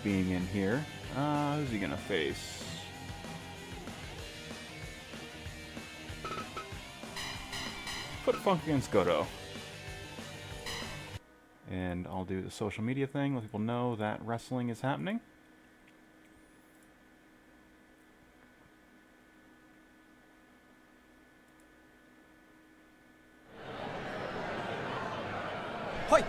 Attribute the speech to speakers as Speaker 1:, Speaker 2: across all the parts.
Speaker 1: being in here. Who's he gonna face? Put Funk against Goto. And I'll do the social media thing, let people know that wrestling is happening.
Speaker 2: Hoi!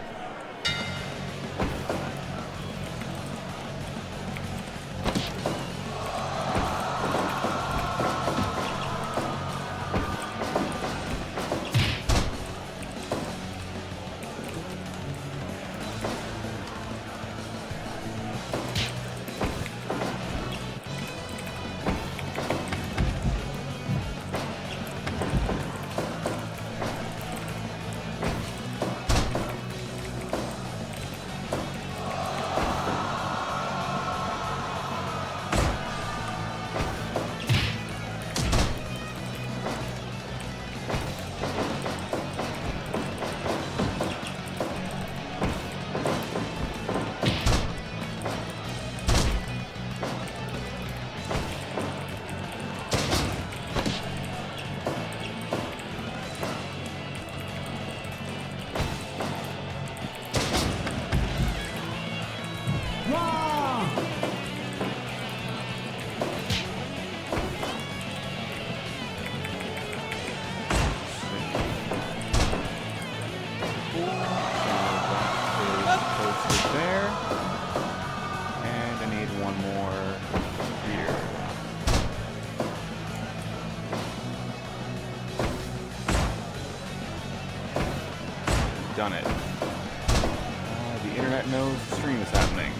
Speaker 1: Done it. The internet knows the stream is happening.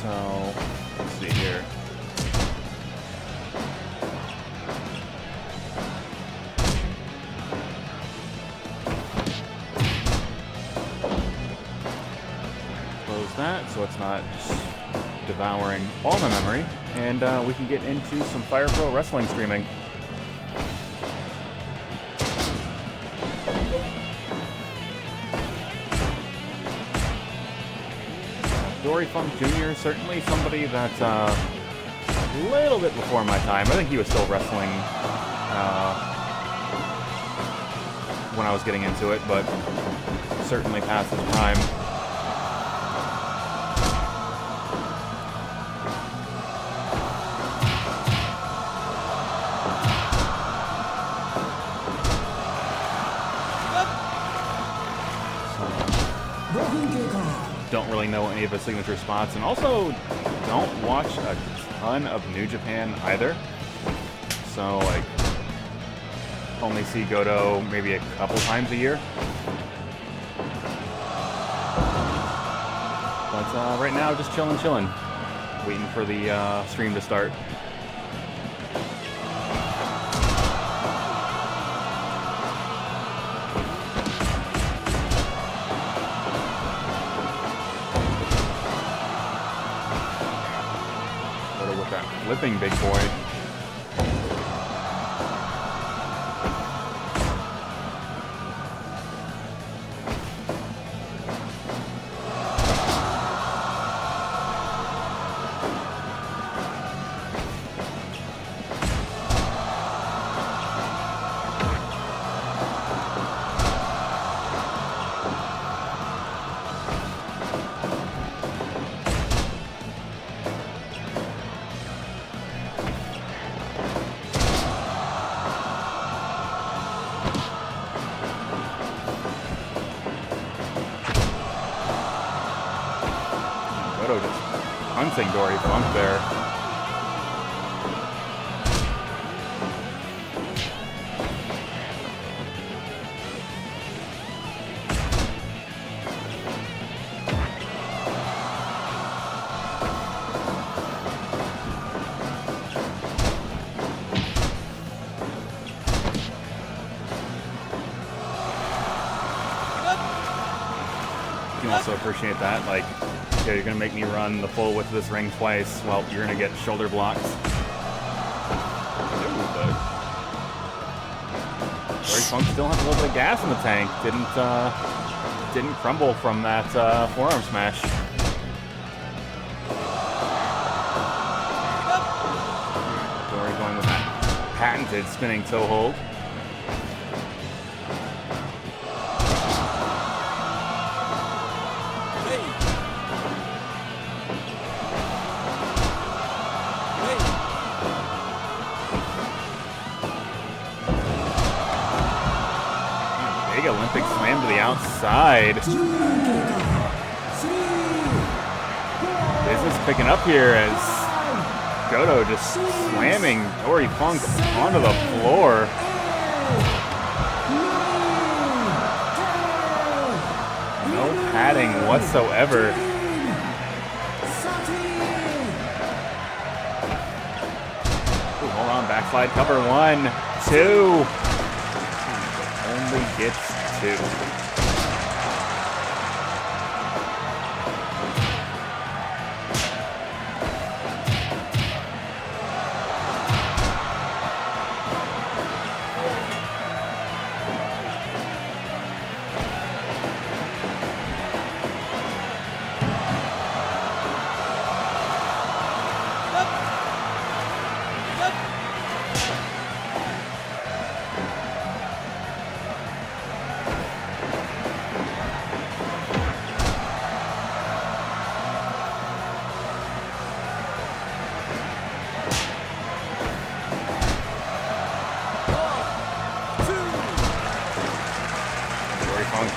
Speaker 1: So, let's see here. Close that so it's not just devouring all my memory. And we can get into some Fire Pro Wrestling streaming. Dory Funk Jr., certainly somebody that's a little bit before my time. I think he was still wrestling when I was getting into it, but certainly past his prime. Don't really know any of his signature spots, and also don't watch a ton of New Japan either. So, like, only see Goto maybe a couple times a year. But right now, just chilling, waiting for the stream to start. Flipping big boy. Hunting Dory Funk there. You can also appreciate that, like, okay, you're gonna make me run the full width of this ring twice. Well, you're gonna get shoulder blocks. Ooh, but Dory Funk still has a little bit of gas in the tank. Didn't crumble from that forearm smash. patented spinning toe hold. Big Olympic slam to the outside. This is picking up here as Goto just slamming Dory Funk onto the floor. No padding whatsoever. Ooh, hold on, backslide cover, 1, 2. Only gets 2.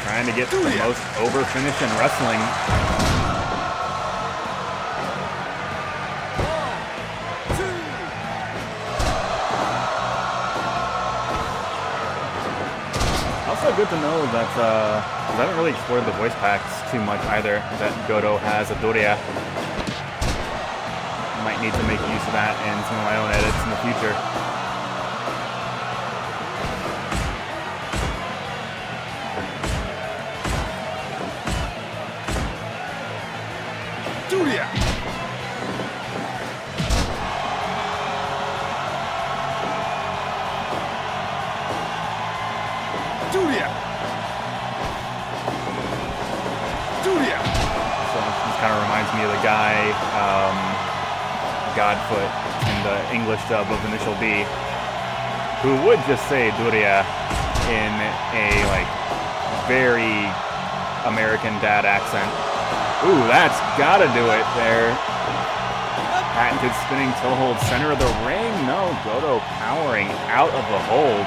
Speaker 1: Trying to get the most over finish in wrestling. Also good to know that, I haven't really explored the voice packs too much either, that Goto has a Dory. Might need to make use of that in some of my own edits in the future. Kind of reminds me of the guy, Godfoot, in the English dub of Initial D, who would just say Doria in a, like, very American dad accent. Ooh, that's gotta do it there. Patented spinning toe hold, center of the ring. No, Goto powering out of the hold.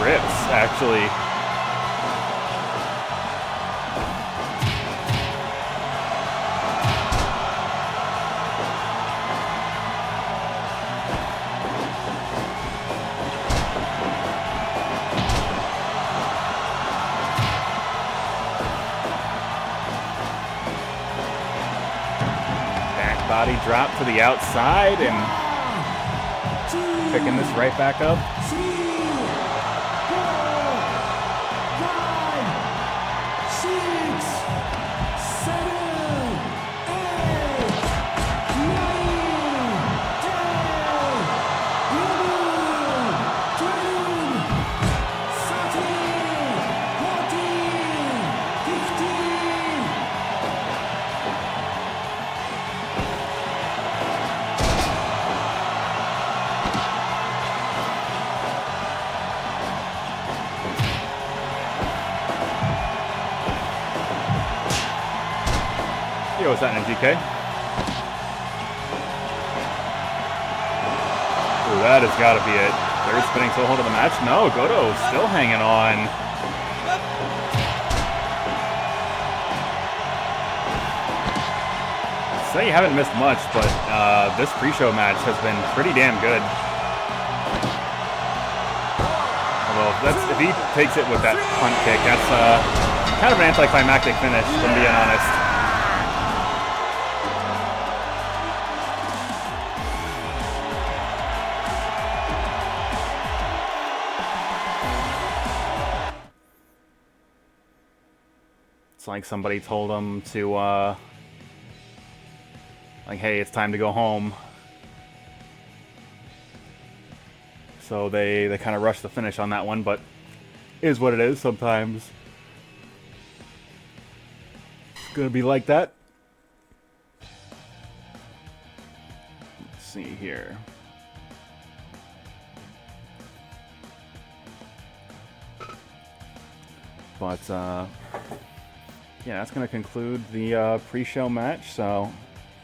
Speaker 1: Rips, actually. Back body drop to the outside and picking this right back up. Yo, what's that in GK? Ooh, that has got to be it. Third spinning toe hold of the match. No, Goto still hanging on. Say you haven't missed much, but this pre-show match has been pretty damn good. Although if he takes it with that punt kick, that's kind of an anticlimactic finish, if I'm being honest. It's like somebody told him to, like, hey, it's time to go home. So they kind of rushed the finish on that one, but is what it is sometimes. It's going to be like that. Let's see here. But, yeah, that's going to conclude the pre-show match. So,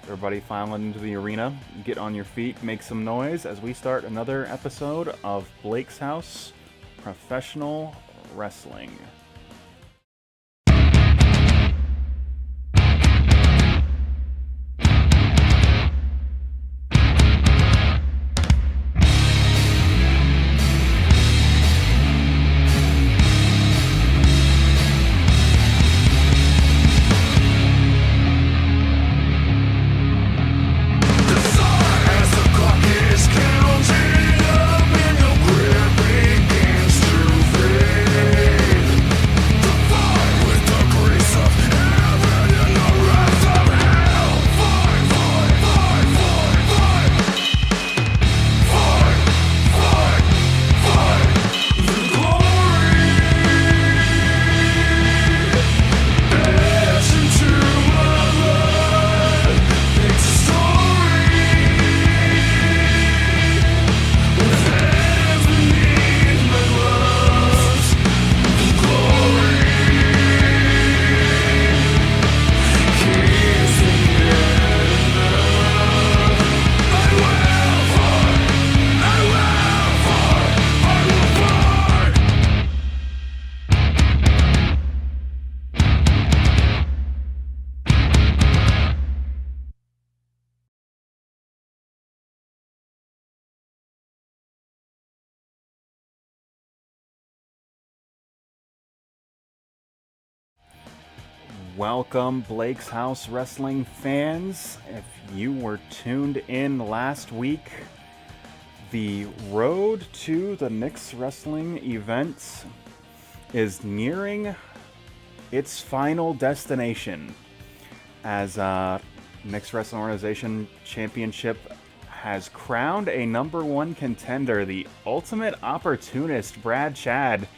Speaker 1: everybody filing into the arena, get on your feet, make some noise as we start another episode of Blake's House Professional Wrestling. Welcome, Blake's House Wrestling fans. If you were tuned in last week, the road to the Knicks Wrestling event is nearing its final destination as Knicks Wrestling Organization Championship has crowned a #1 contender, the Ultimate Opportunist Brad Chad,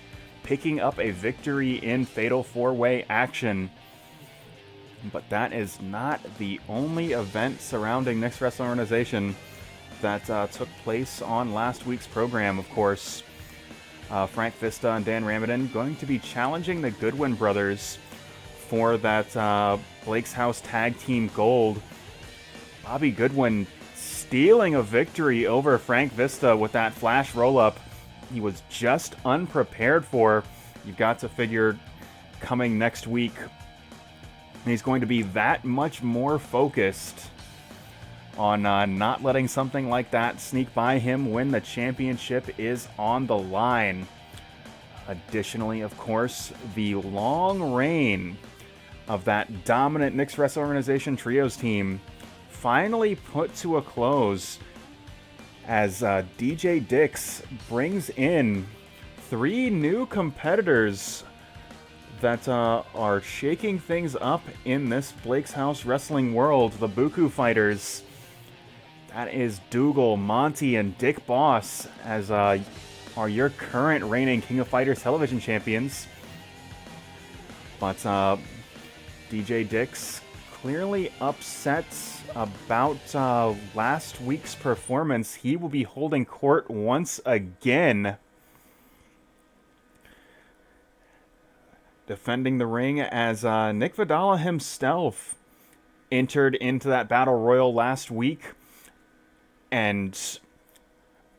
Speaker 1: picking up a victory in Fatal 4-Way action. But that is not the only event surrounding Knicks Wrestling Organization that took place on last week's program, of course. Frank Vista and Dan Ramadan going to be challenging the Goodwin brothers for that Blake's House Tag Team Gold. Bobby Goodwin stealing a victory over Frank Vista with that flash roll-up he was just unprepared for. You've got to figure coming next week, he's going to be that much more focused on not letting something like that sneak by him when the championship is on the line. Additionally, of course, the long reign of that dominant Knicks Wrestling Organization Trios team finally put to a close as DJ Dix brings in 3 new competitors that are shaking things up in this Blake's House Wrestling world. The Buku Fighters. That is Dougal, Monty, and Dick Boss as are your current reigning King of Fighters television champions. But DJ Dix clearly upset about last week's performance. He will be holding court once again, defending the ring as Nick Vidala himself entered into that Battle Royal last week and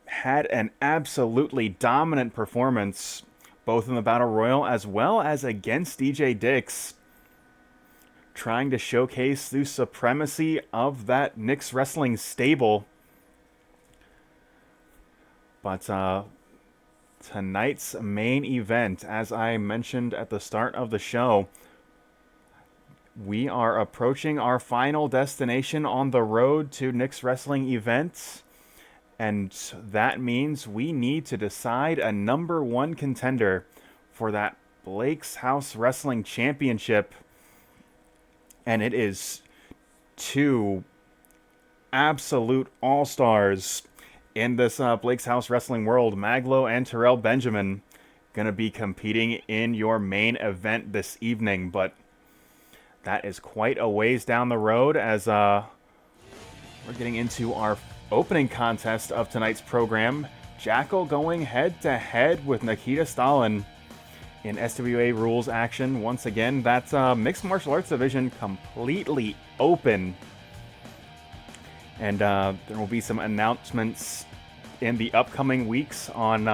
Speaker 1: had an absolutely dominant performance both in the Battle Royal as well as against DJ Dix, trying to showcase the supremacy of that Knicks Wrestling stable. But tonight's main event, as I mentioned at the start of the show, we are approaching our final destination on the road to Knicks Wrestling events, and that means we need to decide a #1 contender for that Blake's House Wrestling Championship. And it is 2 absolute all-stars in this Blake's House Wrestling world. Mag.Lo and Terrell Benjamin going to be competing in your main event this evening, but that is quite a ways down the road as we're getting into our opening contest of tonight's program. Jackal going head-to-head with Nikita Stalin in SWA rules action. Once again, that's mixed martial arts division completely open. And there will be some announcements in the upcoming weeks on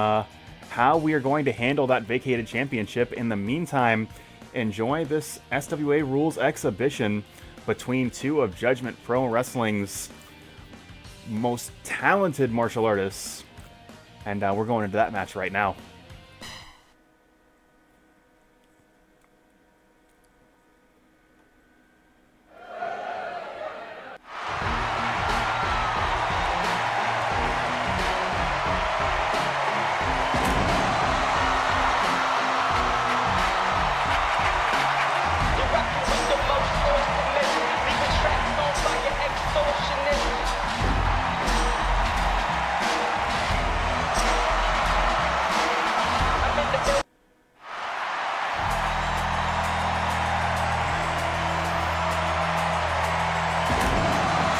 Speaker 1: how we are going to handle that vacated championship. In the meantime, enjoy this SWA rules exhibition between two of Judgment Pro Wrestling's most talented martial artists. And we're going into that match right now.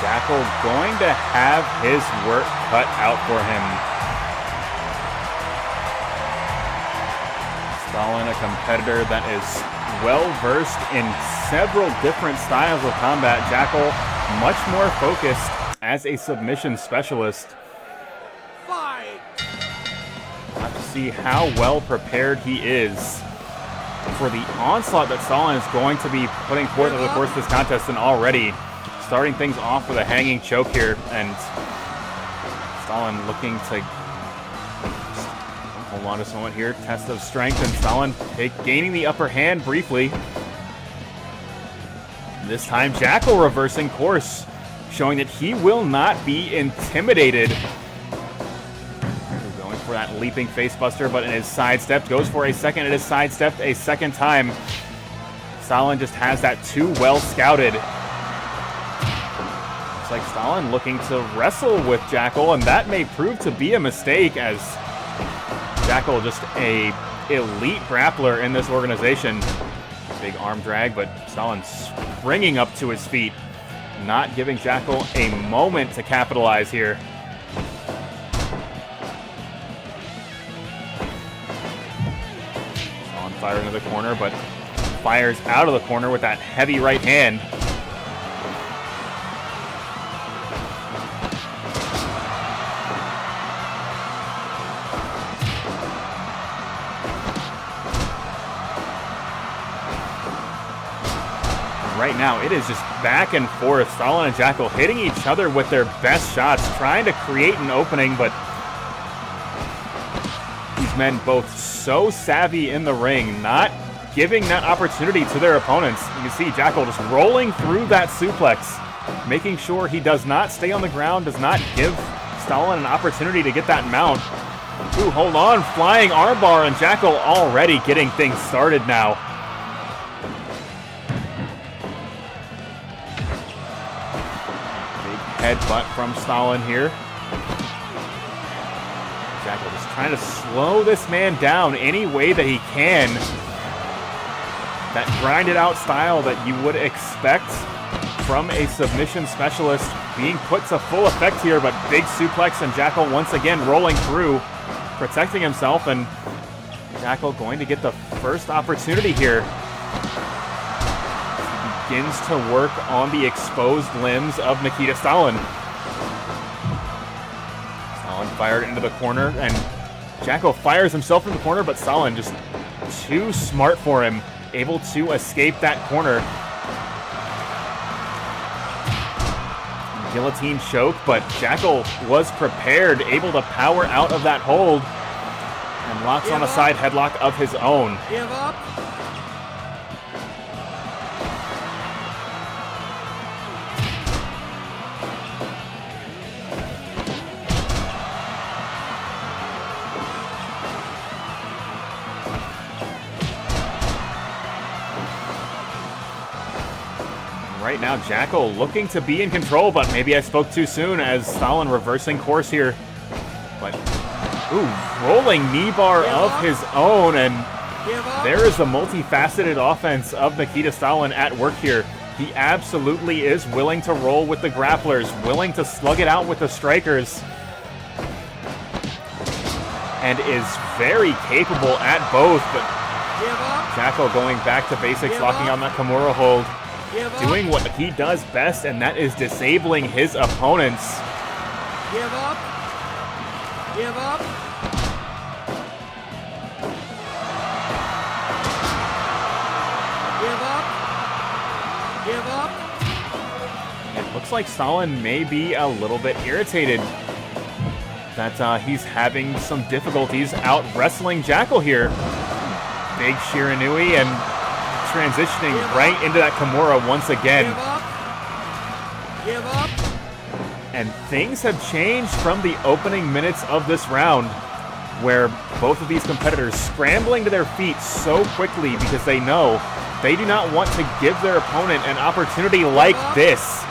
Speaker 1: Jackal going to have his work cut out for him. Stalin, a competitor that is well-versed in several different styles of combat. Jackal, much more focused as a submission specialist. We'll have to see how well prepared he is for the onslaught that Stalin is going to be putting forth over the course of this contest, and already starting things off with a hanging choke here, and Stalin looking to hold on just a moment here. Test of strength, and Stalin gaining the upper hand briefly. This time, Jackal reversing course, showing that he will not be intimidated. Going for that leaping facebuster, but it is sidestepped. Goes for a second, it is sidestepped a second time. Stalin just has that too well scouted. Like Stalin looking to wrestle with Jackal, and that may prove to be a mistake, as Jackal just a elite grappler in this organization. Big arm drag, but Stalin springing up to his feet, not giving Jackal a moment to capitalize here. Stalin firing into the corner, but fires out of the corner with that heavy right hand. Right now, it is just back and forth. Stalin and Jackal hitting each other with their best shots, trying to create an opening, but these men both so savvy in the ring, not giving that opportunity to their opponents. You can see Jackal just rolling through that suplex, making sure he does not stay on the ground, does not give Stalin an opportunity to get that mount. Ooh, hold on, flying armbar, and Jackal already getting things started now. Headbutt from Stalin here. Jackal just trying to slow this man down any way that he can. That grinded out style that you would expect from a submission specialist being put to full effect here, but big suplex, and Jackal once again rolling through, protecting himself, and Jackal going to get the first opportunity here. Begins to work on the exposed limbs of Nikita Stalin. Stalin fired into the corner, and Jackal fires himself in the corner, but Stalin just too smart for him, able to escape that corner. Guillotine choke, but Jackal was prepared, able to power out of that hold, and locks on a side headlock of his own.
Speaker 2: Give up.
Speaker 1: Right now, Jackal looking to be in control, but maybe I spoke too soon as Stalin reversing course here. But, ooh, rolling knee bar of his own, and there is the multifaceted offense of Nikita Stalin at work here. He absolutely is willing to roll with the grapplers, willing to slug it out with the strikers, and is very capable at both. But Jackal going back to basics, locking on that Kimura hold, doing what he does best, and that is disabling his opponents.
Speaker 2: Give up. Give up. Give up. Give up.
Speaker 1: It looks like Stalin may be a little bit irritated that he's having some difficulties out wrestling Jackal here. Big Shiranui and transitioning right into that Kimura once again.
Speaker 2: Give up.
Speaker 1: And things have changed from the opening minutes of this round, where both of these competitors scrambling to their feet so quickly because they know they do not want to give their opponent an opportunity like this,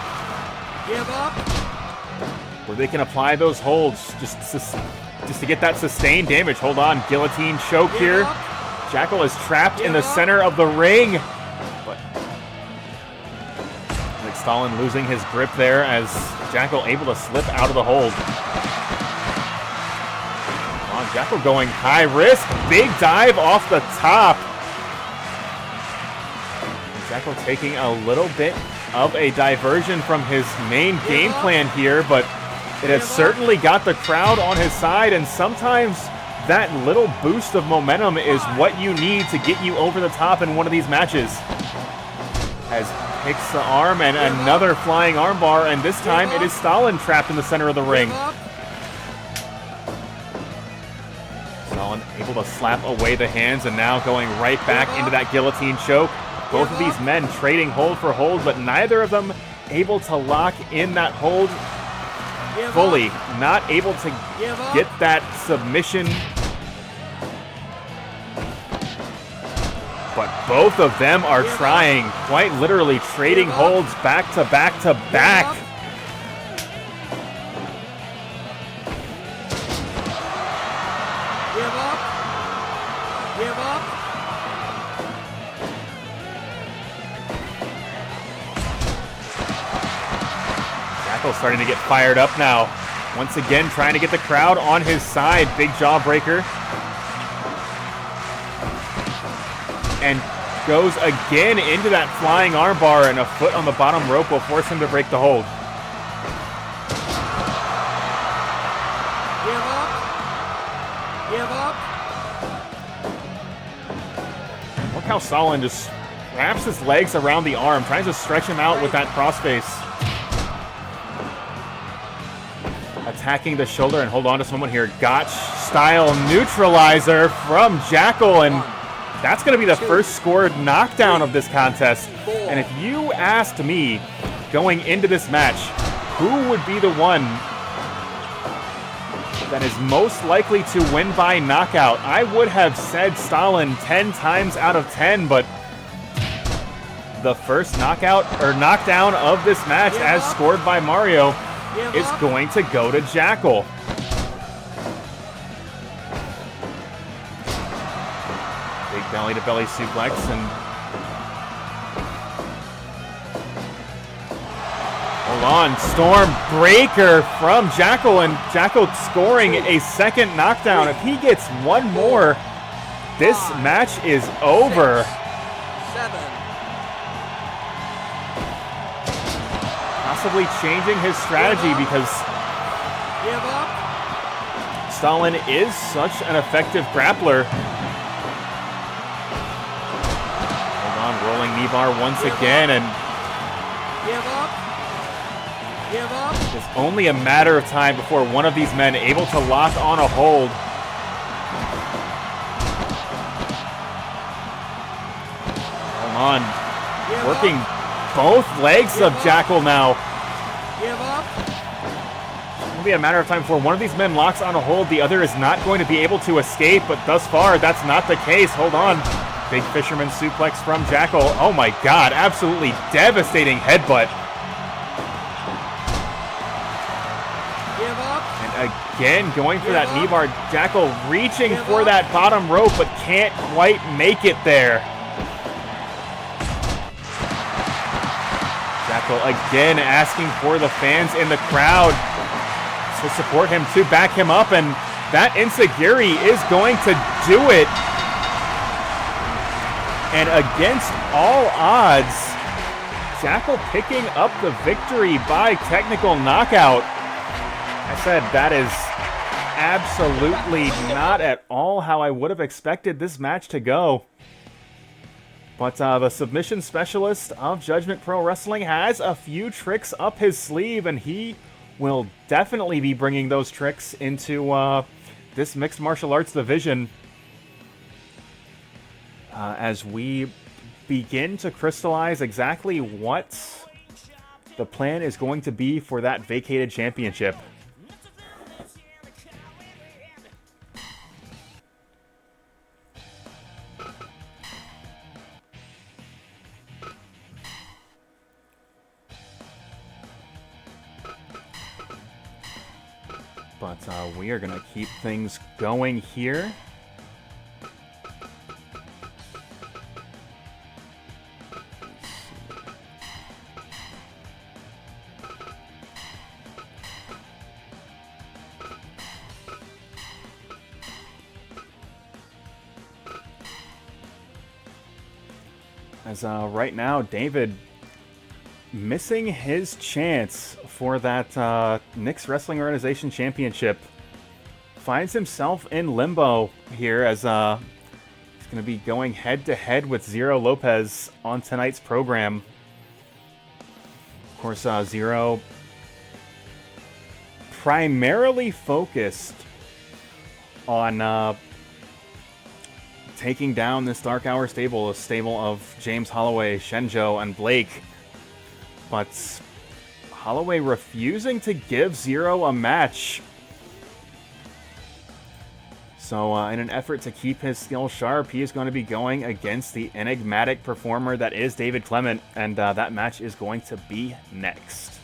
Speaker 1: where they can apply those holds just to get that sustained damage. Hold on, guillotine choke here. Jackal is trapped in the center of the ring, but like Stalin losing his grip there as Jackal able to slip out of the hold. Jackal going high risk, big dive off the top. Jackal taking a little bit of a diversion from his main game plan here, but it has certainly got the crowd on his side, and sometimes that little boost of momentum is what you need to get you over the top in one of these matches. As picks the arm and another flying armbar, and this time it is Stalin trapped in the center of the ring. Stalin able to slap away the hands, and now going right back into that guillotine choke. Both of these men trading hold for hold, but neither of them able to lock in that hold fully. Not able to get that submission. But both of them are trying, quite literally trading holds back to back to back.
Speaker 2: Give up. Give up.
Speaker 1: Jackal's starting to get fired up now. Once again, trying to get the crowd on his side. Big jawbreaker. And goes again into that flying armbar, and a foot on the bottom rope will force him to break the hold.
Speaker 2: Give up. Give up.
Speaker 1: Look how Stalin just wraps his legs around the arm, tries to stretch him out with that crossface. Attacking the shoulder, and hold on just a moment here. Gotch-style neutralizer from Jackal, and that's going to be the first scored knockdown of this contest. And if you asked me going into this match, who would be the one that is most likely to win by knockout, I would have said Stalin 10 times out of 10, but the first knockout or knockdown of this match, as scored by Mario, is going to go to Jackal. Big belly-to-belly suplex, and hold on, Storm Breaker from Jackal, and Jackal scoring a second knockdown. If he gets one more, this match is over.
Speaker 2: 7.
Speaker 1: Possibly changing his strategy because
Speaker 2: Give up.
Speaker 1: Stalin is such an effective grappler. Rolling knee bar once again, and
Speaker 2: Give up. Give up.
Speaker 1: it's only a matter of time before one of these men able to lock on a hold. Hold on. Working both legs of Jackal now.
Speaker 2: Give up.
Speaker 1: It'll be a matter of time before one of these men locks on a hold. The other is not going to be able to escape, but thus far, that's not the case. Hold on. Big fisherman suplex from Jackal. Oh my god, absolutely devastating headbutt.
Speaker 2: Give up.
Speaker 1: And again going for that knee bar. Jackal reaching for that bottom rope, but can't quite make it there. Jackal again asking for the fans in the crowd to support him, to back him up, and that enziguri is going to do it. And against all odds, Jackal picking up the victory by technical knockout. I said that is absolutely not at all how I would have expected this match to go. But the submission specialist of Judgment Pro Wrestling has a few tricks up his sleeve, and he will definitely be bringing those tricks into this mixed martial arts division as we begin to crystallize exactly what the plan is going to be for that vacated championship. But we are going to keep things going here. As right now, David missing his chance for that Knicks Wrestling Organization Championship. Finds himself in limbo here as he's going to be going head-to-head with Zero Lopez on tonight's program. Of course, Zero primarily focused on taking down this Dark Hour stable, a stable of James Holloway, Shenjo, and Blake. But Holloway refusing to give Zero a match. So in an effort to keep his skills sharp, he is going to be going against the enigmatic performer that is David Clement, and that match is going to be next.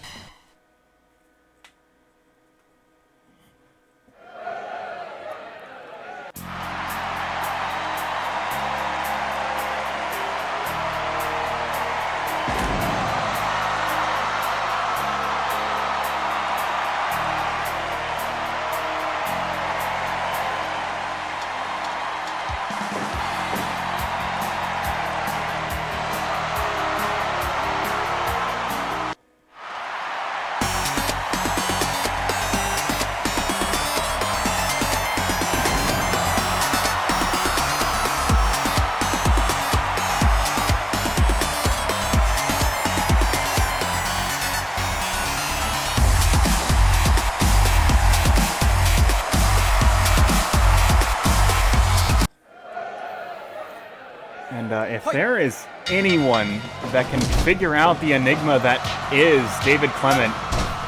Speaker 1: If there is anyone that can figure out the enigma that is David Clement,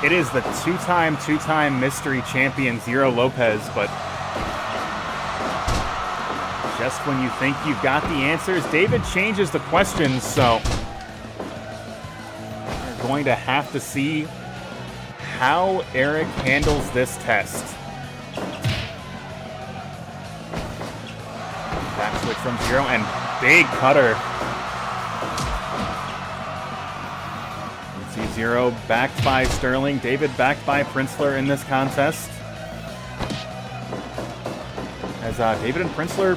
Speaker 1: it is the two-time mystery champion Zero Lopez. But just when you think you've got the answers, David changes the questions, so you're going to have to see how Eric handles this test. Back switch from Zero, and big cutter. You see Zero backed by Sterling, David backed by Princler in this contest. As David and Princler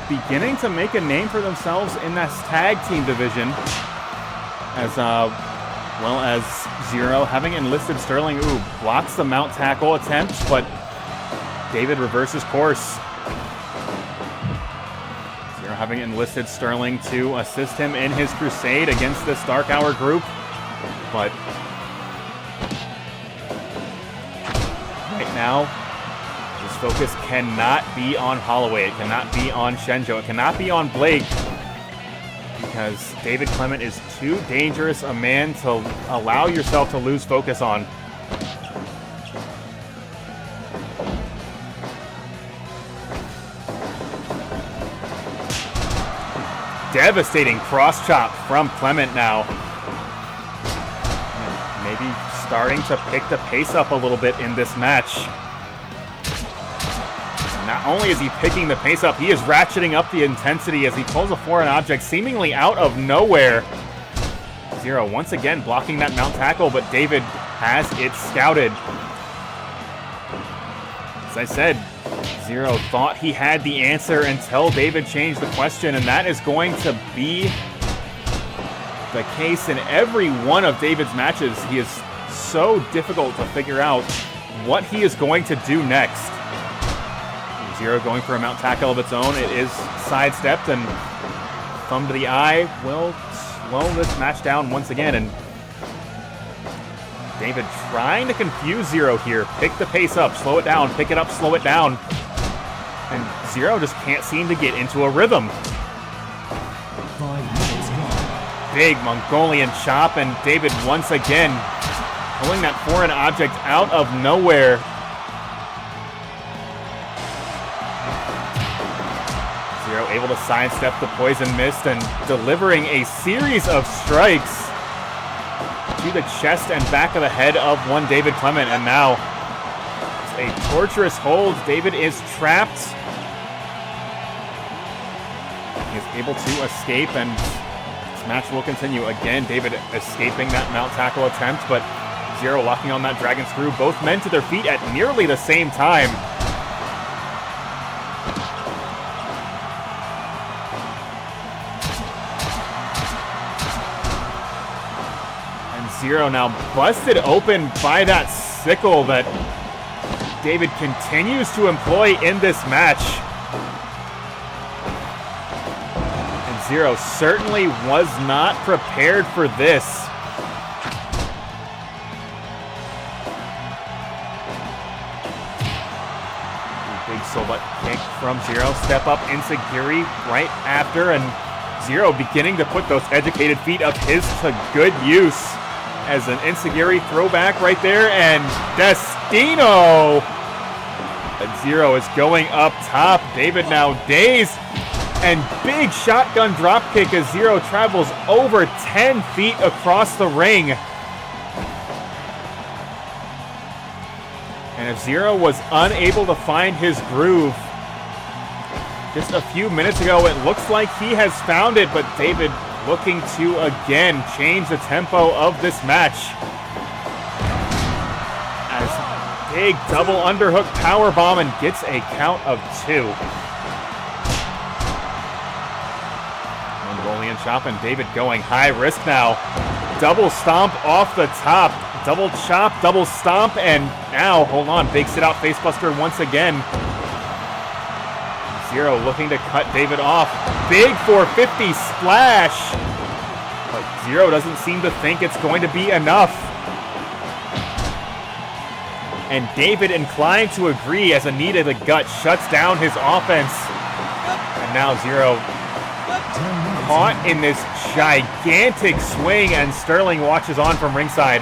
Speaker 1: beginning to make a name for themselves in this tag team division. As well as Zero having enlisted Sterling. Ooh, blocks the mount tackle attempt, but David reverses course. Having enlisted Sterling to assist him in his crusade against this Dark Hour group. But right now, his focus cannot be on Holloway. It cannot be on Shenjo. It cannot be on Blake. Because David Clement is too dangerous a man to allow yourself to lose focus on. Devastating cross chop from Clement now. Maybe starting to pick the pace up a little bit in this match. Not only is he picking the pace up, he is ratcheting up the intensity as he pulls a foreign object seemingly out of nowhere. Zero once again blocking that mount tackle, but David has it scouted. As I said, Zero thought he had the answer until David changed the question, and that is going to be the case in every one of David's matches. He is so difficult to figure out what he is going to do next. Zero going for a mount tackle of its own. It is sidestepped, and thumb to the eye will slow this match down once again. And David trying to confuse Zero here. Pick the pace up, slow it down, pick it up, slow it down. And Zero just can't seem to get into a rhythm. Big Mongolian chop, and David once again pulling that foreign object out of nowhere. Zero able to sidestep the poison mist and delivering a series of strikes to the chest and back of the head of one David Clement. And now a torturous hold. David is trapped. He is able to escape, and this match will continue. Again, David escaping that mount tackle attempt, but Zero locking on that dragon screw. Both men to their feet at nearly the same time. Zero now busted open by that sickle that David continues to employ in this match. And Zero certainly was not prepared for this. Big Sobat kick from Zero. Step up Enziguri right after, and Zero beginning to put those educated feet of his to good use. As an Enziguri throwback right there, and Destino! And Zero is going up top. David now dazed, and big shotgun dropkick as Zero travels over 10 feet across the ring. And if Zero was unable to find his groove just a few minutes ago, it looks like he has found it, but David looking to again change the tempo of this match. As big double underhook powerbomb and gets a count of 2. Mongolian chop, and David going high risk now. Double stomp off the top. Double chop, double stomp, and now, hold on, big sit out facebuster once again. Zero looking to cut David off. Big 450 splash. But Zero doesn't seem to think it's going to be enough. And David inclined to agree as a knee to the gut shuts down his offense. And now Zero caught in this gigantic swing, and Sterling watches on from ringside.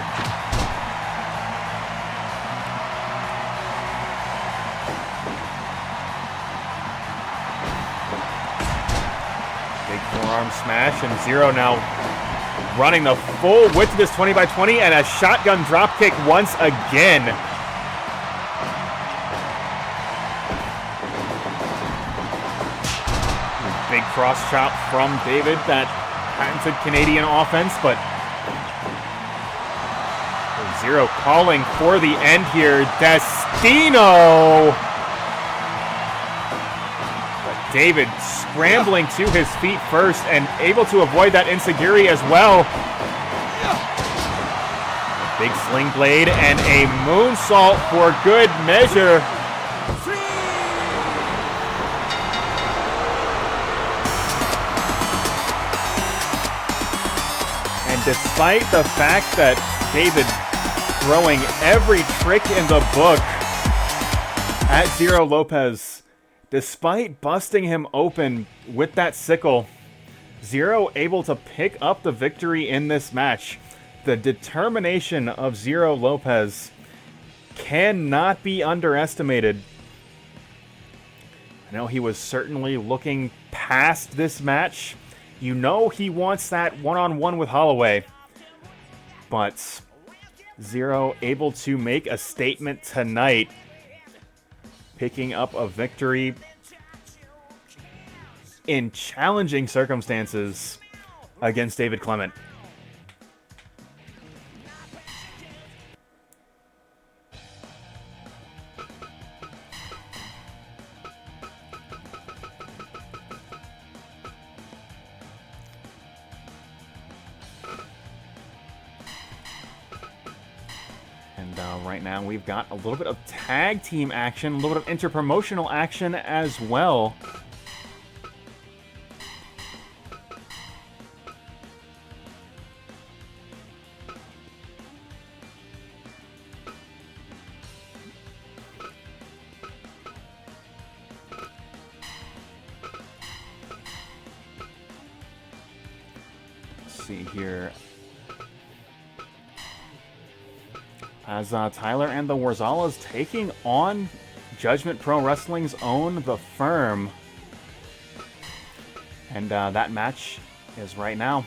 Speaker 1: Forearm smash, and Zero now running the full width of this 20x20, and a shotgun dropkick once again. Big cross chop from David, that patented Canadian offense, but Zero calling for the end here. Destino! David scrambling to his feet first and able to avoid that Enziguri as well. Big sling blade and a moonsault for good measure. And despite the fact that David throwing every trick in the book at Zero Lopez, despite busting him open with that sickle, Zero able to pick up the victory in this match. The determination of Zero Lopez cannot be underestimated. I know he was certainly looking past this match. You know he wants that one-on-one with Holloway. But Zero able to make a statement tonight. picking up a victory in challenging circumstances against David Clement. Right now we've got a little bit of tag team action, a little bit of interpromotional action as well. Let's see here. As Tyler and the Worzallas taking on Judgment Pro Wrestling's own The Firm. And that match is right now.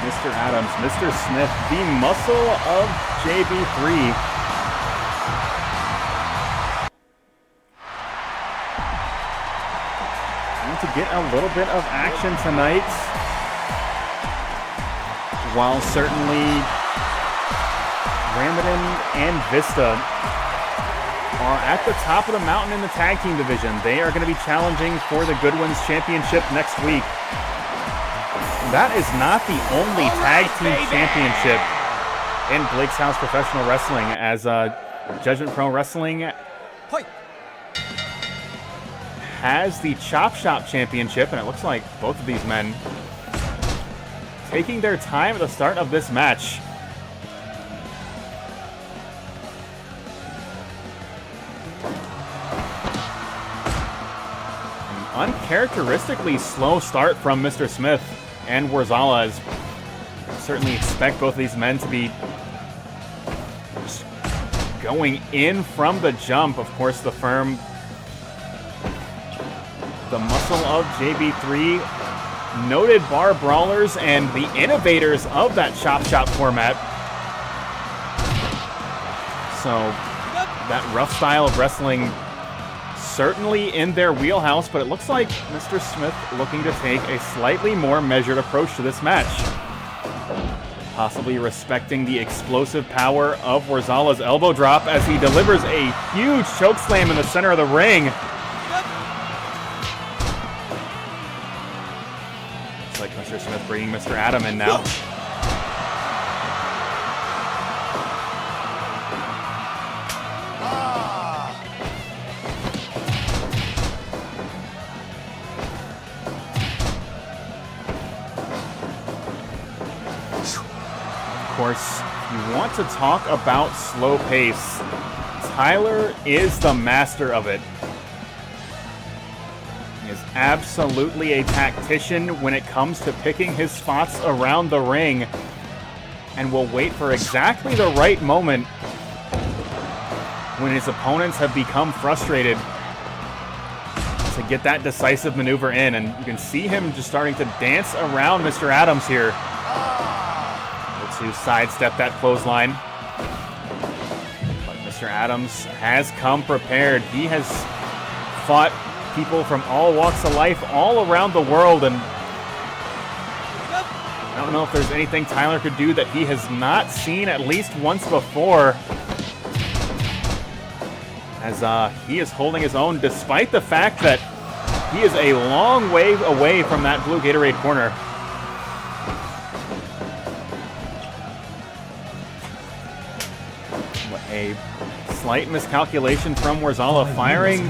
Speaker 1: Mr. Adams, Mr. Smith, the muscle of JB3. Going to get a little bit of action tonight. While certainly Ramadan and Vista are at the top of the mountain in the tag team division. They are going to be challenging for the Goodwins Championship next week. That is not the only tag team championship in Blake's House Professional Wrestling, as Judgment Pro Wrestling has the Chop Shop Championship, and it looks like both of these men taking their time at the start of this match. An uncharacteristically slow start from Mr. Smith and Worzalla. Certainly expect both of these men to be just going in from the jump. Of course, the Firm, the muscle of JB3, noted bar brawlers and the innovators of that Chop Shop format. So that rough style of wrestling certainly in their wheelhouse, but it looks like Mr. Smith looking to take a slightly more measured approach to this match. Possibly respecting the explosive power of Worzalla's elbow drop as he delivers a huge chokeslam in the center of the ring. Looks like Mr. Smith bringing Mr. Adam in now. Of course, you want to talk about slow pace. Tyler is the master of it. He is absolutely a tactician when it comes to picking his spots around the ring, and will wait for exactly the right moment when his opponents have become frustrated to get that decisive maneuver in. And you can see him just starting to dance around Mr. Adams here to sidestep that clothesline. But Mr. Adams has come prepared. He has fought people from all walks of life all around the world, and I don't know if there's anything Tyler could do that he has not seen at least once before, as he is holding his own despite the fact that he is a long way away from that blue Gatorade corner. A slight miscalculation from Worzalla, firing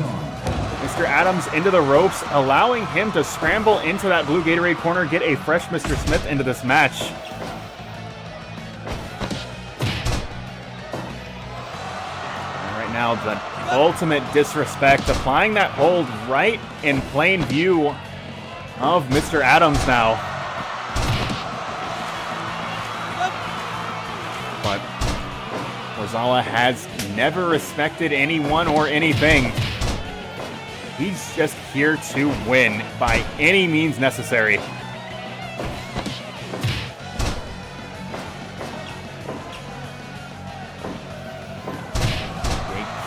Speaker 1: Mr. Adams into the ropes, allowing him to scramble into that blue Gatorade corner, get a fresh Mr. Smith into this match. And right now, the ultimate disrespect, applying that hold right in plain view of Mr. Adams now. But Worzalla has never respected anyone or anything. He's just here to win by any means necessary. Big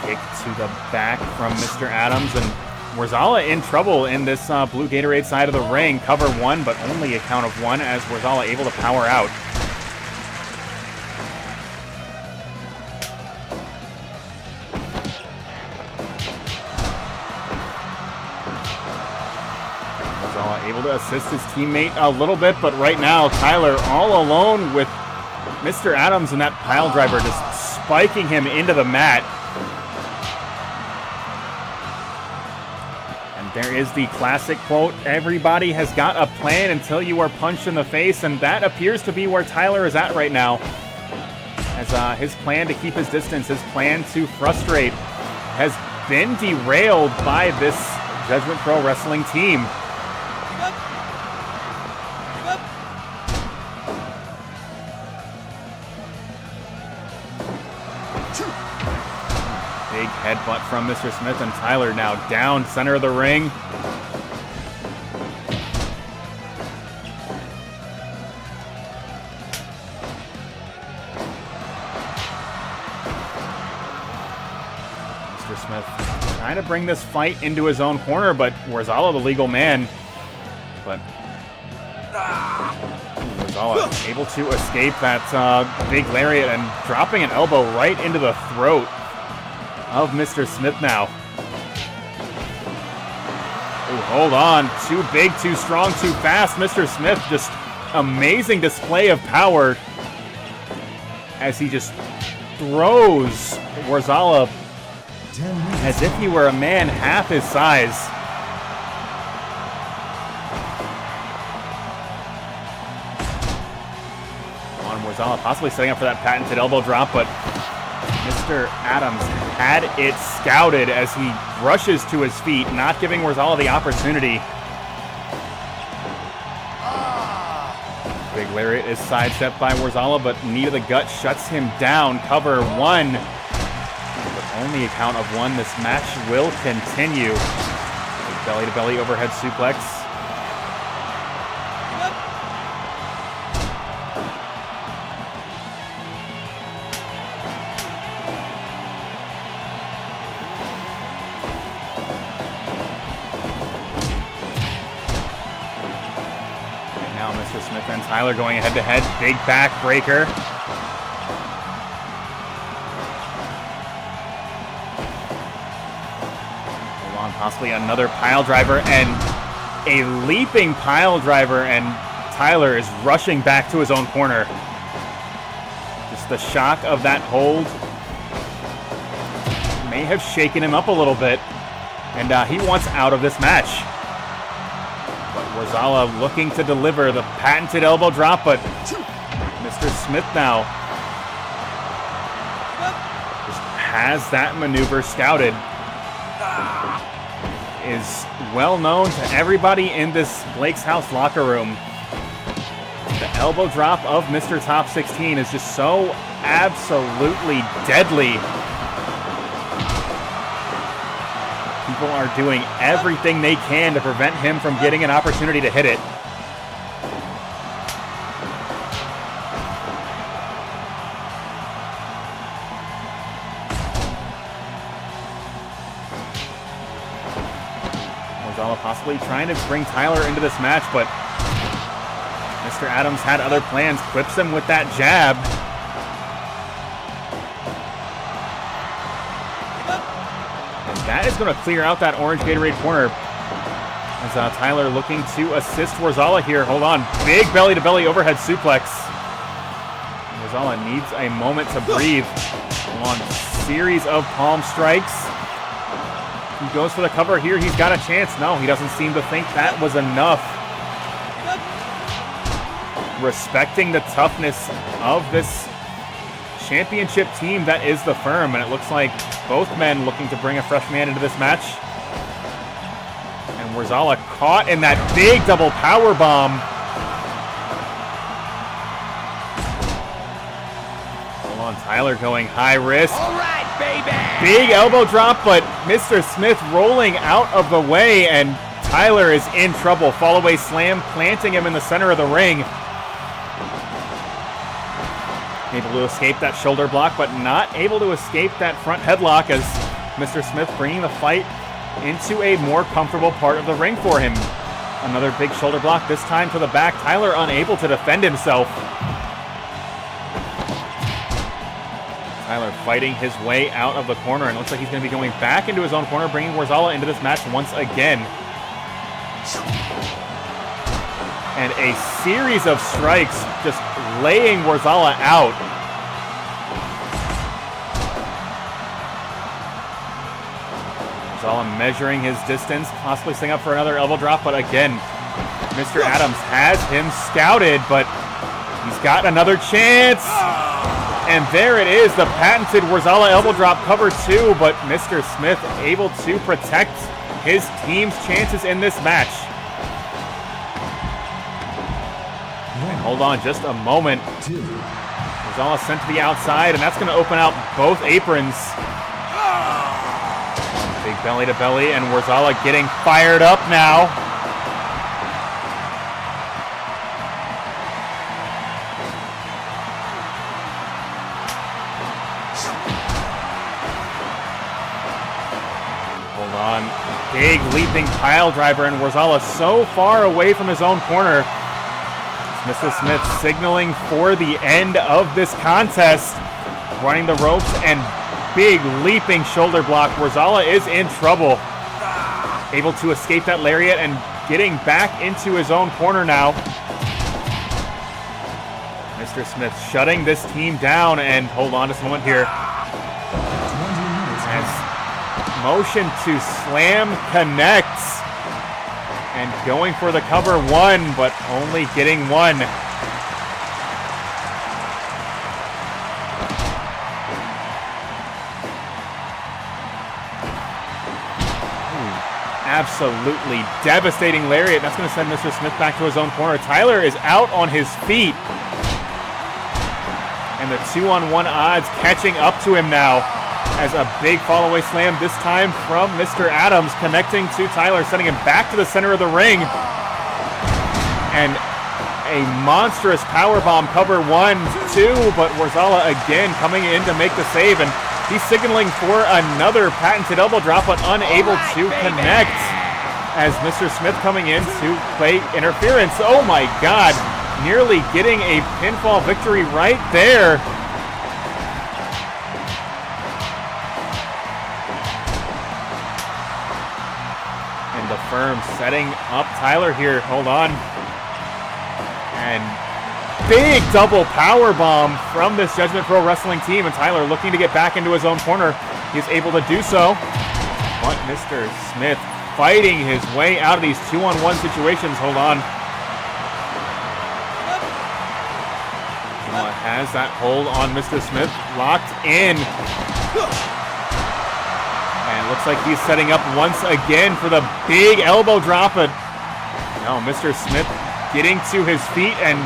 Speaker 1: kick to the back from Mr. Adams, and Worzalla in trouble in this blue Gatorade side of the ring. Cover one, but only a count of one as Worzalla able to power out. Able to assist his teammate a little bit, but right now Tyler all alone with Mr. Adams and that pile driver just spiking him into the mat. And there is the classic quote, everybody has got a plan until you are punched in the face, and that appears to be where Tyler is at right now. As his plan to keep his distance, his plan to frustrate has been derailed by this Judgment Pro Wrestling team. Big headbutt from Mr. Smith, and Tyler now down center of the ring. Mr. Smith trying to bring this fight into his own corner, but Worzalla the legal man. But Worzalla able to escape that big lariat and dropping an elbow right into the throat of Mr. Smith now. Ooh, hold on. Too big, too strong, too fast. Mr. Smith, just amazing display of power as he just throws Worzalla as if he were a man half his size. On Worzalla, possibly setting up for that patented elbow drop, but Mr. Adams had it scouted as he rushes to his feet, not giving Worzalla the opportunity. Big lariat is sidestepped by Worzalla, but knee to the gut shuts him down. Cover one, but only a count of one. This match will continue. Big belly-to-belly overhead suplex. Smith and Tyler going head-to-head. Big back breaker. Hold on, possibly another pile driver and a leaping pile driver, and Tyler is rushing back to his own corner. Just the shock of that hold may have shaken him up a little bit, and he wants out of this match. Worzalla looking to deliver the patented elbow drop, but Mr. Smith now just has that maneuver scouted. Is well known to everybody in this Blake's House locker room. The elbow drop of Mr. Top 16 is just so absolutely deadly. People are doing everything they can to prevent him from getting an opportunity to hit it. Worzalla possibly trying to bring Tyler into this match, but Mr. Adams had other plans. Clips him with that jab. That is going to clear out that orange Gatorade corner. As Tyler looking to assist Worzalla here. Hold on. Big belly-to-belly overhead suplex. Worzalla needs a moment to breathe. Hold on. Series of palm strikes. He goes for the cover here. He's got a chance. No, he doesn't seem to think that was enough. Respecting the toughness of this championship team that is the Firm, and it looks like both men looking to bring a fresh man into this match. And Worzalla caught in that big double power bomb. Hold on, Tyler going high risk.
Speaker 2: All right, baby.
Speaker 1: Big elbow drop, but Mr. Smith rolling out of the way, and Tyler is in trouble. Fall away slam, planting him in the center of the ring. Able to escape that shoulder block, but not able to escape that front headlock as Mr. Smith bringing the fight into a more comfortable part of the ring for him. Another big shoulder block, this time to the back. Tyler unable to defend himself. Tyler fighting his way out of the corner, and looks like he's going to be going back into his own corner, bringing Worzalla into this match once again. And a series of strikes just laying Worzalla out. Worzalla measuring his distance, possibly setting up for another elbow drop, but again, Mr. Adams has him scouted, but he's got another chance. And there it is, the patented Worzalla elbow drop, cover 2, but Mr. Smith able to protect his team's chances in this match. And hold on just a moment. Worzalla sent to the outside, and that's going to open out both aprons. Big belly to belly, and Worzalla getting fired up now. Big leaping pile driver, and Worzalla so far away from his own corner. Mr. Smith signaling for the end of this contest. Running the ropes and big leaping shoulder block. Worzalla is in trouble. Able to escape that lariat and getting back into his own corner now. Mr. Smith shutting this team down, and hold on just a moment here. Motion to slam connects, and going for the cover 1, but only getting 1. Absolutely devastating lariat. That's going to send Mr. Smith back to his own corner. Tyler is out on his feet, and the 2-on-1 odds catching up to him now. As a big fall-away slam, this time from Mr. Adams, connecting to Tyler, sending him back to the center of the ring. And a monstrous powerbomb, cover 1, 2, but Worzalla again coming in to make the save, and he's signaling for another patented elbow drop, but unable to connect. As Mr. Smith coming in to play interference. Oh my God, nearly getting a pinfall victory right there. Firm setting up Tyler here. Hold on. And big double power bomb from this Judgment Pro Wrestling team, and Tyler looking to get back into his own corner. He's able to do so, but Mr. Smith fighting his way out of these 2-on-1 situations. Hold on. Has that hold on Mr. Smith locked in. And looks like he's setting up once again for the big elbow drop. But no, Mr. Smith getting to his feet, and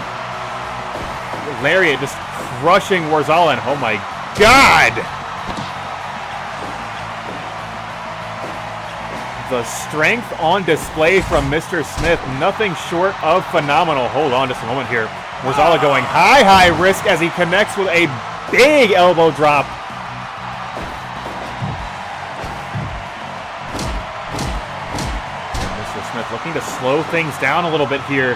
Speaker 1: lariat just crushing Worzalla. And oh my God! The strength on display from Mr. Smith, nothing short of phenomenal. Hold on just a moment here. Worzalla going high risk as he connects with a big elbow drop. Smith looking to slow things down a little bit here.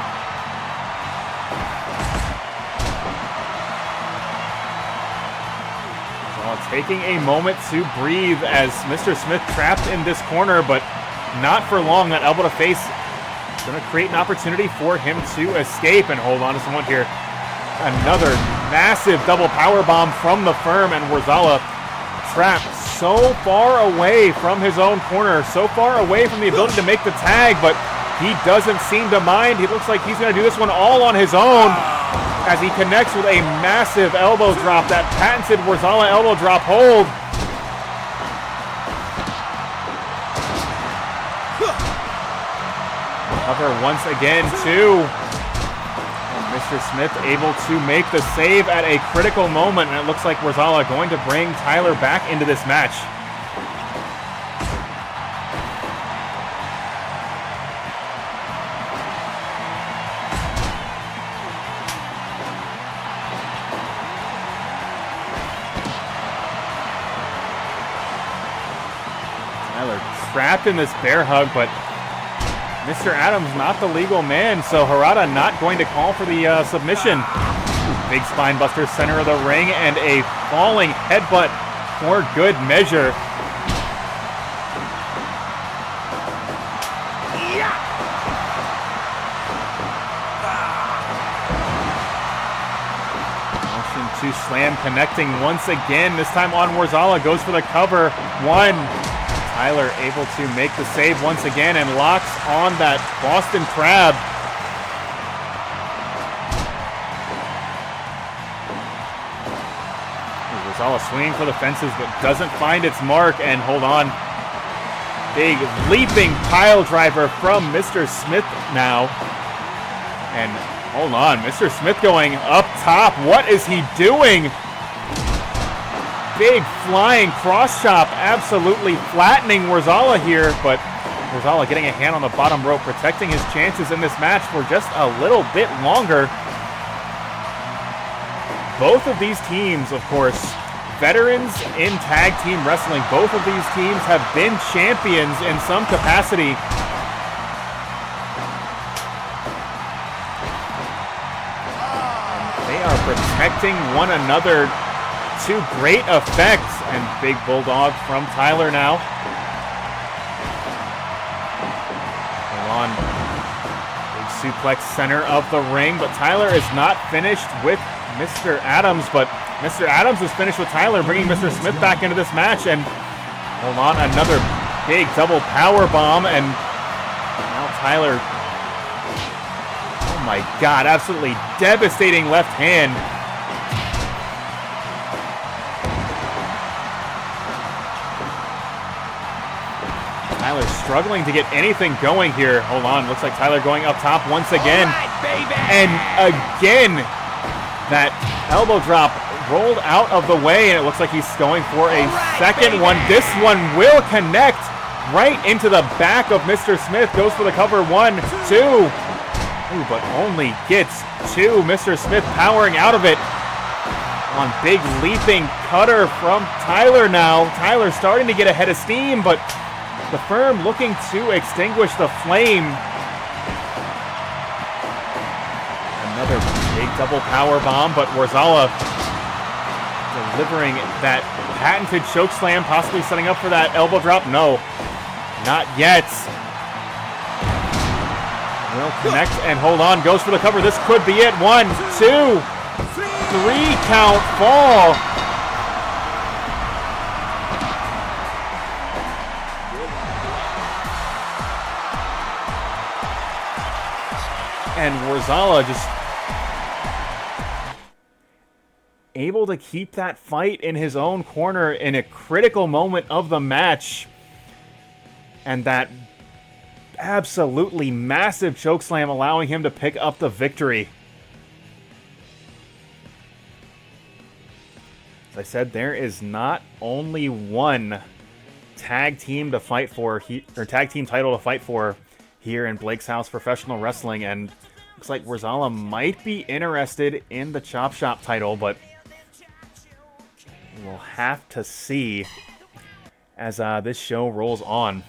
Speaker 1: Well, taking a moment to breathe as Mr. Smith trapped in this corner, but not for long. That elbow to face is going to create an opportunity for him to escape. And hold on to someone here. Another massive double power bomb from the firm, and Worzalla trapped so far away from his own corner, so far away from the ability to make the tag, but he doesn't seem to mind. He looks like he's going to do this one all on his own as he connects with a massive elbow drop, that patented Worzalla elbow drop hold. Cover once again, too. And Mr. Smith able to make the save at a critical moment. And it looks like Worzalla going to bring Tyler back into this match. Tyler trapped in this bear hug, but Mr. Adams not the legal man, so Harada not going to call for the submission. Big spine buster, center of the ring, and a falling headbutt for good measure. Motion to slam connecting once again, this time on Worzalla, goes for the cover. One. Tyler able to make the save once again and locks on that Boston Crab. Worzalla swinging for the fences but doesn't find its mark, and hold on. Big leaping pile driver from Mr. Smith now. And hold on, Mr. Smith going up top. What is he doing? Big flying cross chop, absolutely flattening Worzalla here, but Worzalla getting a hand on the bottom rope, protecting his chances in this match for just a little bit longer. Both of these teams, of course, veterans in tag team wrestling. Both of these teams have been champions in some capacity. And they are protecting one another to great effect, and big bulldog from Tyler now. Hold on. Big suplex center of the ring, but Tyler is not finished with Mr. Adams, but Mr. Adams is finished with Tyler, bringing Mr. Smith back into this match, and hold on, another big double power bomb, and now Tyler, oh my God, absolutely devastating left hand. Tyler struggling to get anything going here. Hold on, looks like Tyler going up top once again. And again, that elbow drop rolled out of the way, and it looks like he's going for a second one. This one will connect right into the back of Mr. Smith. Goes for the cover, 1, 2. Ooh, but only gets 2. Mr. Smith powering out of it on big leaping cutter from Tyler now. Tyler starting to get ahead of steam, but the Firm looking to extinguish the flame. Another big double power bomb, but Worzalla delivering that patented choke slam, possibly setting up for that elbow drop. No, not yet. Will connect and hold on, goes for the cover. This could be it. 1, 2, 3 count fall. And Worzalla just able to keep that fight in his own corner in a critical moment of the match. And that absolutely massive chokeslam allowing him to pick up the victory. As I said, there is not only one tag team to fight for, or tag team title to fight for here in Blake's House Professional Wrestling, and looks like Worzalla might be interested in the Chop Shop title, but we'll have to see as this show rolls on.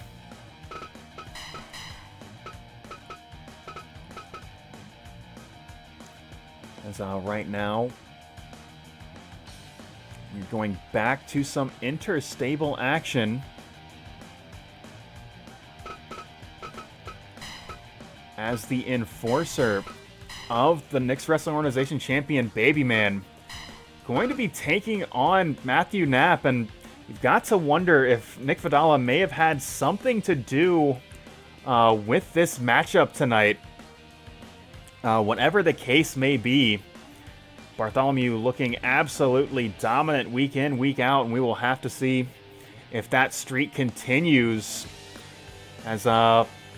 Speaker 1: As right now, we're going back to some interstable action. As the enforcer of the Knicks Wrestling Organization champion, Baby Man, going to be taking on Matthew Knapp, and you've got to wonder if Nick Vidala may have had something to do with this matchup tonight. Whatever the case may be, Bartholomew looking absolutely dominant week in, week out, and we will have to see if that streak continues as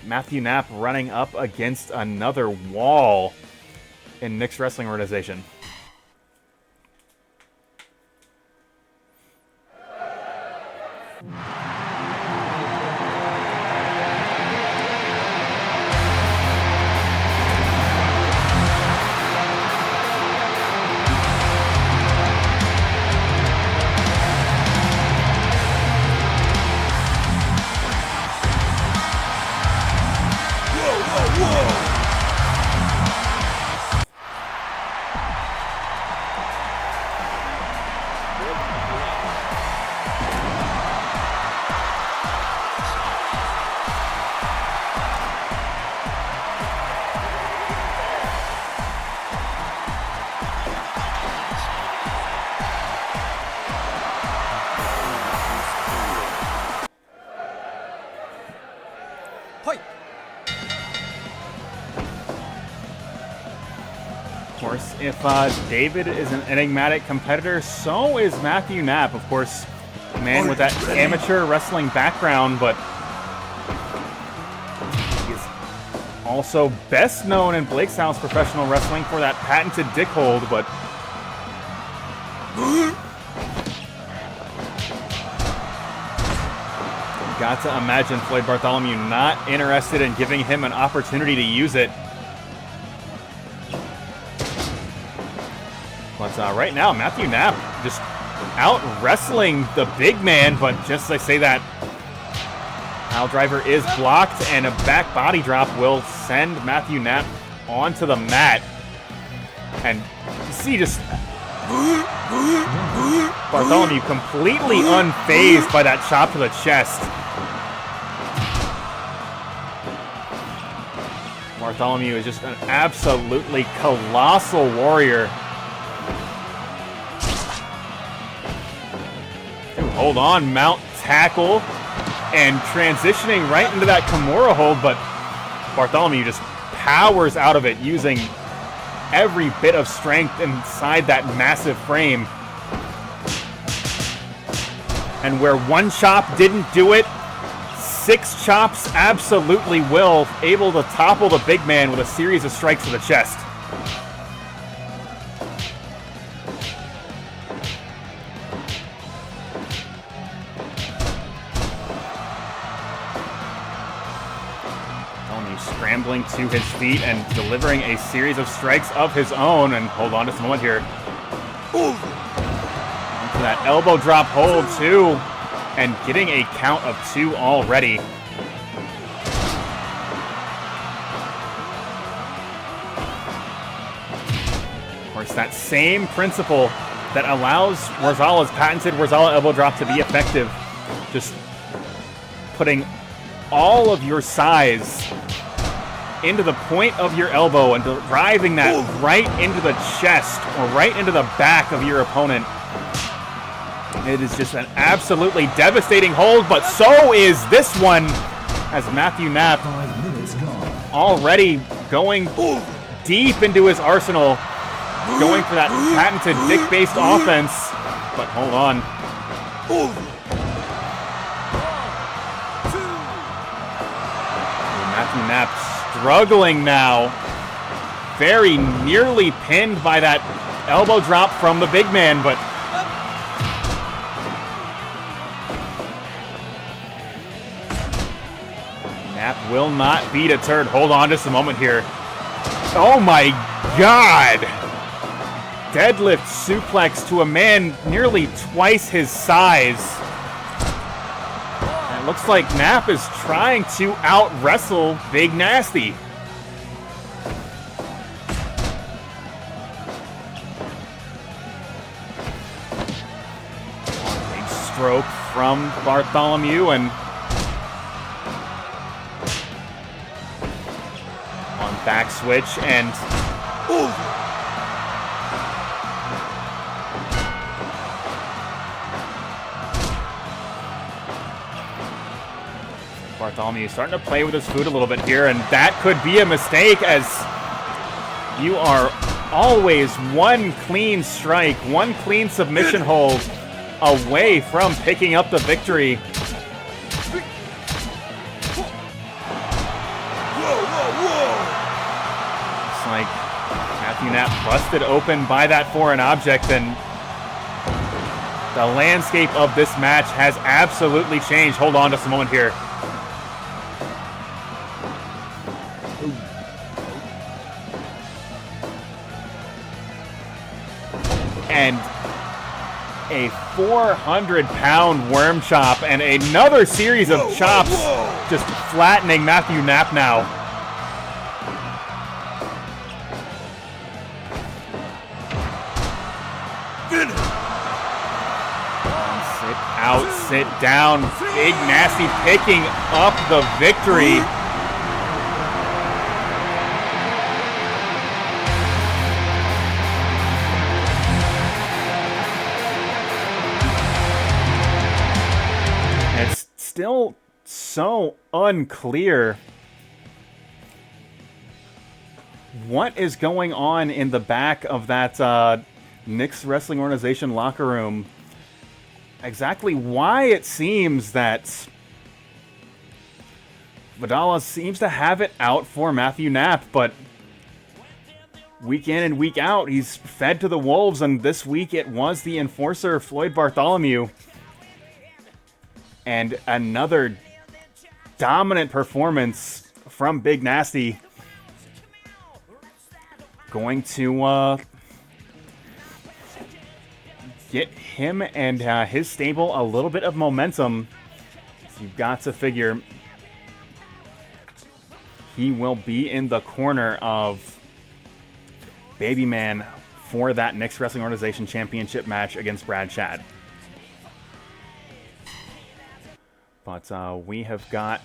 Speaker 1: Matthew Knapp running up against another wall in Nick's wrestling organization. If David is an enigmatic competitor, so is Matthew Knapp. Of course, a man with that amateur wrestling background, but he's also best known in Blake's House professional wrestling for that patented dick hold, but got to imagine Floyd Bartholomew not interested in giving him an opportunity to use it. But right now, Matthew Knapp just out wrestling the big man, but just as I say that, pile driver is blocked, and a back body drop will send Matthew Knapp onto the mat. And you see just Bartholomew completely unfazed by that chop to the chest. Bartholomew is just an absolutely colossal warrior. Hold on, mount tackle, and transitioning right into that Kimura hold, but Bartholomew just powers out of it using every bit of strength inside that massive frame. And where one chop didn't do it, 6 chops absolutely will, able to topple the big man with a series of strikes to the chest. Scrambling to his feet and delivering a series of strikes of his own. And hold on just a moment here. Into that elbow drop hold too. And getting a count of 2 already. Of course, that same principle that allows Worzalla's patented Worzalla elbow drop to be effective. Just putting all of your size into the point of your elbow and driving that right into the chest or right into the back of your opponent. It is just an absolutely devastating hold, but so is this one, as Matthew Knapp already going deep into his arsenal, going for that patented dick-based offense. But hold on. Matthew Knapp struggling now. Very nearly pinned by that elbow drop from the big man, but Knapp will not be deterred. Hold on just a moment here. Oh my God! Deadlift suplex to a man nearly twice his size. And it looks like Knapp is trying to out-wrestle Big Nasty. Big stroke from Bartholomew, and on back switch, and Bartholomew starting to play with his food a little bit here, and that could be a mistake, as you are always one clean strike, one clean submission hold away from picking up the victory. like Matthew Knapp busted open by that foreign object, and the landscape of this match has absolutely changed. Hold on just a moment here. And a 400-pound worm chop and another series of chops just flattening Matthew Knapp now. Sit out, sit down. Big Nasty picking up the victory. It's still so unclear what is going on in the back of that Knicks Wrestling Organization locker room. Exactly why it seems that Vorzalla seems to have it out for Matthew Knapp, but week in and week out, he's fed to the wolves, and this week it was the enforcer, Floyd Bartholomew. And another dominant performance from Big Nasty. Going to get him and his stable a little bit of momentum. You've got to figure he will be in the corner of Baby Man for that Knicks Wrestling Organization Championship match against Brad Chad. But we have got...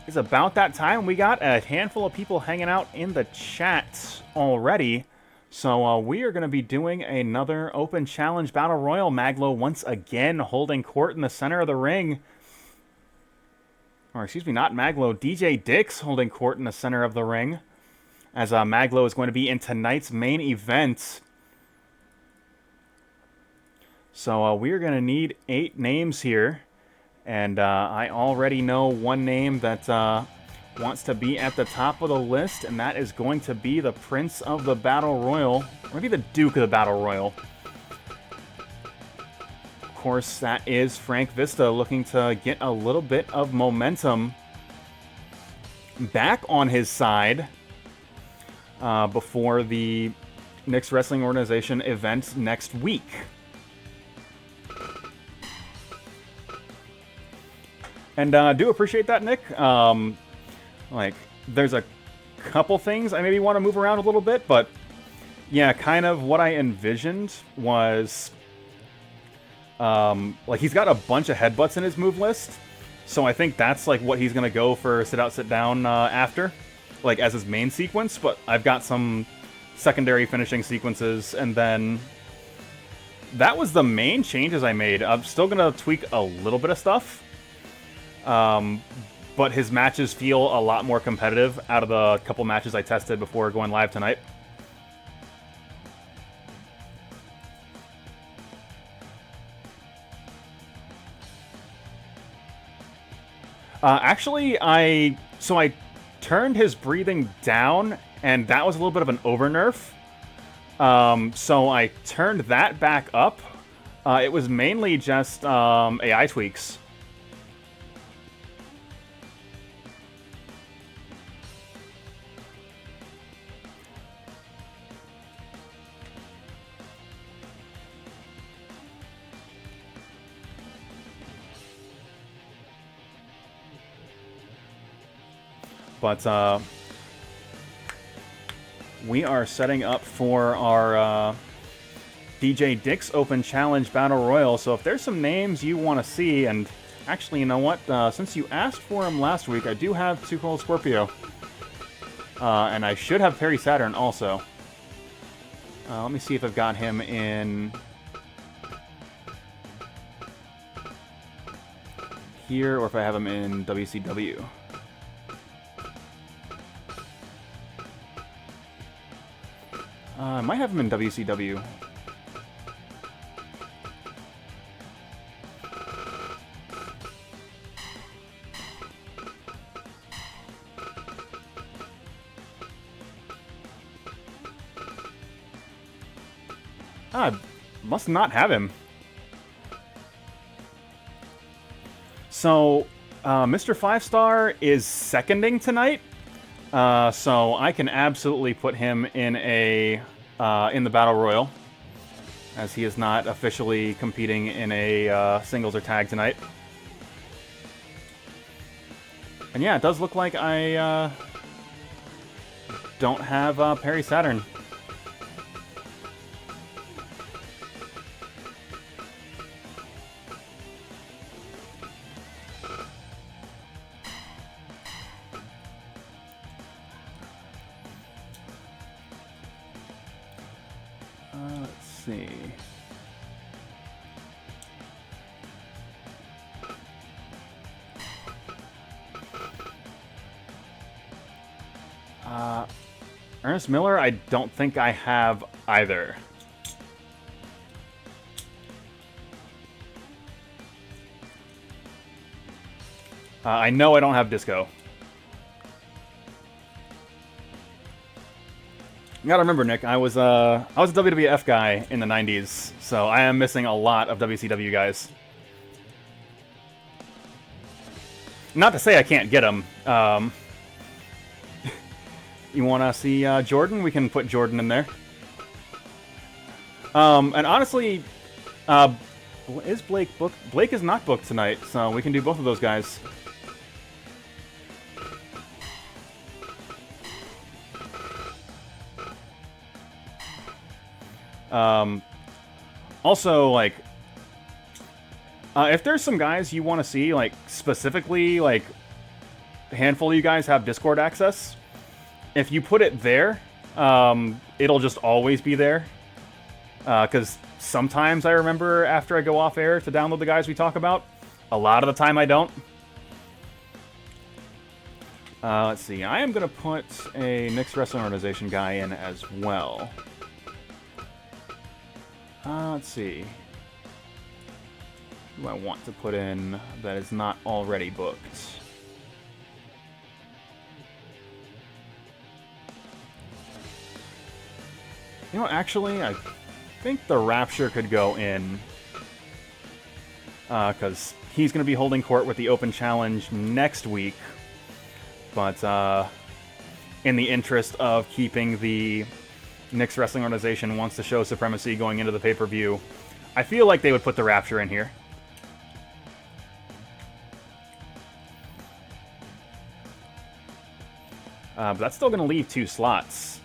Speaker 1: It's about that time. We got a handful of people hanging out in the chat already. So we are going to be doing another Open Challenge Battle Royal. Mag.Lo once again holding court in the center of the ring. Or excuse me, not Mag.Lo. DJ Dix holding court in the center of the ring. As Mag.Lo is going to be in tonight's main event. So we are going to need 8 names here. And I already know one name that wants to be at the top of the list, and that is going to be the Prince of the Battle Royal. Maybe the Duke of the Battle Royal. Of course, that is Frank Vista looking to get a little bit of momentum back on his side before the Knicks Wrestling Organization event next week. And do appreciate that, Nick. Like, there's a couple things I maybe want to move around a little bit, but yeah, kind of what I envisioned was, like, he's got a bunch of headbutts in his move list, so I think that's, like, what he's going to go for sit out, sit down after, like, as his main sequence, but I've got some secondary finishing sequences, and then that was the main changes I made. I'm still going to tweak a little bit of stuff. But his matches feel a lot more competitive out of the couple matches I tested before going live tonight. Actually, I turned his breathing down, and that was a little bit of an over nerf. So I turned that back up. It was mainly just AI tweaks. But we are setting up for our DJ Dix Open Challenge Battle Royal. So if there's some names you want to see, and actually, you know what? Since you asked for him last week, I do have Too Cold Scorpio. And I should have Perry Saturn also. Let me see if I've got him in here or if I have him in WCW. I might have him in WCW. Ah, must not have him. So, Mr. 5-Star is seconding tonight. So I can absolutely put him in a in the Battle Royal, as he is not officially competing in a singles or tag tonight. And yeah, it does look like I don't have Perry Saturn. Let's see. Ernest Miller, I don't think I have either. I know I don't have Disco. You gotta remember, Nick, I was a WWF guy in the 90s, so I am missing a lot of WCW guys. Not to say I can't get them. You want to see Jordan? We can put Jordan in there. And honestly, is Blake booked? Blake is not booked tonight, so we can do both of those guys. Also, like, if there's some guys you want to see, like, specifically, like, a handful of you guys have Discord access, if you put it there, it'll just always be there. Because sometimes I remember after I go off air to download the guys we talk about. A lot of the time I don't. Let's see. I am going to put a Knicks Wrestling Organization guy in as well. Let's see. Who do I want to put in that is not already booked? You know, actually, I think the Rapture could go in. Because he's going to be holding court with the Open Challenge next week. But in the interest of keeping the Knicks Wrestling Organization wants to show supremacy going into the pay-per-view, I feel like they would put the Rapture in here. But that's still going to leave 2 slots.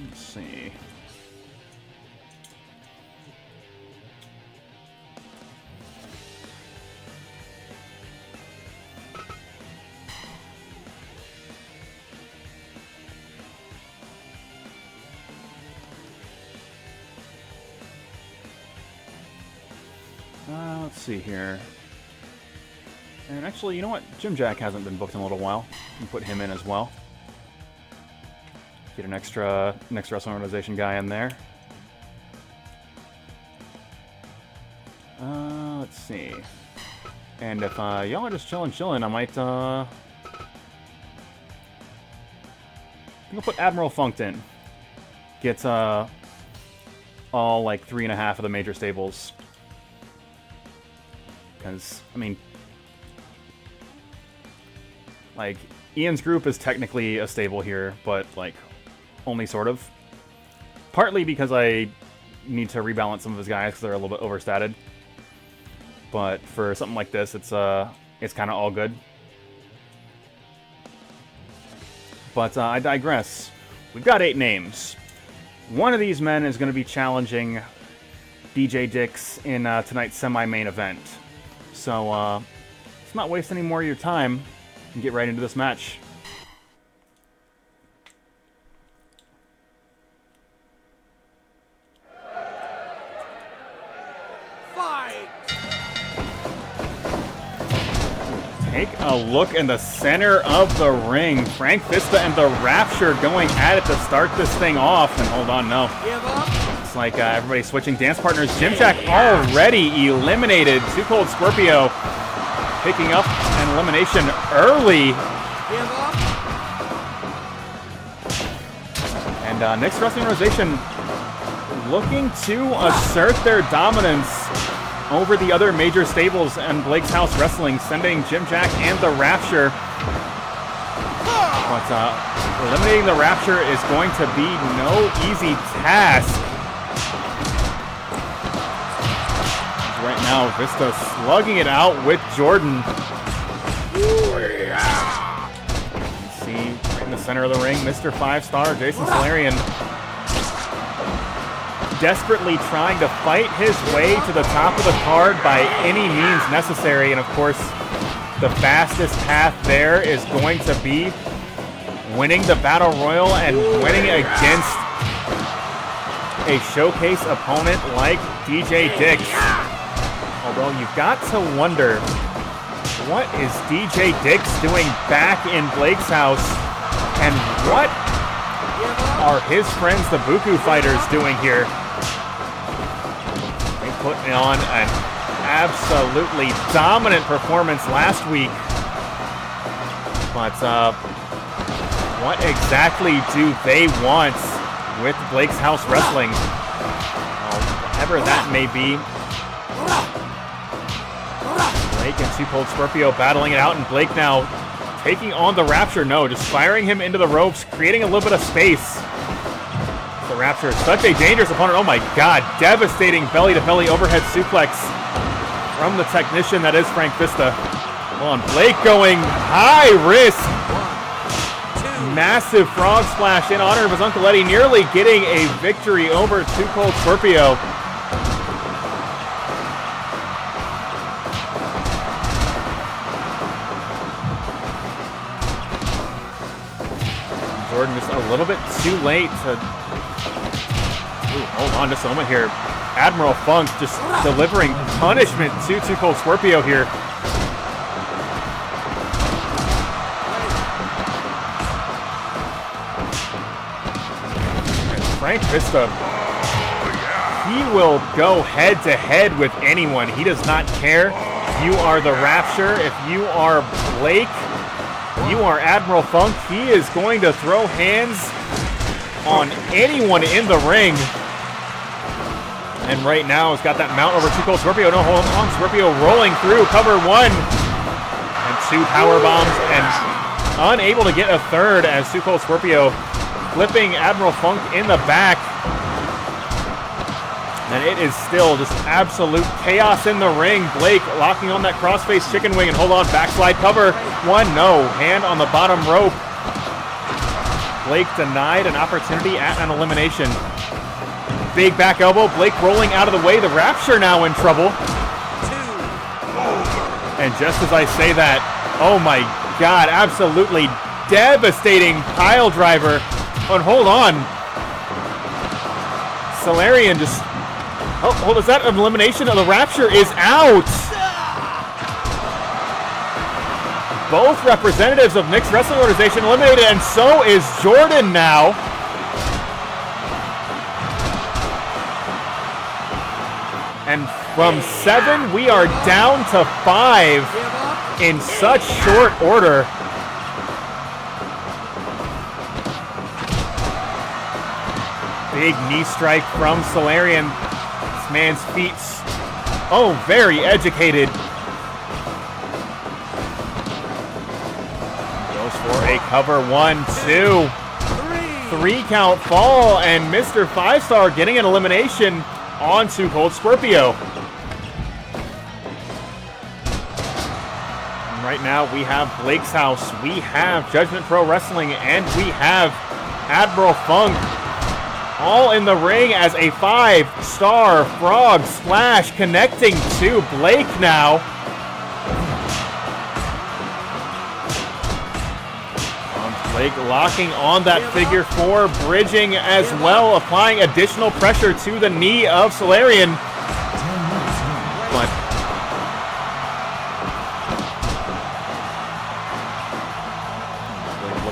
Speaker 1: Let's see. Let's see here. And actually, you know what? Jim Jack hasn't been booked in a little while. You can put him in as well. Get an extra Knicks Wrestling Organization guy in there. Let's see. And if y'all are just chilling, I might I'm gonna put Admiral Funked in. Get all like 3.5 of the major stables. Because, I mean, like, Ian's group is technically a stable here, but like only sort of. Partly because I need to rebalance some of his guys because they're a little bit overstated. But for something like this, it's kind of all good. But I digress. We've got 8 names. One of these men is going to be challenging DJ Dix in tonight's semi-main event. So let's not waste any more of your time and get right into this match. a look in the center of the ring. Frank Vista and the Rapture going at it to start this thing off. And hold on, no. It's like everybody switching dance partners. Jim Jack already eliminated. Too Cold Scorpio picking up an elimination early. And Nick's Wrestling Organization looking to assert their dominance over the other major stables and Blake's House Wrestling, sending Jim Jack and the Rapture. But eliminating the Rapture is going to be no easy task. Right now, Vista slugging it out with Jordan. You see, right in the center of the ring, Mr. 5-Star, Jason Solarion, desperately trying to fight his way to the top of the card by any means necessary. And of course, the fastest path there is going to be winning the Battle Royal and winning against a showcase opponent like DJ Dix. Although you've got to wonder, what is DJ Dix doing back in Blake's house? And what are his friends, the Buku Fighters, doing here? Putting on an absolutely dominant performance last week. But what exactly do they want with Blake's House Wrestling? Whatever that may be. Blake and Too Cold Scorpio battling it out, and Blake now taking on the Rapture. No, just firing him into the ropes, creating a little bit of space. The Rapture is such a dangerous opponent. Oh my God, devastating belly-to-belly overhead suplex from the technician that is Frank Vista. Hold on, Blake going high risk. Massive frog splash in honor of his Uncle Eddie, nearly getting a victory over Too Cold Scorpio. Jordan just a little bit too late to... Hold on just a moment here. Admiral Funk just delivering punishment to Too Cold Scorpio here. And Frank Vista, he will go head to head with anyone. He does not care. You are the Rapture. If you are Blake, you are Admiral Funk. He is going to throw hands on anyone in the ring. And right now, he's got that mount over Too Cold Scorpio. No, hold on. Scorpio rolling through. Cover one. And two power bombs. And unable to get a third as Too Cold Scorpio flipping Admiral Funk in the back. And it is still just absolute chaos in the ring. Blake locking on that crossface chicken wing. And hold on. Backslide cover. One. No. Hand on the bottom rope. Blake denied an opportunity at an elimination. Big back elbow. Blake rolling out of the way. The Rapture now in trouble. And just as I say that, oh my God, absolutely devastating pile driver. And hold on. Solarion just... Oh, hold on. Is that an elimination? The Rapture is out. Both representatives of Nick's Wrestling Organization eliminated, and so is Jordan now. And from 7, we are down to 5 in such short order. Big knee strike from Solarion. This man's feet, oh, very educated. Goes for a cover. 1, 2, 3 count fall, and Mr. 5-Star getting an elimination on Too Cold Scorpio. And right now we have Blake's House, we have Judgment Pro Wrestling, and we have Admiral Funk all in the ring as a 5-star frog splash connecting to Blake now. Blake locking on that figure 4, bridging as well, applying additional pressure to the knee of Solarion. But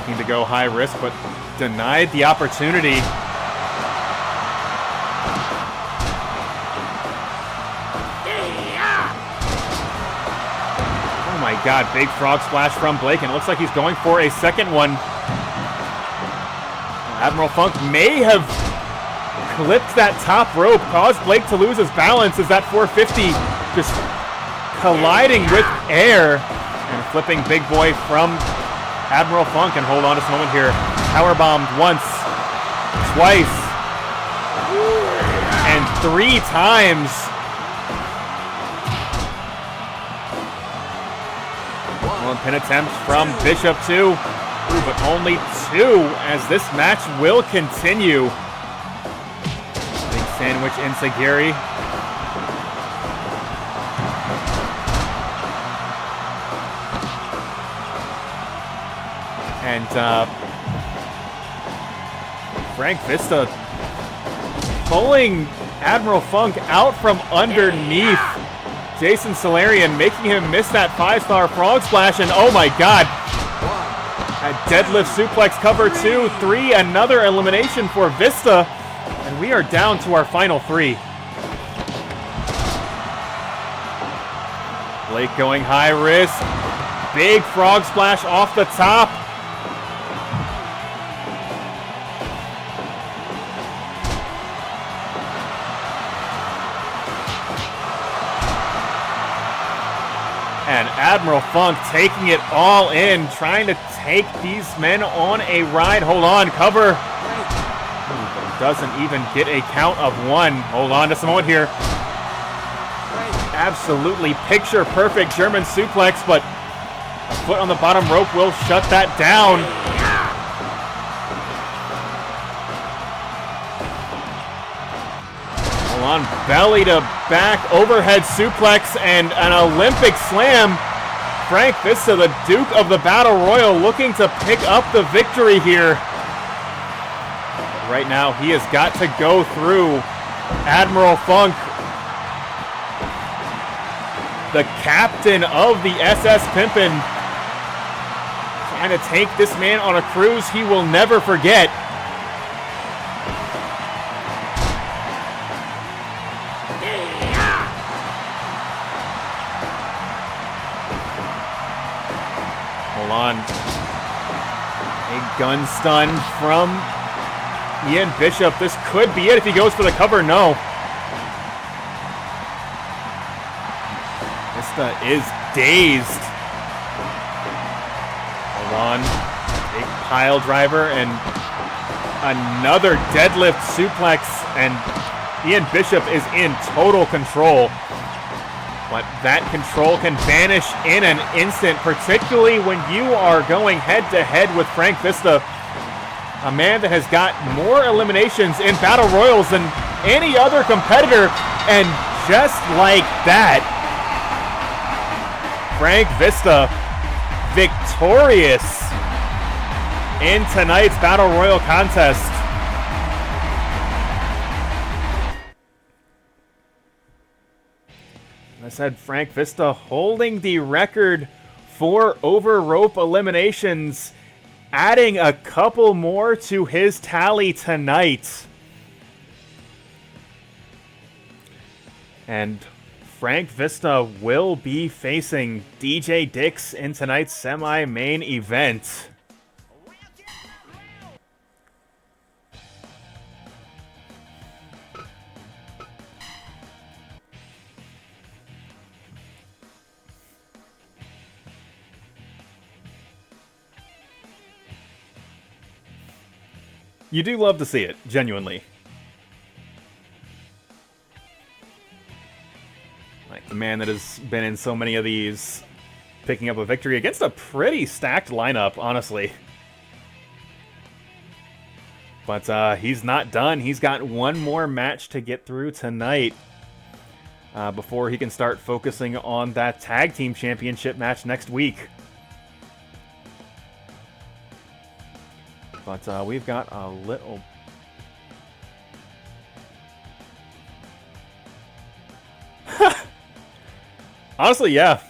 Speaker 1: looking to go high risk, but denied the opportunity. Oh my god, big frog splash from Blake, and it looks like he's going for a second one. Admiral Funk may have clipped that top rope, caused Blake to lose his balance as that 450 just colliding with air. And flipping big boy from Admiral Funk, and hold on just a moment here. Powerbombed once, twice, and 3 times. One pin attempt from Bishop too, but only 2 as this match will continue. Big sandwich enziguri. And Frank Vista pulling Admiral Funk out from underneath Jason Solarion, making him miss that 5-star frog splash. And oh my god, a deadlift suplex cover 2, 3, another elimination for Vista. And we are down to our final 3. Blake going high risk. Big frog splash off the top. And Admiral Funk taking it all in, trying to take these men on a ride. Hold on, cover. Doesn't even get a count of 1. Hold on just a moment here. Absolutely picture perfect German suplex, but a foot on the bottom rope will shut that down. On belly to back overhead suplex and an Olympic slam. Frank Vista, the Duke of the Battle Royal, looking to pick up the victory here. Right now, he has got to go through Admiral Funk, the captain of the SS Pimpin', trying to take this man on a cruise he will never forget. On a gun stun from Ian Bishop. This could be it if he goes for the cover. No. Vista is dazed. Hold on. Big pile driver and another deadlift suplex, and Ian Bishop is in total control. But that control can vanish in an instant, particularly when you are going head-to-head with Frank Vista, a man that has got more eliminations in Battle Royals than any other competitor. And just like that, Frank Vista victorious in tonight's Battle Royal contest. I said Frank Vista holding the record for over rope eliminations, adding a couple more to his tally tonight. And Frank Vista will be facing DJ Dix in tonight's semi-main event. You do love to see it, genuinely. Like the man that has been in so many of these, picking up a victory against a pretty stacked lineup, honestly. But he's not done. He's got one more match to get through tonight before he can start focusing on that tag team championship match next week. But we've got a little... Honestly, yeah.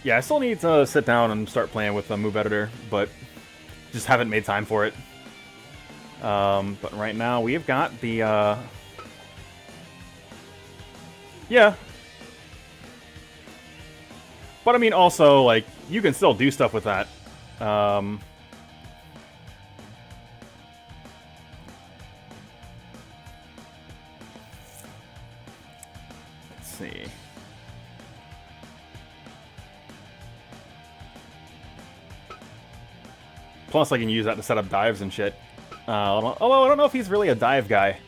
Speaker 1: Yeah, I still need to sit down and start playing with the move editor, but just haven't made time for it. But right now we've got the yeah. But I mean, also, like, you can still do stuff with that. Let's see. Plus, I can use that to set up dives and shit. Although I don't know if he's really a dive guy.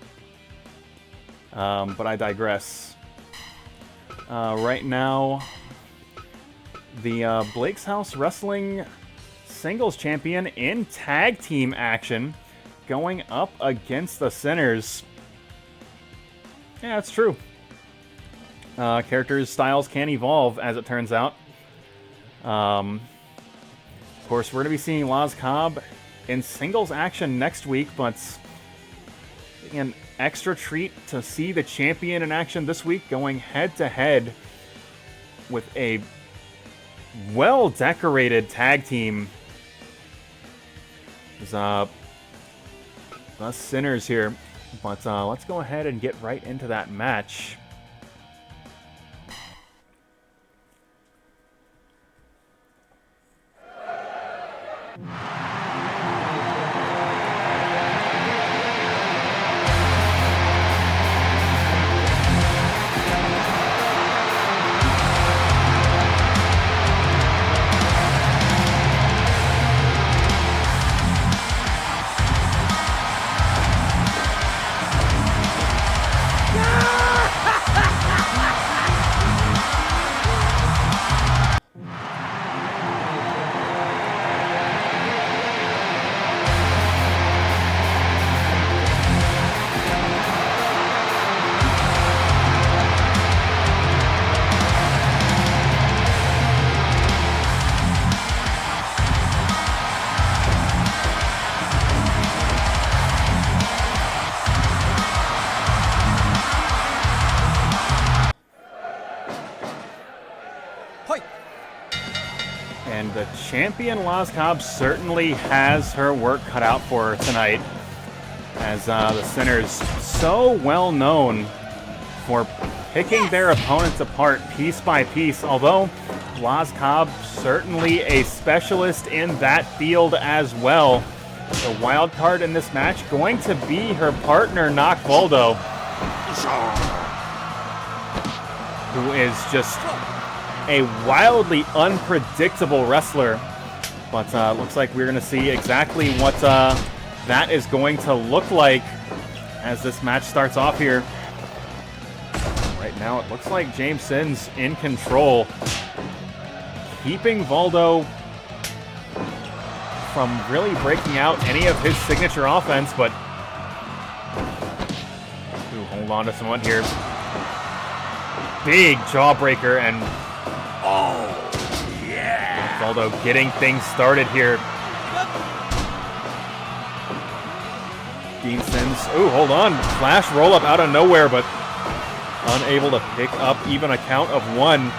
Speaker 1: But I digress. Right now, the Blake's House Wrestling Singles Champion in tag team action going up against the Sinners. Yeah, it's true. Characters' styles can evolve, as it turns out. Of course, we're going to be seeing Laz Cobb in singles action next week, but an extra treat to see the champion in action this week going head-to-head with a well-decorated tag team. There's the Sinners here, but let's go ahead and get right into that match. And the champion, Laz Cobb, certainly has her work cut out for her tonight, as the Sinners, so well known for picking their opponents apart piece by piece, although Laz Cobb certainly a specialist in that field as well. The wild card in this match going to be her partner, Nock Voldo, who is just a wildly unpredictable wrestler. But looks like we're going to see exactly what that is going to look like as this match starts off here. Right now it looks like James Sin's in control, keeping Voldo from really breaking out any of his signature offense, but hold on to someone here. Big jawbreaker, and oh yeah, Voldo getting things started here. Dean Sins, ooh, hold on, flash roll up out of nowhere, but unable to pick up even a count of one.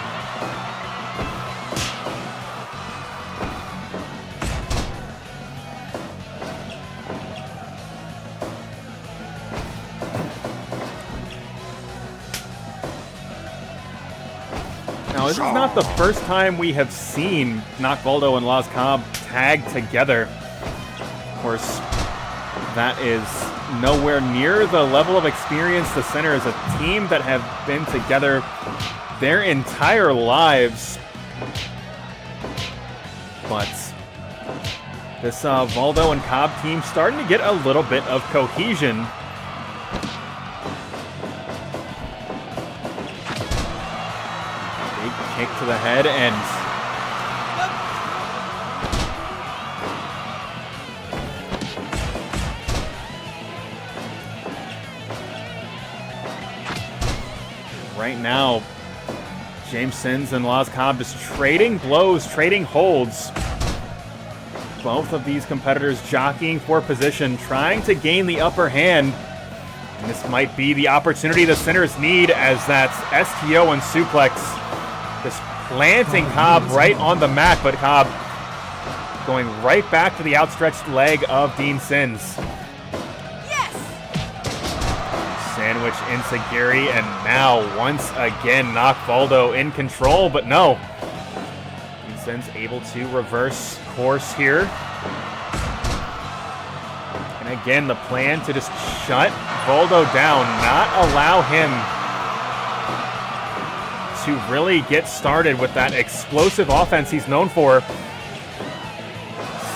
Speaker 1: Now, this is not the first time we have seen Nock Voldo and Laz Cobb tag together. Of course, that is nowhere near the level of experience the Center is a team that have been together their entire lives. But this Voldo and Cobb team starting to get a little bit of cohesion. Kick to the head, and right now, James Sins and Laz Cobb just trading blows, trading holds. Both of these competitors jockeying for position, trying to gain the upper hand. And this might be the opportunity the Sinners need, as that's STO and suplex just planting Cobb right on the mat, but Cobb going right back to the outstretched leg of Dean Sins.
Speaker 2: Yes!
Speaker 1: Sandwich Insagiri, and now once again Nock Voldo in control, but no. Dean Sins able to reverse course here. And again, the plan to just shut Voldo down, not allow him to really get started with that explosive offense he's known for.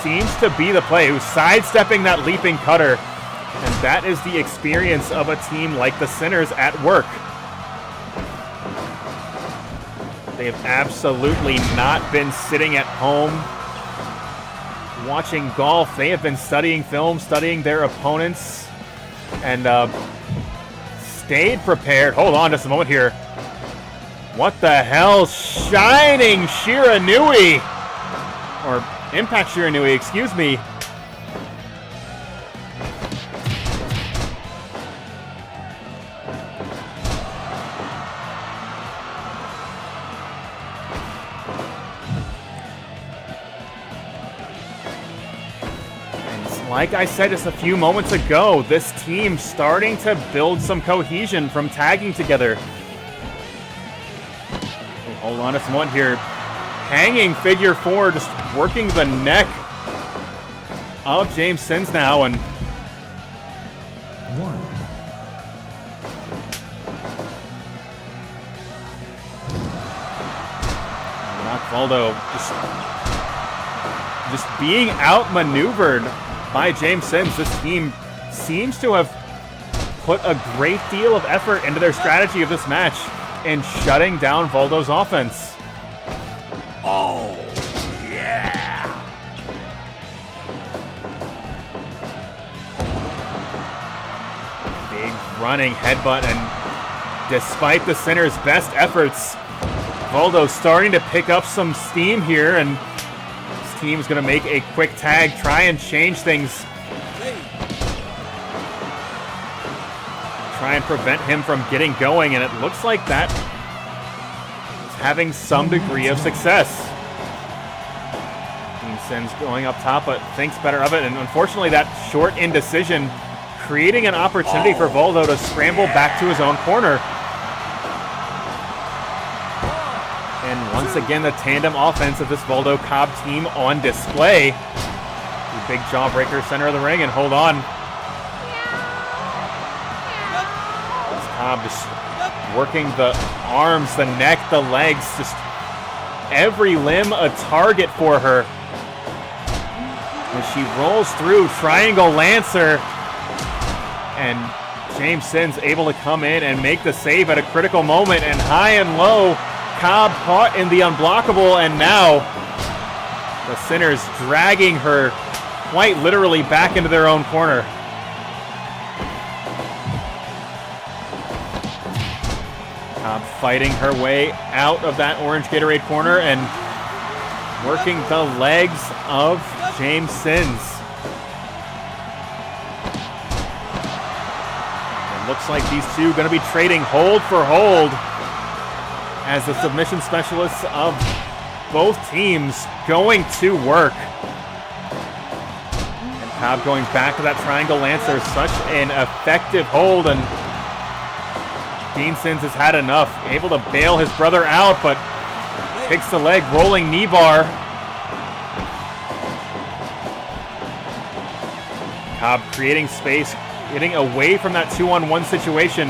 Speaker 1: Seems to be the play, who's sidestepping that leaping cutter. And that is the experience of a team like the Sinners at work. They have absolutely not been sitting at home watching golf. They have been studying film, studying their opponents, and stayed prepared. Hold on just a moment here. What the hell? Shining Shiranui! Or Impact Shiranui, excuse me. Like I said just a few moments ago, this team starting to build some cohesion from tagging together. Hold on just a moment here. Hanging figure four, just working the neck of James Sins now, and Nock Voldo just being outmaneuvered by James Sins. This team seems to have put a great deal of effort into their strategy of this match in shutting down Voldo's offense.
Speaker 2: Oh, yeah!
Speaker 1: Big running headbutt, and despite the Sinners' best efforts, Voldo starting to pick up some steam here, and this team's going to make a quick tag, try and change things. Try and prevent him from getting going, and it looks like that is having some degree of success. Dean Sins going up top, but thinks better of it, and unfortunately that short indecision creating an opportunity for Voldo to scramble back to his own corner. And once again, the tandem offense of this Voldo Cobb team on display. The big jawbreaker center of the ring, and hold on. Cobb just working the arms, the neck, the legs, just every limb a target for her. As she rolls through, triangle Lancer, and James Sins able to come in and make the save at a critical moment, and high and low, Cobb caught in the unblockable, and now the Sinners dragging her quite literally back into their own corner. Cobb fighting her way out of that orange Gatorade corner and working the legs of James Sins. It looks like these two going to be trading hold for hold as the submission specialists of both teams going to work. And Cobb going back to that triangle Lancer, such an effective hold, and Dean Sins has had enough, able to bail his brother out, but picks the leg, rolling knee bar. Cobb creating space, getting away from that 2-on-1 situation.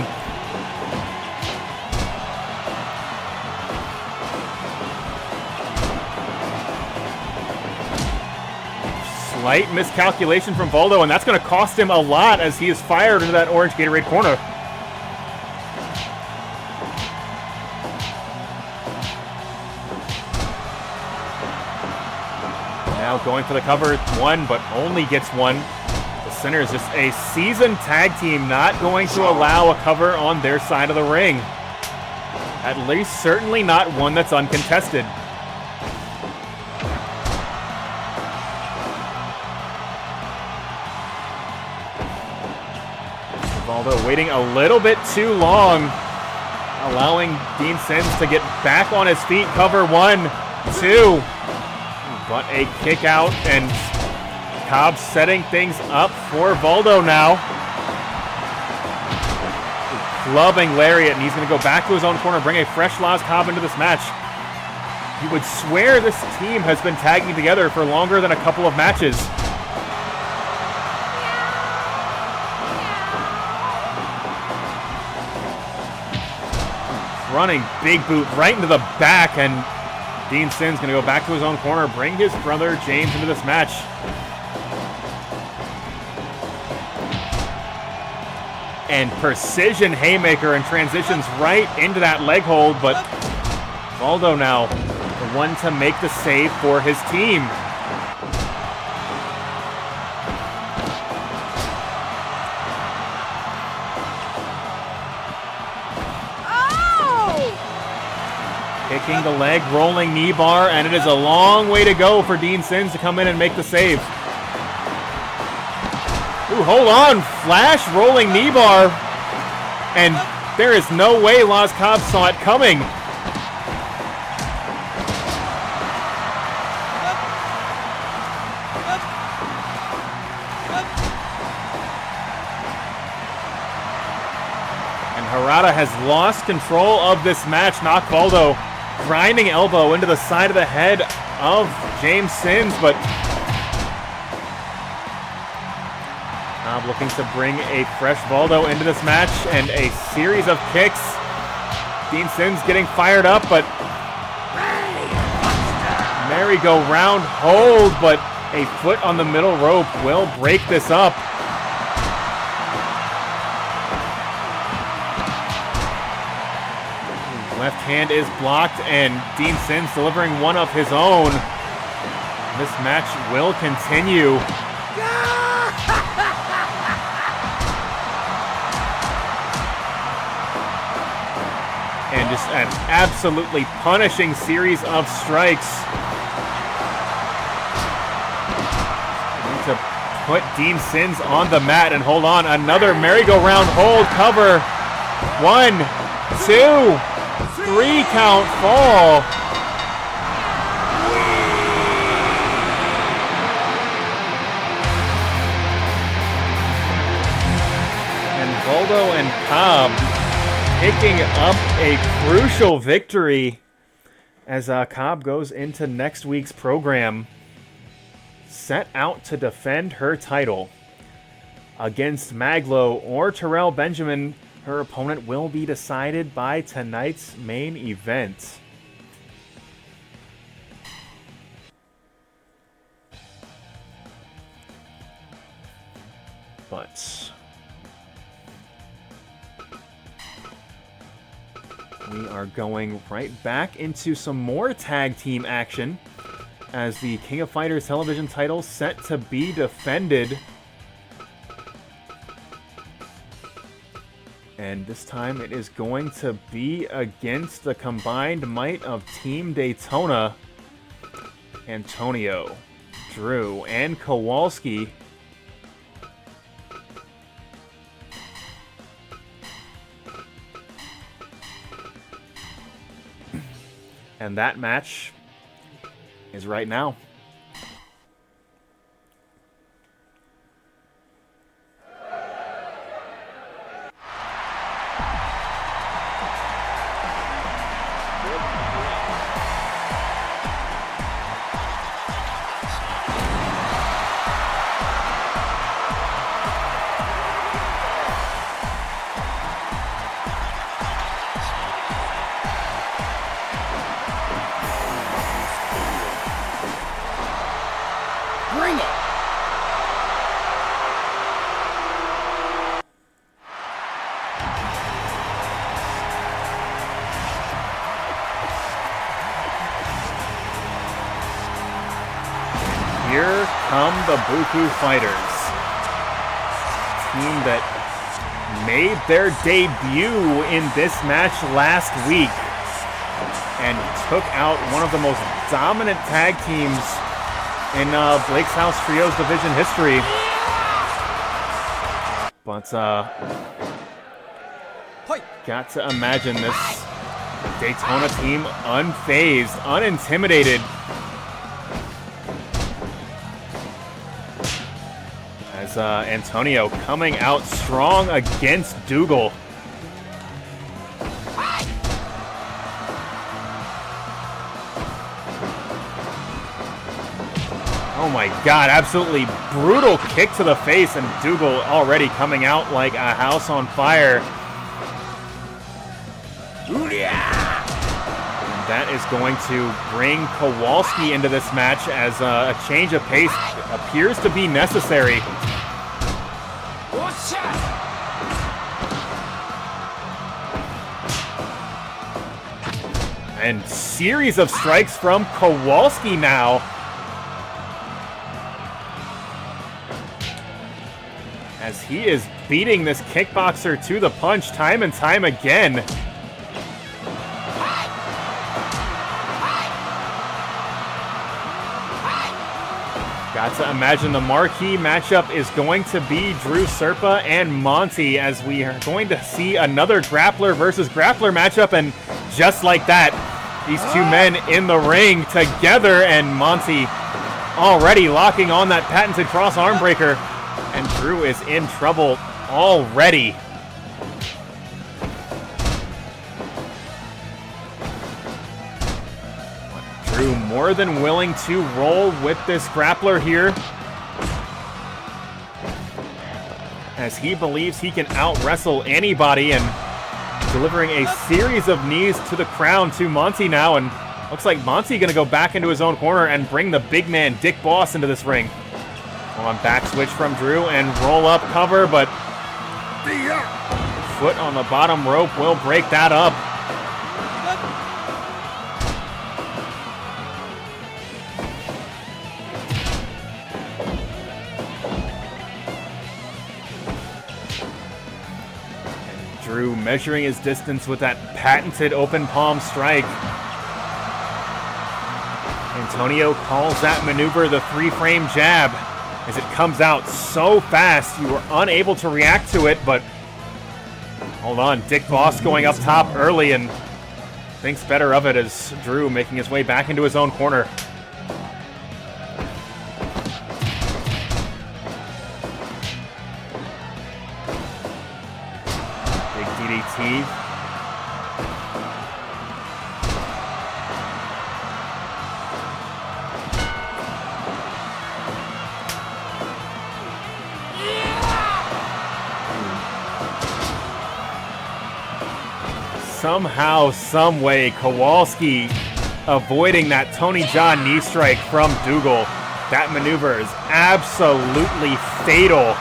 Speaker 1: Slight miscalculation from Voldo, and that's going to cost him a lot as he is fired into that orange Gatorade corner. Now going for the cover, one, but only gets one. The Sinners, just a seasoned tag team, not going to allow a cover on their side of the ring. At least certainly not one that's uncontested. Voldo waiting a little bit too long, allowing Dean Sins to get back on his feet. Cover 1, 2. But a kick out, and Cobb setting things up for Voldo now. Clubbing lariat, and he's going to go back to his own corner, bring a fresh Laz Cobb into this match. You would swear this team has been tagging together for longer than a couple of matches. Running big boot right into the back, and Dean Sins going to go back to his own corner, bring his brother James into this match. And precision haymaker and transitions right into that leg hold, but Voldo now the one to make the save for his team. Kicking the leg, rolling knee bar, and it is a long way to go for Dean Sins to come in and make the save. Ooh, hold on, flash rolling knee bar, and there is no way Laz Cobb saw it coming. And Harada has lost control of this match. Nock Voldo grinding elbow into the side of the head of James Sins, but Cobb looking to bring a fresh Voldo into this match, and a series of kicks. Dean Sins getting fired up, but merry-go-round hold, but a foot on the middle rope will break this up. Left hand is blocked, and Dean Sins delivering one of his own. This match will continue. And just an absolutely punishing series of strikes. Need to put Dean Sins on the mat, and hold on, another merry-go-round hold, cover. 1, 2, 3 count fall. And Voldo and Cobb picking up a crucial victory as Cobb goes into next week's program, set out to defend her title against Mag.Lo or Terrell Benjamin. Her opponent will be decided by tonight's main event. But we are going right back into some more tag team action as the King of Fighters television title set to be defended. And this time it is going to be against the combined might of Team Daytona, Antonio, Drew, and Kowalski. And that match is right now. The Buku Fighters, team that made their debut in this match last week and took out one of the most dominant tag teams in Blake's House Trios division history. But Got to imagine this Daytona team unfazed, unintimidated. As Antonio coming out strong against Dougal. Oh my god, absolutely brutal kick to the face, and Dougal already coming out like a house on fire. And that is going to bring Kowalski into this match as a change of pace appears to be necessary. And series of strikes from Kowalski now. As he is beating this kickboxer to the punch time and time again. Got to imagine the marquee matchup is going to be Drew Serpa and Monty, as we are going to see another grappler versus grappler matchup, and just like that, these two men in the ring together, and Monty already locking on that patented cross arm breaker. And Drew is in trouble already. Drew more than willing to roll with this grappler here, as he believes he can out-wrestle anybody, and delivering a series of knees to the crown to Monty now. And looks like Monty going to go back into his own corner and bring the big man Dick Boss into this ring. On back switch from Drew and roll up cover, but foot on the bottom rope will break that up. And Drew measuring his distance with that patented open palm strike. Antonio calls that maneuver the three-frame jab, as it comes out so fast you were unable to react to it. But hold on, Dick Boss going up top early and thinks better of it, as Drew making his way back into his own corner. Big DDT. Somehow, someway, Kowalski avoiding that Tony John knee strike from Dougal. That maneuver is absolutely fatal.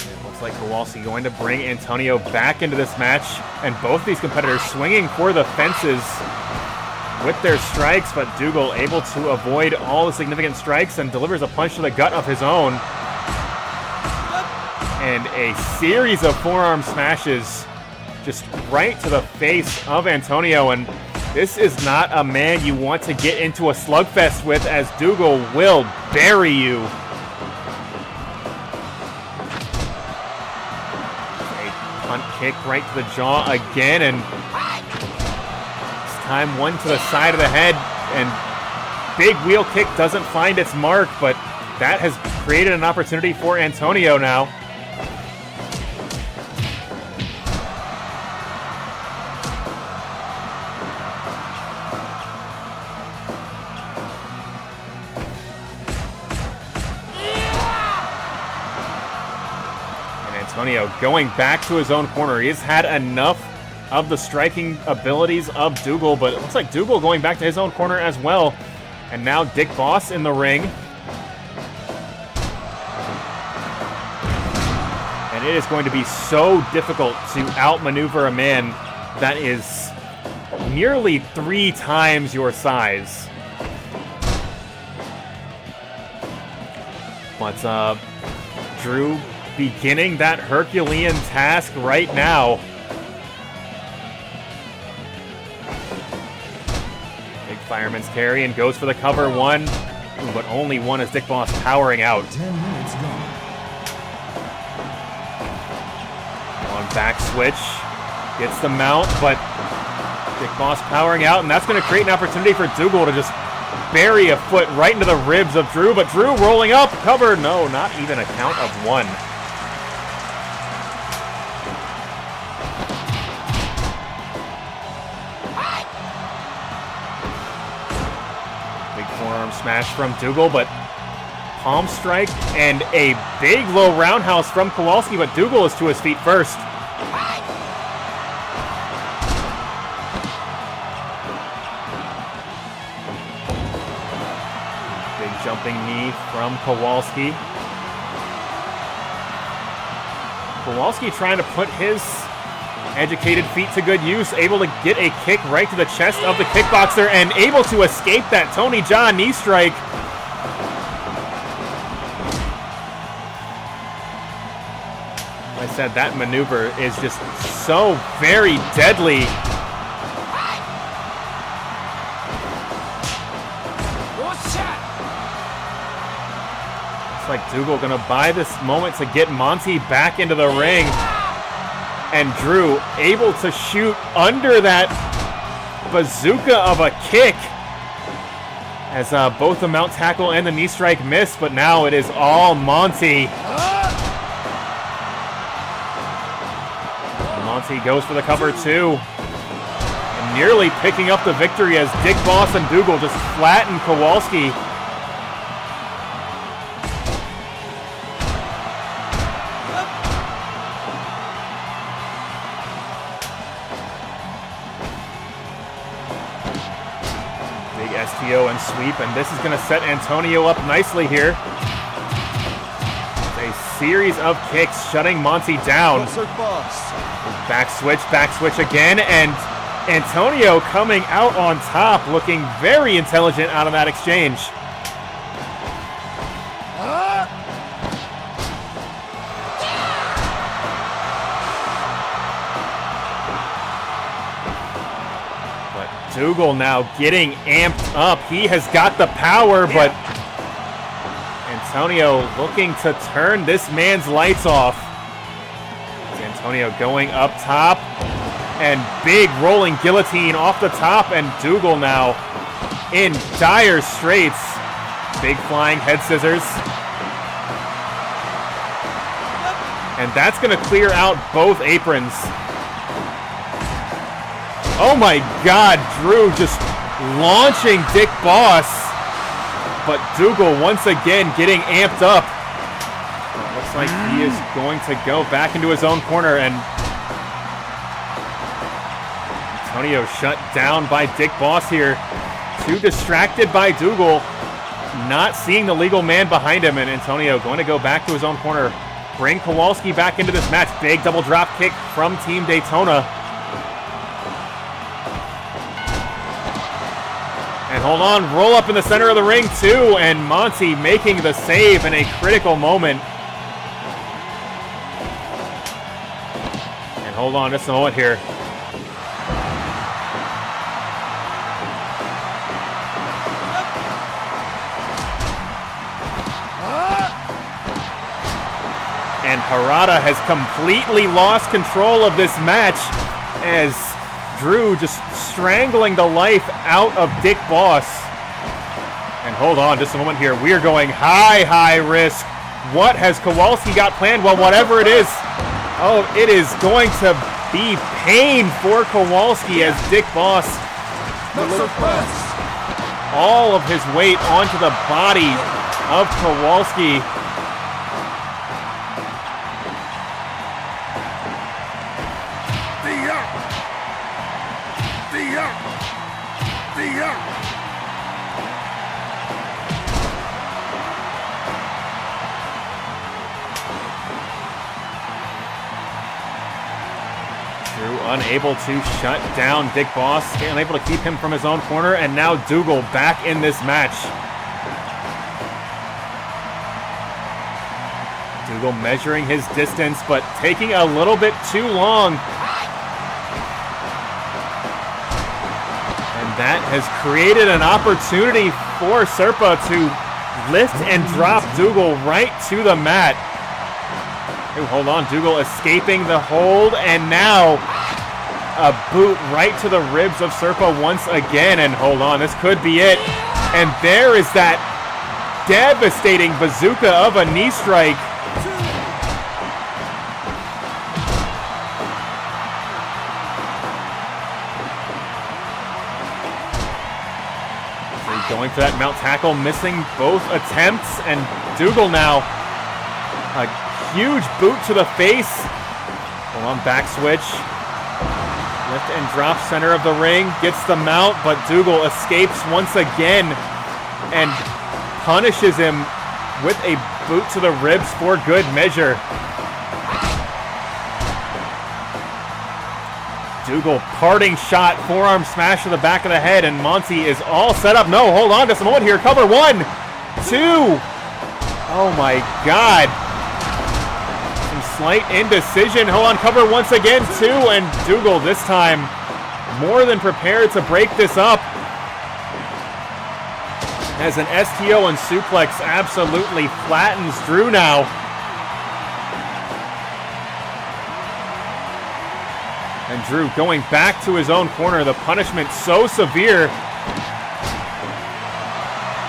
Speaker 1: It looks like Kowalski going to bring Antonio back into this match, and both these competitors swinging for the fences with their strikes, but Dougal able to avoid all the significant strikes and delivers a punch to the gut of his own. And a series of forearm smashes just right to the face of Antonio. And this is not a man you want to get into a slugfest with, as Dougal will bury you. A punt kick right to the jaw again, and this time one to the side of the head. And big wheel kick doesn't find its mark, but that has created an opportunity for Antonio now. Antonio going back to his own corner. He has had enough of the striking abilities of Dougal, but it looks like Dougal going back to his own corner as well. And now Dick Boss in the ring. And it is going to be so difficult to outmaneuver a man that is nearly 3 times your size. But Drew beginning that Herculean task right now. Big fireman's carry and goes for the cover. 1, Ooh, but only one as Dick Boss powering out.
Speaker 3: 10 minutes gone.
Speaker 1: On back switch. Gets the mount, but Dick Boss powering out, and that's going to create an opportunity for Dougal to just bury a foot right into the ribs of Drew, but Drew rolling up, covered. No, not even a count of one. Big forearm smash from Dougal, but palm strike and a big low roundhouse from Kowalski, but Dougal is to his feet first. Jumping knee from Kowalski. Kowalski trying to put his educated feet to good use, able to get a kick right to the chest of the kickboxer and able to escape that Tony Jaa knee strike. Like I said, that maneuver is just so very deadly. Like Dougal gonna buy this moment to get Monty back into the ring, and Drew able to shoot under that bazooka of a kick as both the mount tackle and the knee strike miss, but now it is all Monty. Monty goes for the cover too, and nearly picking up the victory as Dick Boss and Dougal just flatten Kowalski. STO and sweep, and this is going to set Antonio up nicely here. A series of kicks shutting Monty down. Back switch again, and Antonio coming out on top, looking very intelligent out of that exchange. Dougal now getting amped up. He has got the power, but Antonio looking to turn this man's lights off. Antonio going up top, and big rolling guillotine off the top, and Dougal now in dire straits. Big flying head scissors. And that's going to clear out both aprons. Oh my God, Drew just launching Dick Boss, but Dougal once again getting amped up. Looks like he is going to go back into his own corner, and Antonio shut down by Dick Boss here. Too distracted by Dougal, not seeing the legal man behind him, and Antonio going to go back to his own corner, bring Kowalski back into this match. Big double drop kick from Team Daytona. And hold on, roll up in the center of the ring too, and Monty making the save in a critical moment. And hold on just a moment here. And Harada has completely lost control of this match as Drew just strangling the life out of Dick Boss. And hold on just a moment here. We are going high risk. What has Kowalski got planned? Well, whatever it is, oh, it is going to be pain for Kowalski as Dick Boss all of his weight onto the body of Kowalski. Unable to shut down Dick Boss, unable to keep him from his own corner, and now Dougal back in this match. Dougal measuring his distance, but taking a little bit too long. And that has created an opportunity for Serpa to lift and drop Dougal right to the mat. Ooh, hold on, Dougal escaping the hold, and now a boot right to the ribs of Serpa once again, and hold on, this could be it. And there is that devastating bazooka of a knee strike. Going for that mount tackle, missing both attempts, and Dougal now a huge boot to the face. Hold on, back switch. Lift and drop, center of the ring, gets the mount, but Dougal escapes once again and punishes him with a boot to the ribs for good measure. Dougal parting shot, forearm smash to the back of the head, and Monty is all set up. No, hold on just a moment here. Cover 1, 2. Oh my God. Some slight indecision. Hold on, cover once again, 2, and Dougal this time more than prepared to break this up. As an STO and suplex absolutely flattens Drew now. And Drew going back to his own corner. The punishment so severe.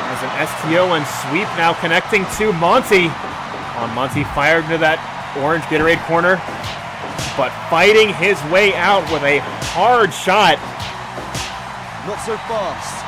Speaker 1: As an STO and sweep now connecting to Monty. Monty fired into that orange Gatorade corner, but fighting his way out with a hard shot.
Speaker 3: Not so fast.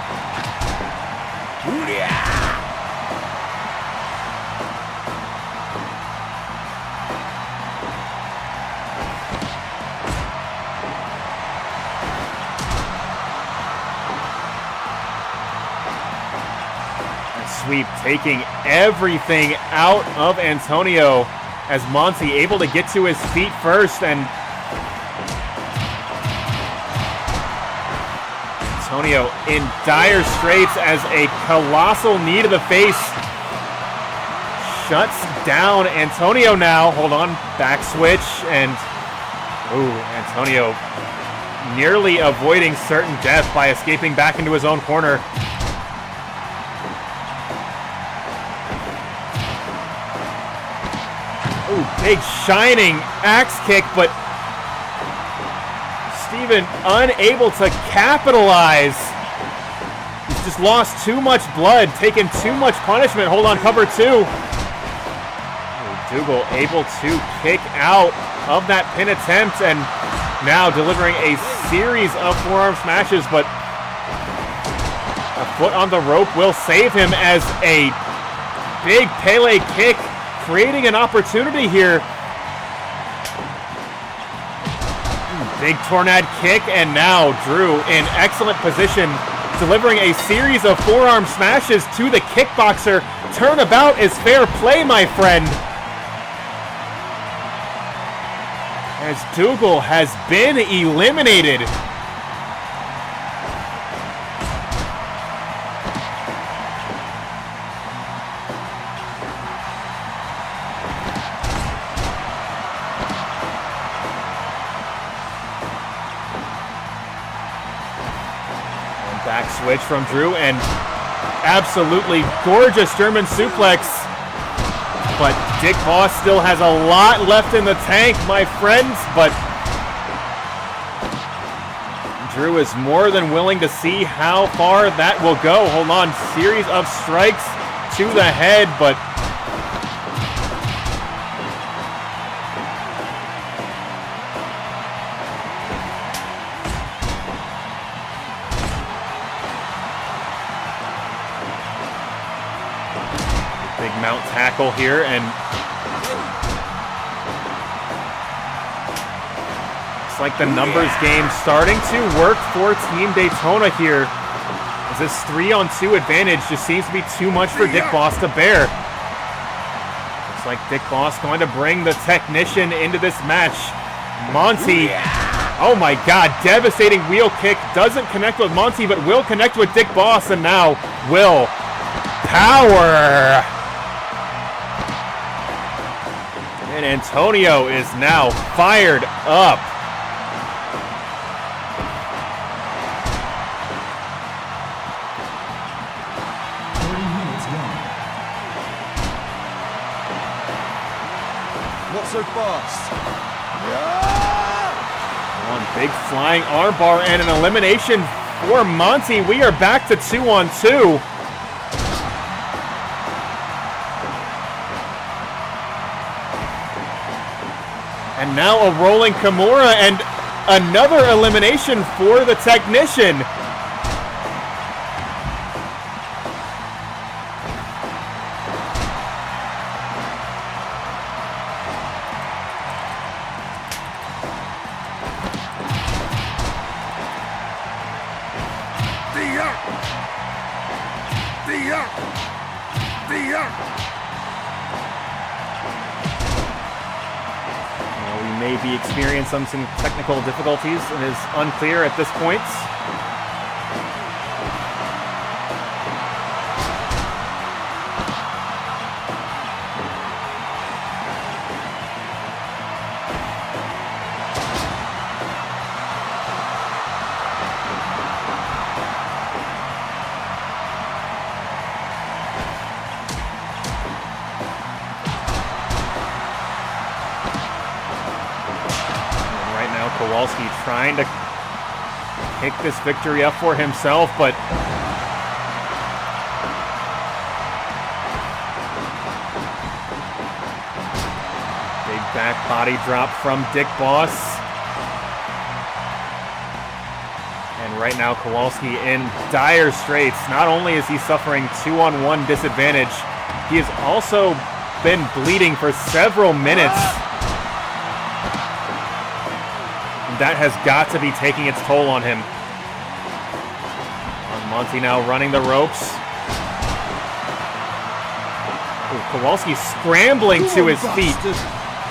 Speaker 1: Sweep taking everything out of Antonio, as Monty able to get to his feet first, and Antonio in dire straits as a colossal knee to the face shuts down Antonio now. Hold on, back switch, and Antonio nearly avoiding certain death by escaping back into his own corner. Big shining axe kick, but Steven unable to capitalize. He's just lost too much blood, taken too much punishment. Hold on, cover 2. Dougal able to kick out of that pin attempt, and now delivering a series of forearm smashes, but a foot on the rope will save him, as a big Pele kick creating an opportunity here. Big tornado kick, and now Drew in excellent position, delivering a series of forearm smashes to the kickboxer. Turnabout is fair play, my friend. As Dougal has been eliminated. Back switch from Drew, and absolutely gorgeous German suplex. But Dick Boss still has a lot left in the tank, my friends, but Drew is more than willing to see how far that will go. Hold on, series of strikes to the head, but mount tackle here, and it's like the numbers game starting to work for Team Daytona here, as this 3-on-2 advantage just seems to be too much for Dick Boss to bear. Looks like Dick Boss going to bring the technician into this match. Monty, oh my God, devastating wheel kick, doesn't connect with Monty, but will connect with Dick Boss, and now will power. And Antonio is now fired up.
Speaker 3: Not so fast.
Speaker 1: One big flying armbar and an elimination for Monty. We are back to 2-on-2. And now a rolling Kimura and another elimination for the technician. Be experiencing some technical difficulties and is unclear at this point. Kowalski trying to pick this victory up for himself, but big back body drop from Dick Boss. And right now Kowalski in dire straits. Not only is he suffering 2-on-1 disadvantage, he has also been bleeding for several minutes. That has got to be taking its toll on him. Monty now running the ropes. Ooh, Kowalski scrambling to his feet,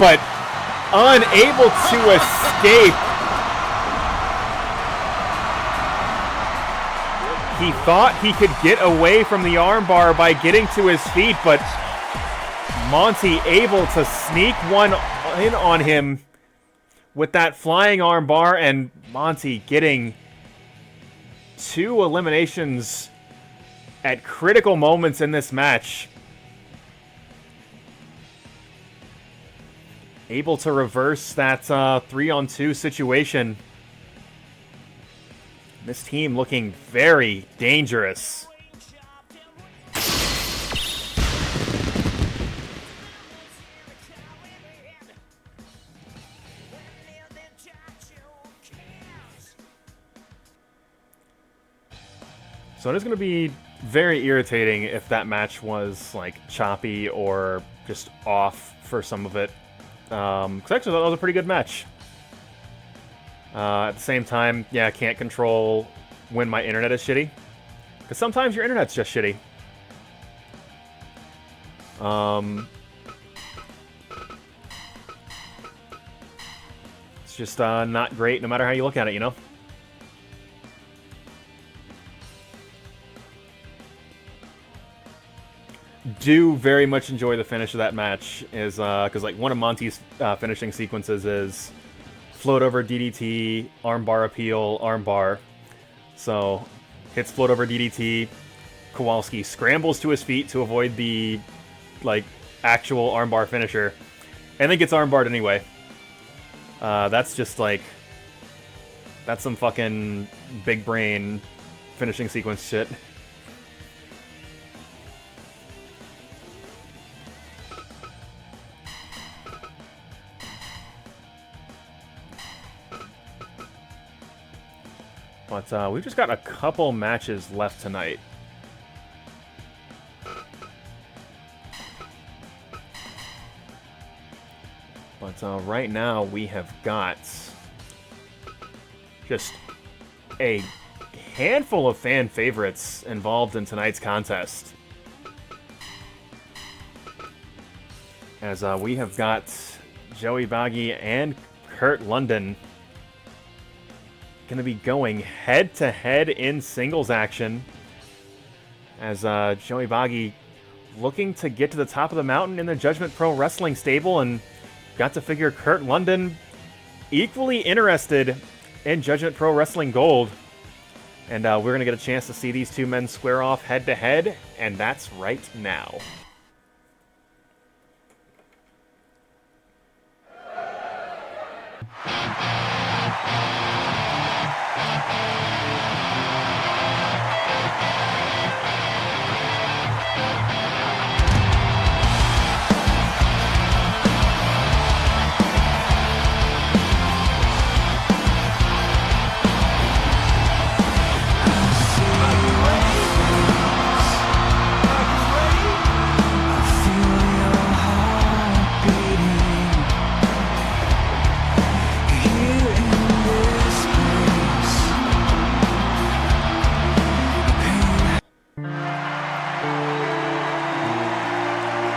Speaker 1: but unable to escape. He thought he could get away from the armbar by getting to his feet, but Monty able to sneak one in on him with that flying arm bar, and Monty getting 2 eliminations at critical moments in this match. Able to reverse that 3-on-2 situation. This team looking very dangerous. So it is going to be very irritating if that match was like choppy or just off for some of it. Because actually that was a pretty good match. At the same time, yeah, I can't control when my internet is shitty. Because sometimes your internet's just shitty. It's just not great no matter how you look at it, you know? Do very much enjoy the finish of that match, is because like one of Monty's finishing sequences is float over DDT, armbar appeal, armbar. So hits float over DDT, Kowalski scrambles to his feet to avoid the like actual armbar finisher, and then gets armbarred anyway. That's just like, that's some fucking big brain finishing sequence shit. But we've just got a couple matches left tonight. But right now we have got just a handful of fan favorites involved in tonight's contest. As we have got Joey Bagi and Kurt London going to be going head-to-head in singles action, as Joey Bagi looking to get to the top of the mountain in the Judgment Pro Wrestling stable, and got to figure Kurt London equally interested in Judgment Pro Wrestling Gold. And we're going to get a chance to see these two men square off head-to-head, and that's right now.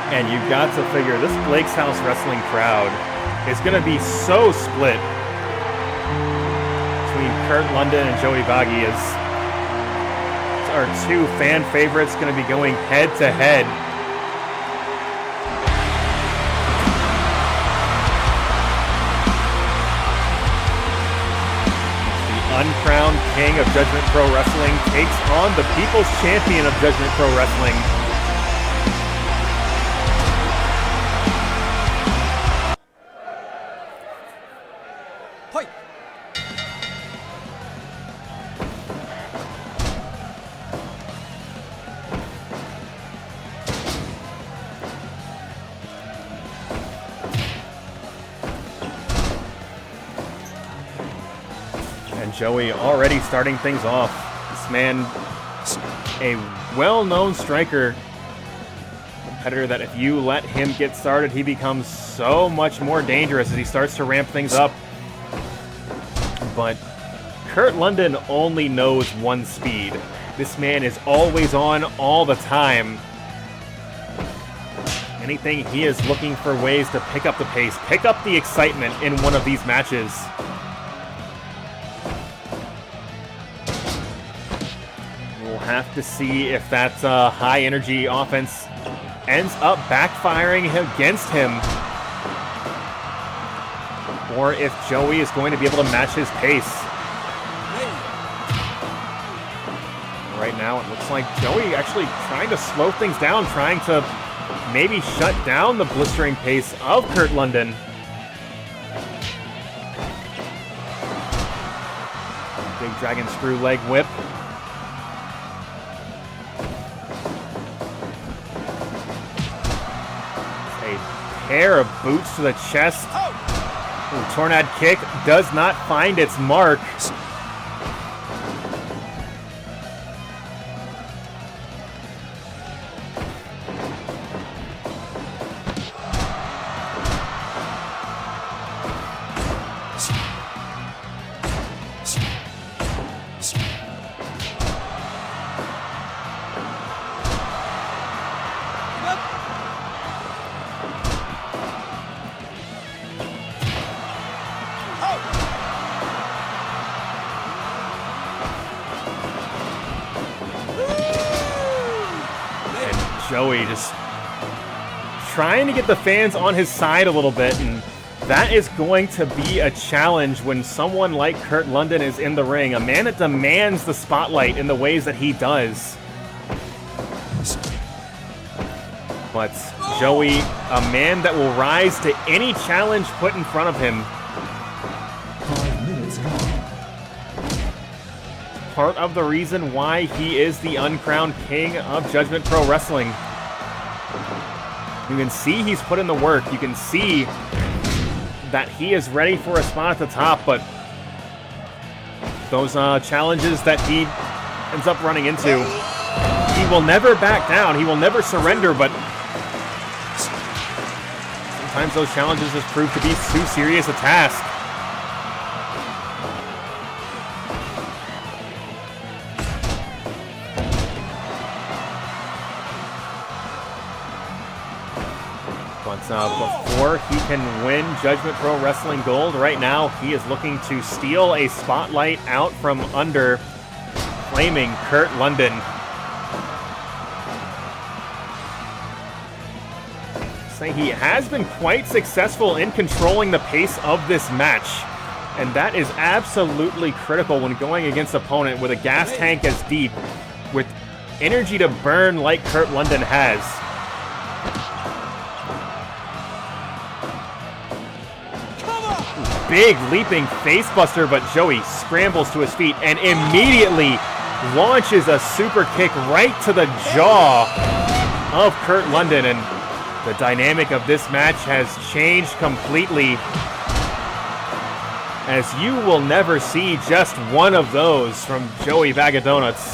Speaker 1: And you got to figure this Blake's House Wrestling crowd is going to be so split between Kurt London and Joey Bagi as our two fan favorites going to be going head to head. The uncrowned king of Judgment Pro Wrestling takes on the people's champion of Judgment Pro Wrestling. Joey already starting things off. This man, a well-known striker, competitor that if you let him get started, he becomes so much more dangerous as he starts to ramp things up. But Kurt London only knows one speed. This man is always on all the time. Anything, he is looking for ways to pick up the pace, pick up the excitement in one of these matches. Have to see if that high energy offense ends up backfiring against him, or if Joey is going to be able to match his pace. Right now it looks like Joey actually trying to slow things down, trying to maybe shut down the blistering pace of Kurt London. Big dragon screw leg whip. Pair of boots to the chest. Ooh, tornado kick does not find its mark. Joey just trying to get the fans on his side a little bit, and that is going to be a challenge when someone like Kurt London is in the ring, a man that demands the spotlight in the ways that he does. But Joey, a man that will rise to any challenge put in front of him.
Speaker 4: 5 minutes gone.
Speaker 1: Part of the reason why he is the uncrowned king of Judgment Pro Wrestling. You can see he's put in the work. You can see that he is ready for a spot at the top, but those challenges that he ends up running into, he will never back down. He will never surrender, but sometimes those challenges just prove to be too serious a task. Before he can win Judgment Pro Wrestling Gold, right now he is looking to steal a spotlight out from under flaming Kurt London. Say he has been quite successful in controlling the pace of this match, and that is absolutely critical when going against an opponent with a gas tank as deep, with energy to burn like Kurt London has. Big leaping facebuster, but Joey scrambles to his feet and immediately launches a super kick right to the jaw of Kurt London, and the dynamic of this match has changed completely, as you will never see just one of those from Joey Bag of Donuts.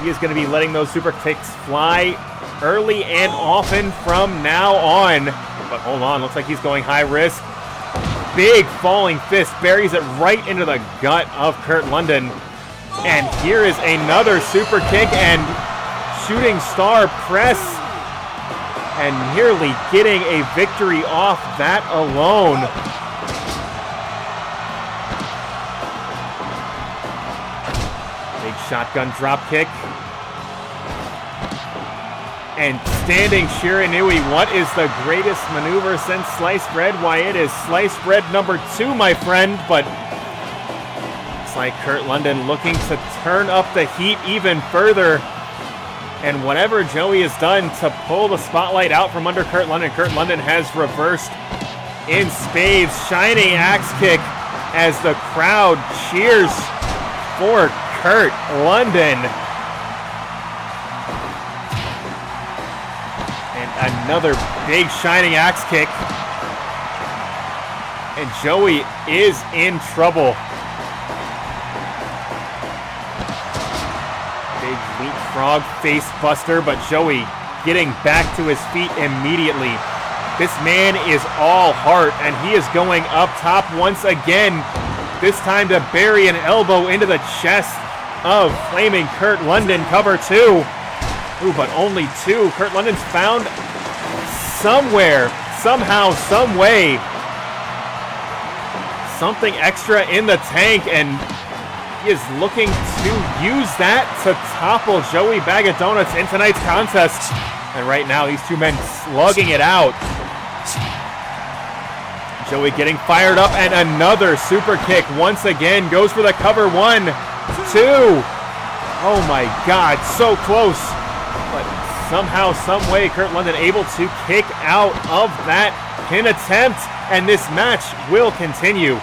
Speaker 1: He is going to be letting those super kicks fly early and often from now on. But hold on, looks like he's going high risk. Big falling fist buries it right into the gut of Kurt London. And here is another super kick and shooting star press and nearly getting a victory off that alone. Big shotgun drop kick. And standing Shiranui, what is the greatest maneuver since sliced bread? Why, it is sliced bread number 2, my friend, but it's like Kurt London looking to turn up the heat even further. And whatever Joey has done to pull the spotlight out from under Kurt London has reversed in spades. Shining axe kick as the crowd cheers for Kurt London. And another big shining axe kick. And Joey is in trouble. Big leapfrog face buster, but Joey getting back to his feet immediately. This man is all heart, and he is going up top once again. This time to bury an elbow into the chest of flaming Kurt London. Cover 2. Ooh, but only 2. Kurt London's found somewhere, somehow, some way, something extra in the tank, and he is looking to use that to topple Joey Bag of Donuts in tonight's contest. And right now, these two men slugging it out. Joey getting fired up, and another super kick once again goes for the cover. 1, 2. Oh my God, so close. But somehow, some way, Kurt London able to kick out of that pin attempt, and this match will continue.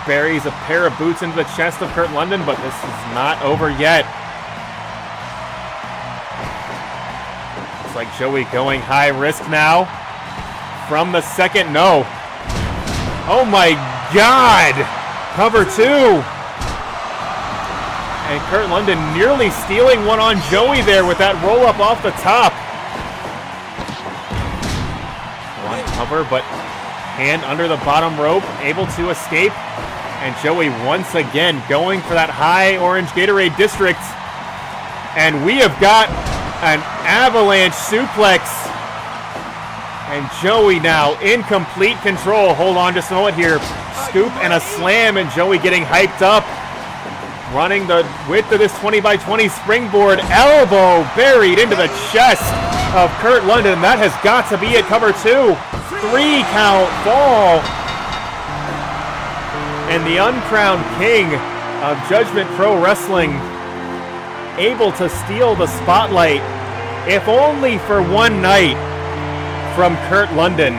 Speaker 1: Buries a pair of boots into the chest of Kurt London, but this is not over yet. Looks like Joey going high risk now. From the second, no. Oh my God! Cover 2! And Kurt London nearly stealing one on Joey there with that roll-up off the top. One cover, but hand under the bottom rope, able to escape. And Joey once again going for that high orange Gatorade district. And we have got an avalanche suplex. And Joey now in complete control. Hold on just a moment here. Scoop and a slam, and Joey getting hyped up. Running the width of this 20x20 springboard. Elbow buried into the chest of Kurt London. That has got to be it. Cover 2. 3 count fall. And the uncrowned king of Judgment Pro Wrestling able to steal the spotlight, if only for one night, from Kurt London.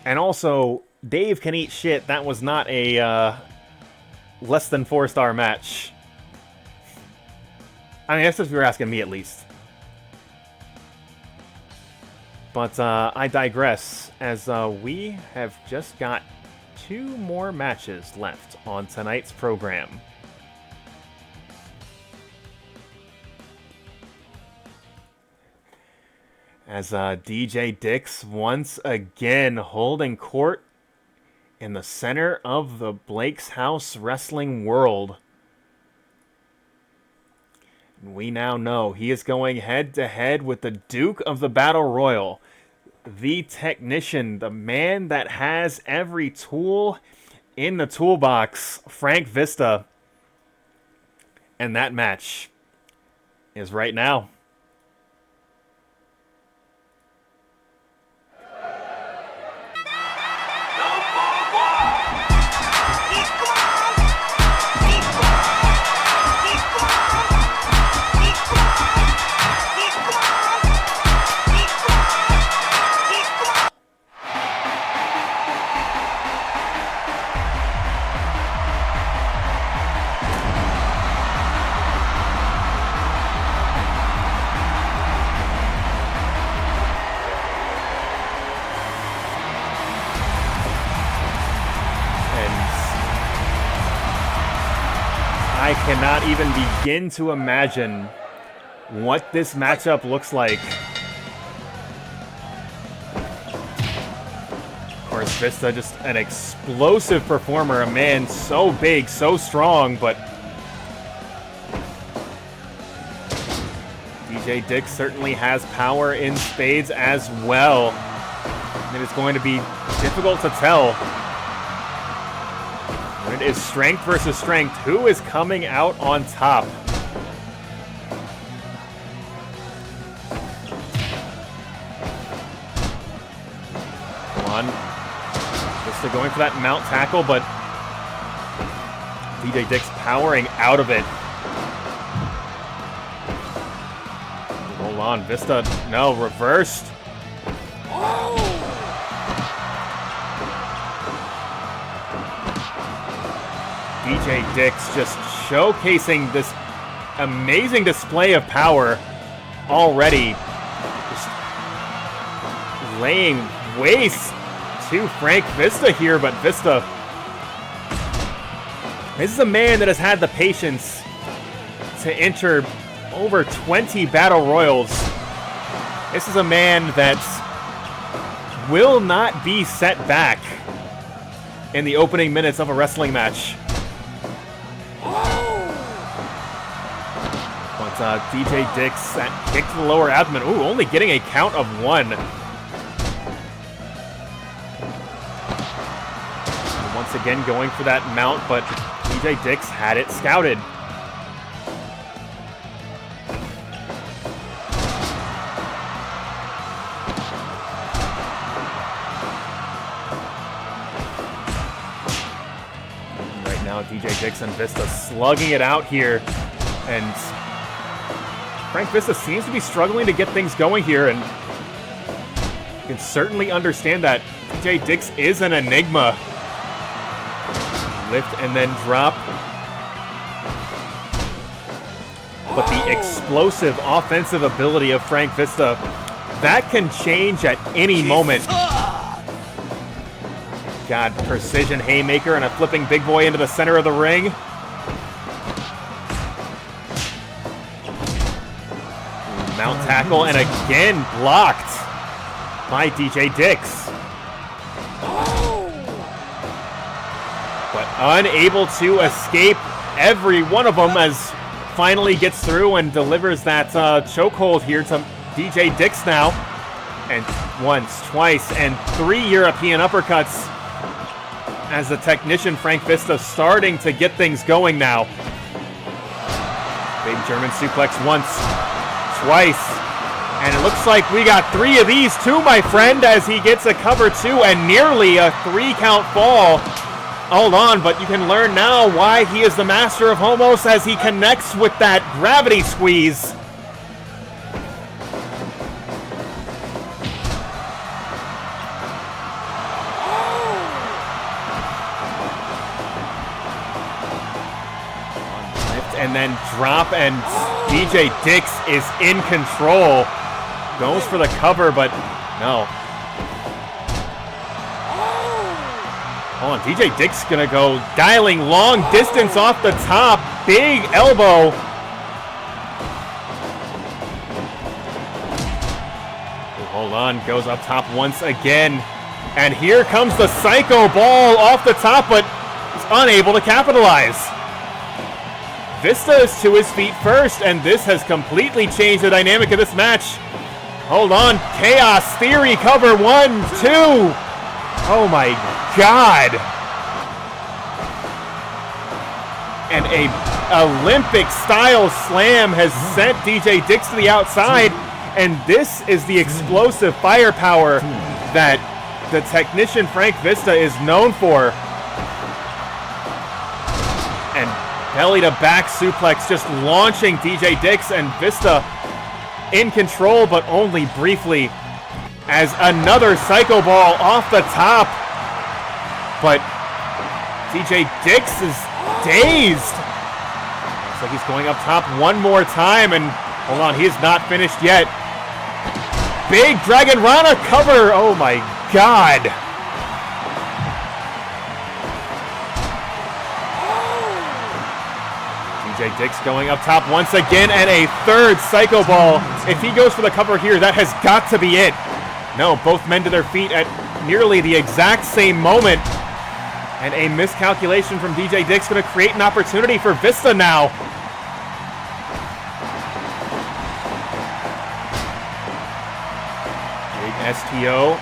Speaker 1: And also, Dave can eat shit. That was not a less than 4-star match. I mean, that's if you were asking me at least. But I digress, as we have just got 2 more matches left on tonight's program. As DJ Dix once again holding court in the center of the Blake's House wrestling world. We now know he is going head-to-head with the Duke of the Battle Royal, the technician, the man that has every tool in the toolbox, Frank Vista. And that match is right now. I cannot even begin to imagine what this matchup looks like. Of course, Vista, just an explosive performer, a man so big, so strong, but DJ Dix certainly has power in spades as well. It is going to be difficult to tell. When it is strength versus strength, who is coming out on top? Come on. Vista going for that mount tackle, but DJ Dix powering out of it. Hold on, Vista, no, reversed. DJ Dix just showcasing this amazing display of power already. Just laying waste to Frank Vista here, but Vista, this is a man that has had the patience to enter over 20 battle royals. This is a man that will not be set back in the opening minutes of a wrestling match. But DJ Dix, that kick to the lower abdomen. Ooh, only getting a count of 1. And once again going for that mount, but DJ Dix had it scouted. Right now, DJ Dix and Vista slugging it out here, and Frank Vista seems to be struggling to get things going here, and you can certainly understand that. DJ Dix is an enigma. Lift and then drop. But the explosive offensive ability of Frank Vista, that can change at any moment. God, precision haymaker and a flipping big boy into the center of the ring. Mount tackle, and again blocked by DJ Dix. But unable to escape every one of them, as finally gets through and delivers that chokehold here to DJ Dix now. And once, twice, and 3 European uppercuts as the technician Frank Vista starting to get things going now. Big German suplex once, twice, and it looks like we got 3 of these too, my friend, as he gets a cover 2 and nearly a 3-count fall. Hold on, but you can learn now why he is the master of homos, as he connects with that gravity squeeze. And then drop, and DJ Dix is in control. Goes for the cover, but no. Hold on, DJ Dix gonna go dialing long distance off the top. Big elbow. Hold on, goes up top once again. And here comes the Psycho Ball off the top, but he's unable to capitalize. Vista is to his feet first, and this has completely changed the dynamic of this match. Hold on, Chaos Theory cover 1, 2. Oh my God. And a Olympic style slam has sent DJ Dix to the outside, and this is the explosive firepower that the technician Frank Vista is known for. And belly to back suplex just launching DJ Dix, and Vista in control, but only briefly, as another Psycho Ball off the top. But DJ Dix is dazed. Looks like he's going up top one more time, and hold on, he is not finished yet. Big Dragon Rana cover. Oh my God. DJ Dix going up top once again, and a third Psycho Ball. If he goes for the cover here, that has got to be it. No, both men to their feet at nearly the exact same moment. And a miscalculation from DJ Dix going to create an opportunity for Vista now. Big STO.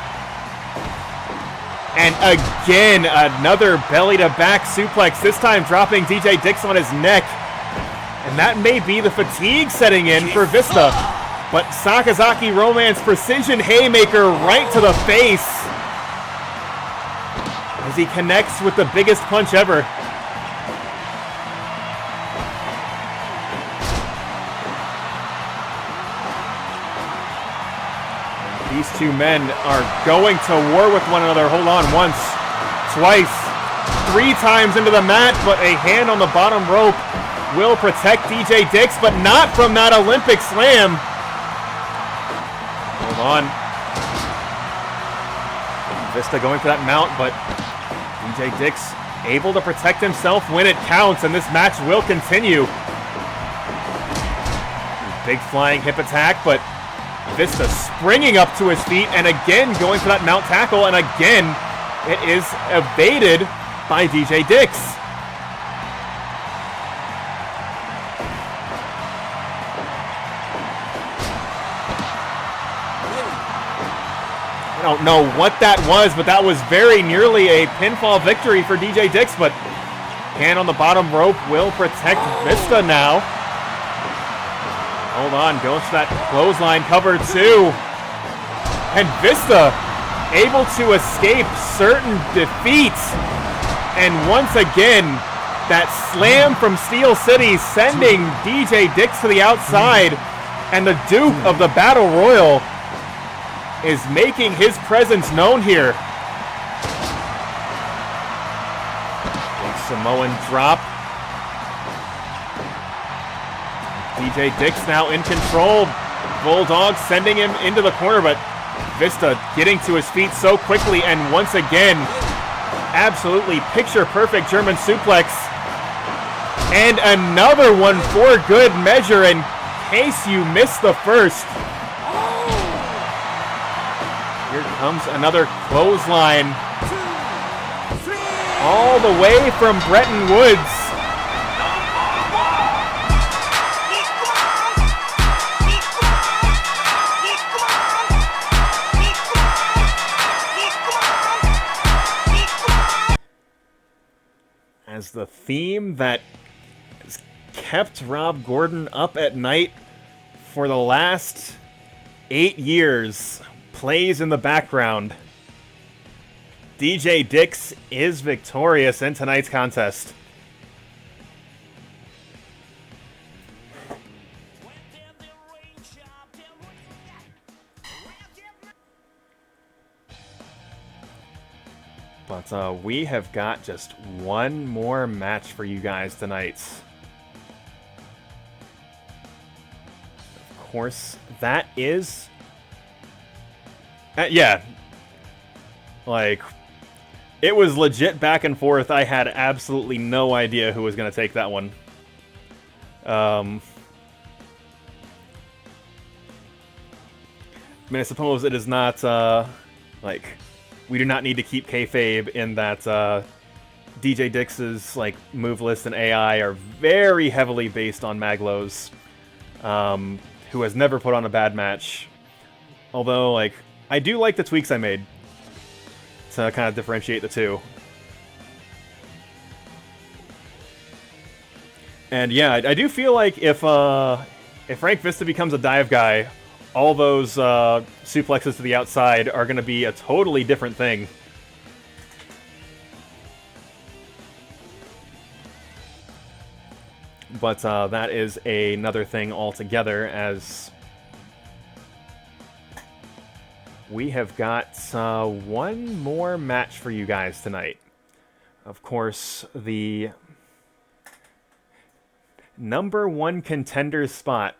Speaker 1: And again, another belly-to-back suplex, this time dropping DJ Dix on his neck. And that may be the fatigue setting in for Vista. But Sakazaki Romance precision haymaker right to the face as he connects with the biggest punch ever. These two men are going to war with one another. Hold on, once, twice, 3 times into the mat, but a hand on the bottom rope will protect DJ Dix, but not from that Olympic slam. Hold on. Vista going for that mount, but DJ Dix able to protect himself when it counts, and this match will continue. Big flying hip attack, but Vista springing up to his feet and again going for that mount tackle, and again it is evaded by DJ Dix. I don't know what that was, but that was very nearly a pinfall victory for DJ Dix, but hand on the bottom rope will protect Vista now. Hold on, goes for that clothesline cover 2. And Vista able to escape certain defeat. And once again, that slam from Steel City sending DJ Dix to the outside. And the Duke of the Battle Royal is making his presence known here. Big Samoan drop. DJ Dix now in control. Bulldog sending him into the corner, but Vista getting to his feet so quickly, and once again, absolutely picture-perfect German suplex. And another one for good measure in case you missed the first. Here comes another clothesline. All the way from Bretton Woods. As the theme that has kept Rob Gordon up at night for the last 8 years plays in the background. DJ Dix is victorious in tonight's contest. But we have got just one more match for you guys tonight. Of course, that is... yeah. Like, it was legit back and forth. I had absolutely no idea who was going to take that one. I mean, I suppose it is not, like... We do not need to keep kayfabe in that DJ Dix's like move list and AI are very heavily based on Mag.Lo's, who has never put on a bad match. Although, like, I do like the tweaks I made to kind of differentiate the two. And yeah, I do feel like if Frank Vista becomes a dive guy, all those suplexes to the outside are going to be a totally different thing. But that is another thing altogether, as we have got one more match for you guys tonight. Of course, the #1 contender spot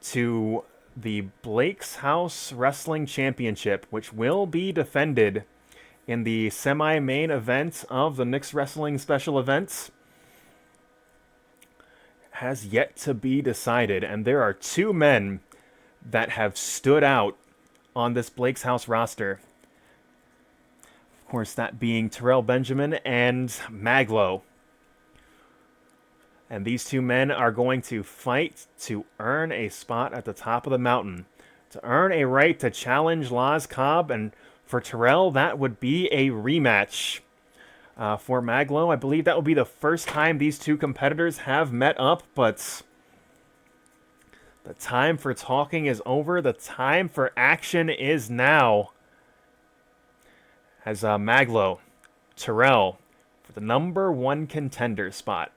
Speaker 1: to the Blake's House Wrestling Championship, which will be defended in the semi-main event of the Knicks Wrestling Special Events, has yet to be decided. And there are 2 men that have stood out on this Blake's House roster. course, that being Terrell Benjamin and Mag.Lo. And these two men are going to fight to earn a spot at the top of the mountain, to earn a right to challenge Laz Cobb, and for Terrell, that would be a rematch. For Mag.Lo, I believe that will be the first time these two competitors have met up, but the time for talking is over. The time for action is now. As Mag.Lo, Terrell, for the #1 contender spot.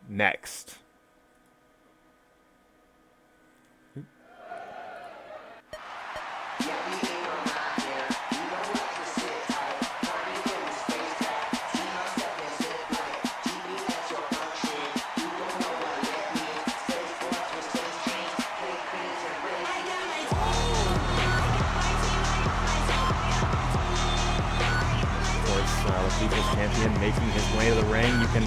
Speaker 1: Next. The People's Champion making his way to the ring. You can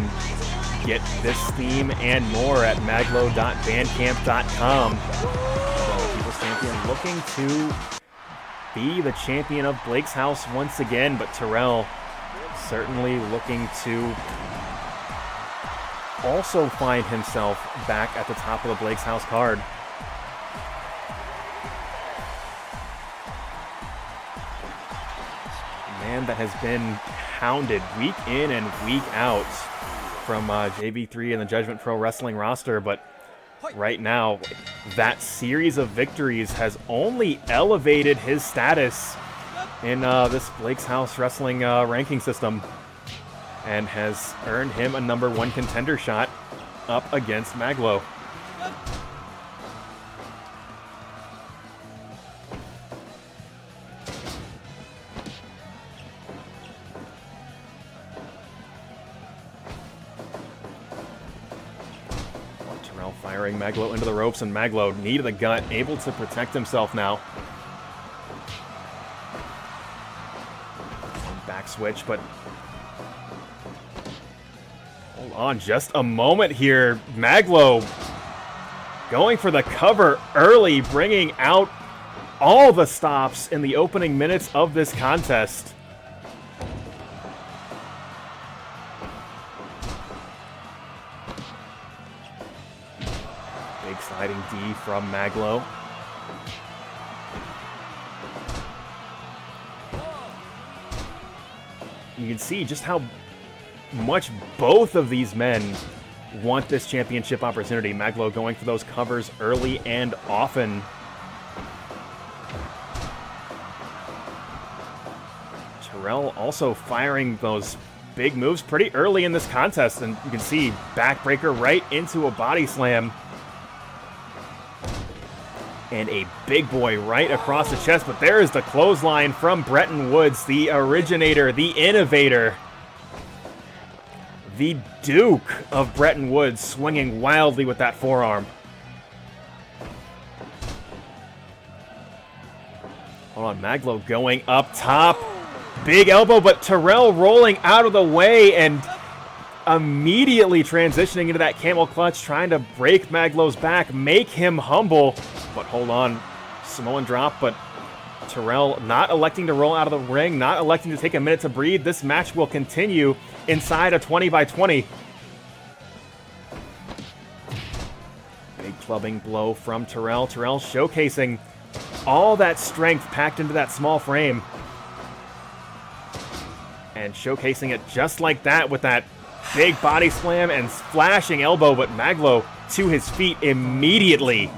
Speaker 1: get this theme and more at maglo.bandcamp.com. The People's Champion looking to be the champion of Blake's house once again, but Terrell certainly looking to also find himself back at the top of the Blake's house card. Man that has been hounded week in and week out from JB3 and the Judgment Pro Wrestling roster, but right now that series of victories has only elevated his status in this Blake's House Wrestling ranking system and has earned him a #1 contender shot up against Mag.Lo. Firing Mag.Lo into the ropes, and Mag.Lo, knee to the gut, able to protect himself now. Back switch, but hold on just a moment here. Mag.Lo going for the cover early, bringing out all the stops in the opening minutes of this contest. Sliding D from Mag.Lo. You can see just how much both of these men want this championship opportunity. Mag.Lo going for those covers early and often. Terrell also firing those big moves pretty early in this contest, and you can see backbreaker right into a body slam. And a big boy right across the chest, but there is the clothesline from Bretton Woods, the originator, the innovator, the Duke of Bretton Woods, swinging wildly with that forearm. Hold on, Mag.Lo going up top. Big elbow, but Terrell rolling out of the way and immediately transitioning into that camel clutch, trying to break Mag.Lo's back, make him humble. But hold on, Samoan drop, but Terrell not electing to roll out of the ring, not electing to take a minute to breathe. This match will continue inside a 20-by-20. Big clubbing blow from Terrell. Terrell showcasing all that strength packed into that small frame. And showcasing it just like that with that big body slam and flashing elbow, but Mag.Lo to his feet immediately.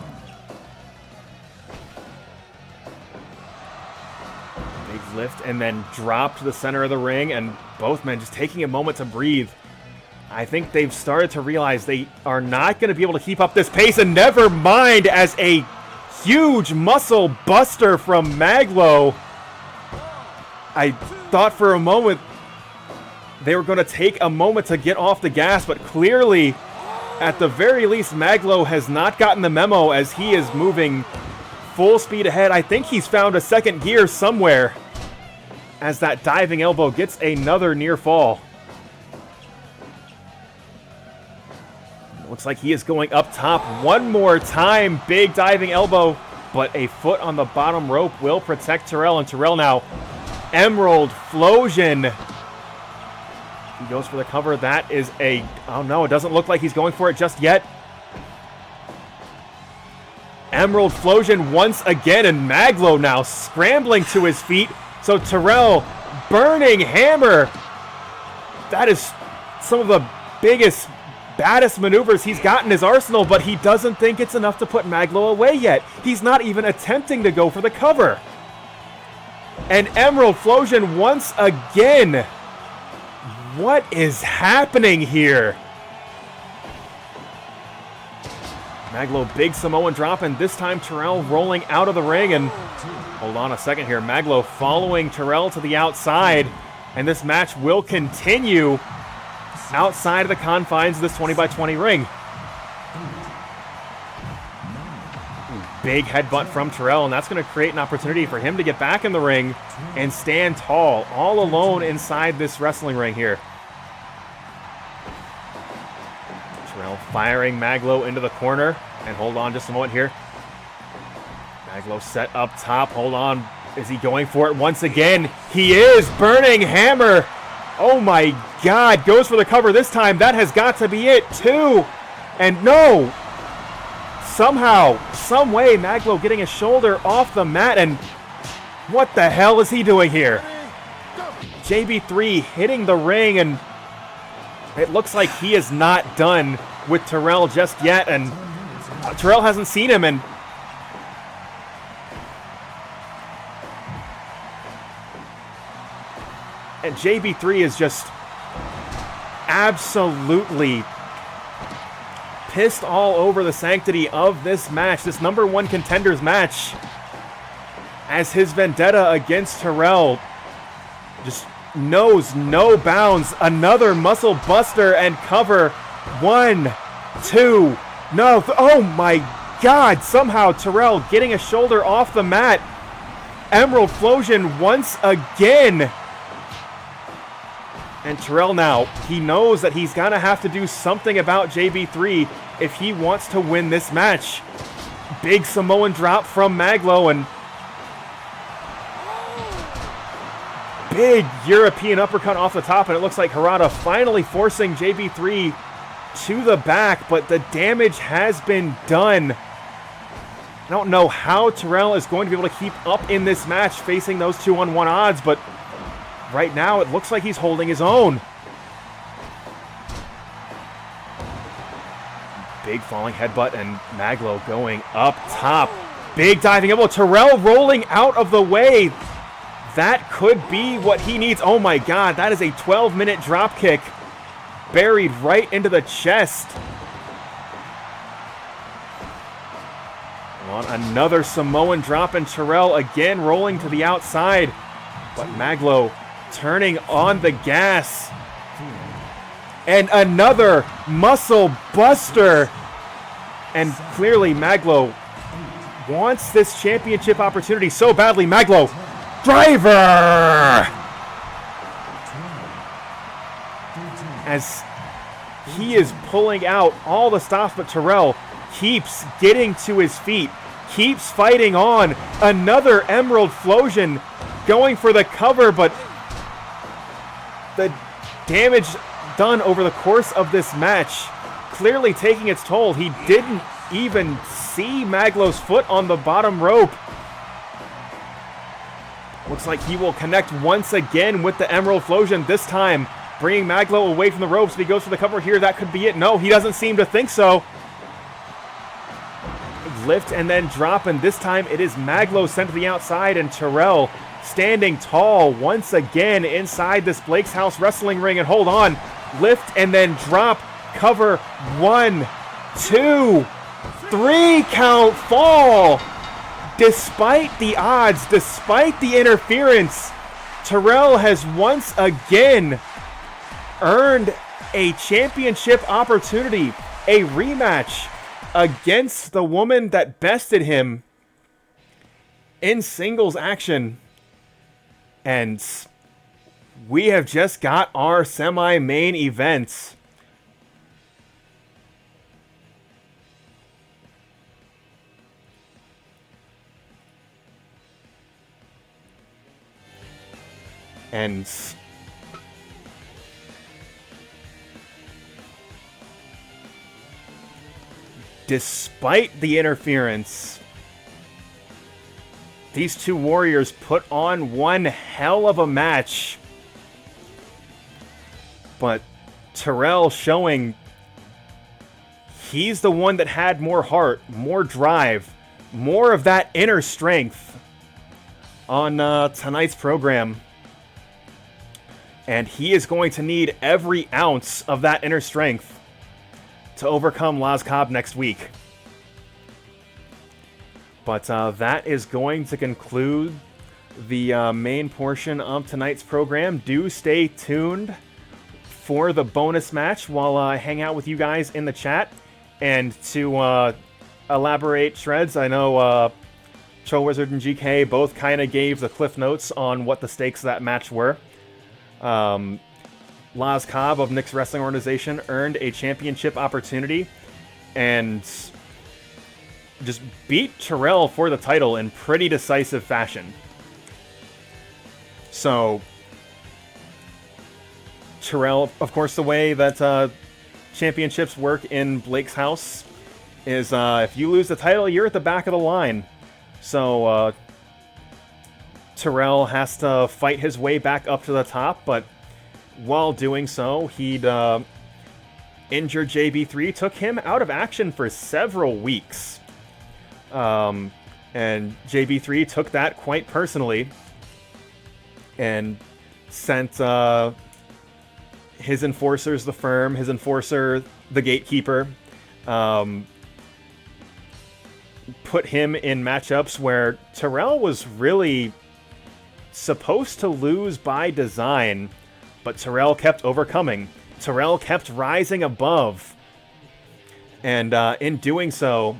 Speaker 1: Lift and then drop to the center of the ring, and both men just taking a moment to breathe. I think they've started to realize they are not going to be able to keep up this pace, and never mind as a huge muscle buster from Mag.Lo. I thought for a moment they were going to take a moment to get off the gas, but clearly, at the very least, Mag.Lo has not gotten the memo as he is moving full speed ahead. I think he's found a second gear somewhere, as that diving elbow gets another near fall. Looks like he is going up top one more time. Big diving elbow, but a foot on the bottom rope will protect Terrell, and Terrell now Emerald Flosion. He goes for the cover. That is a... Oh, no, it doesn't look like he's going for it just yet. Emerald Flosion once again, and Mag.Lo now scrambling to his feet. So Terrell, burning hammer. That is some of the biggest, baddest maneuvers he's got in his arsenal, but he doesn't think it's enough to put Mag.Lo away yet. He's not even attempting to go for the cover. And Emerald Flosion once again. What is happening here? Mag.Lo, big Samoan drop, and this time Terrell rolling out of the ring. And hold on a second here. Mag.Lo following Terrell to the outside. And this match will continue outside of the confines of this 20-by-20 ring. Big headbutt from Terrell, and that's going to create an opportunity for him to get back in the ring and stand tall, all alone inside this wrestling ring here. Terrell firing Mag.Lo into the corner, and hold on just a moment here. Mag.Lo set up top, hold on. Is he going for it once again? He is! Burning hammer! Oh my God, goes for the cover this time. That has got to be it, too. And no! Somehow, some way, Mag.Lo getting his shoulder off the mat, and what the hell is he doing here? JB3 hitting the ring, and it looks like he is not done with Terrell just yet, and Terrell hasn't seen him, and JB3 is just absolutely pissed all over the sanctity of this match, this #1 contenders match, as his vendetta against Terrell just knows no bounds. Another muscle buster and cover. 1, 2, no, oh my God, somehow Terrell getting a shoulder off the mat. Emerald Flosion once again. And Terrell now, he knows that he's going to have to do something about JB3 if he wants to win this match. Big Samoan drop from Mag.Lo, and big European uppercut off the top, and it looks like Hirooki finally forcing JB3 to the back, but the damage has been done. I don't know how Terrell is going to be able to keep up in this match facing those 2-on-1 odds, but right now, it looks like he's holding his own. Big falling headbutt, and Mag.Lo going up top. Big diving elbow. Terrell rolling out of the way. That could be what he needs. Oh my God, that is a 12-minute drop kick. Buried right into the chest. On another Samoan drop, and Terrell again rolling to the outside. But Mag.Lo turning on the gas. And another muscle buster. And clearly Mag.Lo wants this championship opportunity so badly. Mag.Lo, driver! As he is pulling out all the stops, but Terrell keeps getting to his feet, keeps fighting on. Another Emerald Flosion going for the cover, but the damage done over the course of this match clearly taking its toll. He didn't even see Mag.Lo's foot on the bottom rope. Looks like he will connect once again with the Emerald Flosion, this time bringing Mag.Lo away from the ropes. If he goes for the cover here, that could be it. No, he doesn't seem to think so. Lift and then drop, and this time it is Mag.Lo sent to the outside, and Terrell standing tall once again inside this Blake's House wrestling ring. And hold on, lift and then drop, cover. 1, 2, 3 count, fall. Despite the odds, despite the interference, Terrell has once again earned a championship opportunity, a rematch against the woman that bested him in singles action. And we have just got our semi-main events. And despite the interference, these two warriors put on one hell of a match. But Terrell showing he's the one that had more heart, more drive, more of that inner strength on tonight's program. And he is going to need every ounce of that inner strength to overcome Cobb next week. But that is going to conclude the main portion of tonight's program. Do stay tuned for the bonus match while I hang out with you guys in the chat. And to elaborate shreds, I know Troll Wizard and GK both kind of gave the cliff notes on what the stakes of that match were. Cobb of Nick's Wrestling Organization earned a championship opportunity and just beat Terrell for the title in pretty decisive fashion. So Terrell, of course, the way that championships work in Blake's house is if you lose the title, you're at the back of the line. So Terrell has to fight his way back up to the top, but while doing so, he'd injured JB3, took him out of action for several weeks. And JB3 took that quite personally and sent his enforcers, the firm, his enforcer, the gatekeeper, put him in matchups where Terrell was really supposed to lose by design, but Terrell kept overcoming. Terrell kept rising above. And in doing so,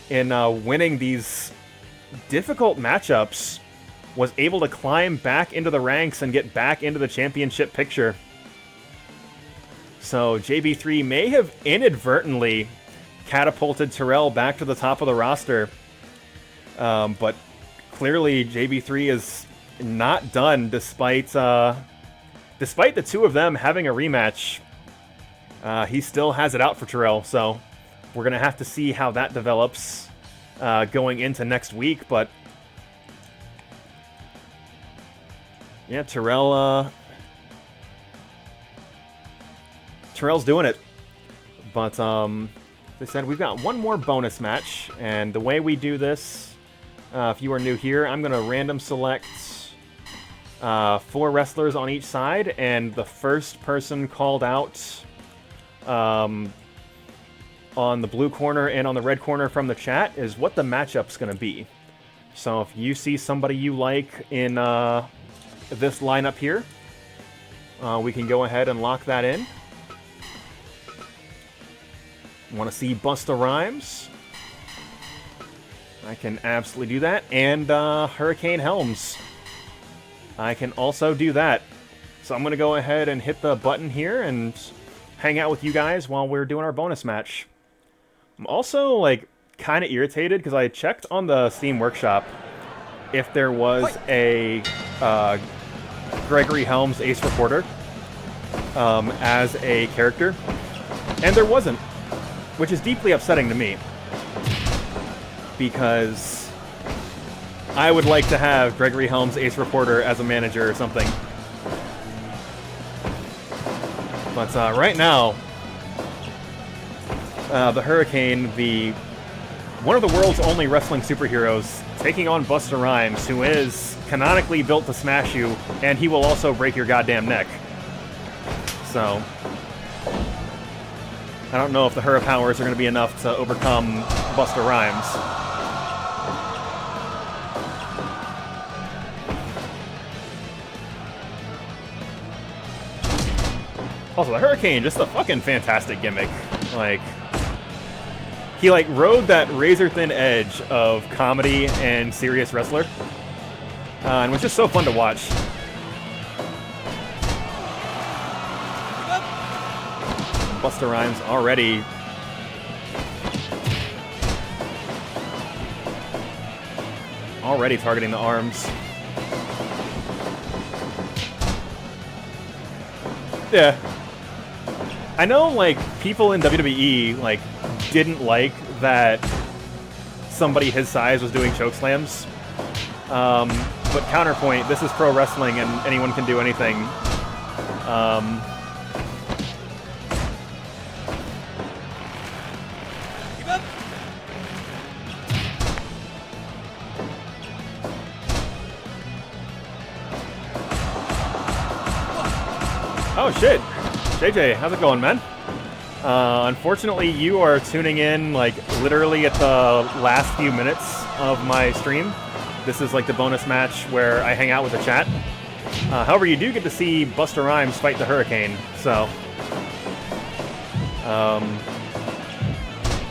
Speaker 1: in winning these difficult matchups, was able to climb back into the ranks and get back into the championship picture. So JB3 may have inadvertently catapulted Terrell back to the top of the roster. But clearly JB3 is not done despite the two of them having a rematch. He still has it out for Terrell, so we're going to have to see how that develops going into next week. But yeah, Terrell's doing it. But as I said, we've got one more bonus match, and the way we do this, if you are new here, I'm going to random select 4 wrestlers on each side, and the first person called out on the blue corner and on the red corner from the chat is what the matchup's going to be. So if you see somebody you like in this lineup here, we can go ahead and lock that in. Want to see Busta Rhymes? I can absolutely do that. And Hurricane Helms. I can also do that. So I'm going to go ahead and hit the button here and hang out with you guys while we're doing our bonus match. I'm also, like, kind of irritated because I checked on the Steam Workshop if there was a Gregory Helms Ace Reporter as a character, and there wasn't, which is deeply upsetting to me because I would like to have Gregory Helms Ace Reporter as a manager or something. But right now, the Hurricane, one of the world's only wrestling superheroes, taking on Busta Rhymes, who is canonically built to smash you, and he will also break your goddamn neck. So I don't know if the Hurra powers are going to be enough to overcome Busta Rhymes. Also, the Hurricane, just a fucking fantastic gimmick. Like, he rode that razor-thin edge of comedy and serious wrestler, and was just so fun to watch. Busta Rhymes already targeting the arms. Yeah. I know, like, people in WWE, like, didn't like that somebody his size was doing choke slams. But counterpoint, this is pro wrestling and anyone can do anything. Oh shit! JJ, how's it going, man? Unfortunately, you are tuning in, like, literally at the last few minutes of my stream. This is, like, the bonus match where I hang out with the chat. However, you do get to see Busta Rhymes fight the Hurricane, so...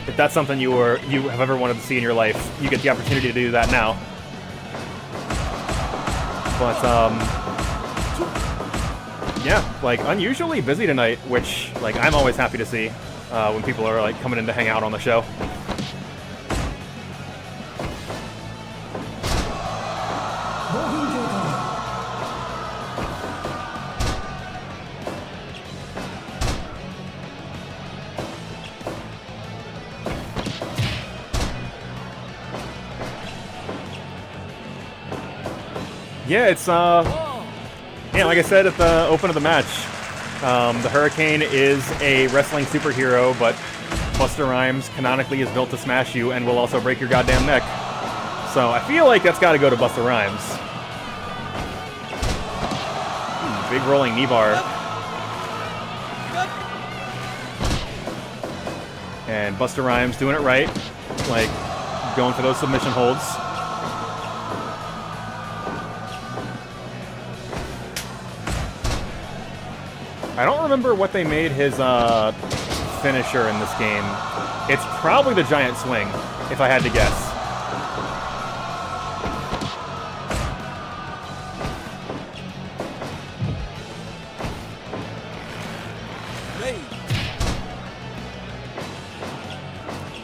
Speaker 1: if that's something you have ever wanted to see in your life, you get the opportunity to do that now. But, yeah, like, unusually busy tonight, which, like, I'm always happy to see when people are, like, coming in to hang out on the show. Yeah, it's, yeah, like I said at the open of the match, the Hurricane is a wrestling superhero, but Busta Rhymes canonically is built to smash you and will also break your goddamn neck. So I feel like that's got to go to Busta Rhymes. Big rolling knee bar. And Busta Rhymes doing it right, like going for those submission holds. I don't remember what they made his finisher in this game. It's probably the giant swing, if I had to guess.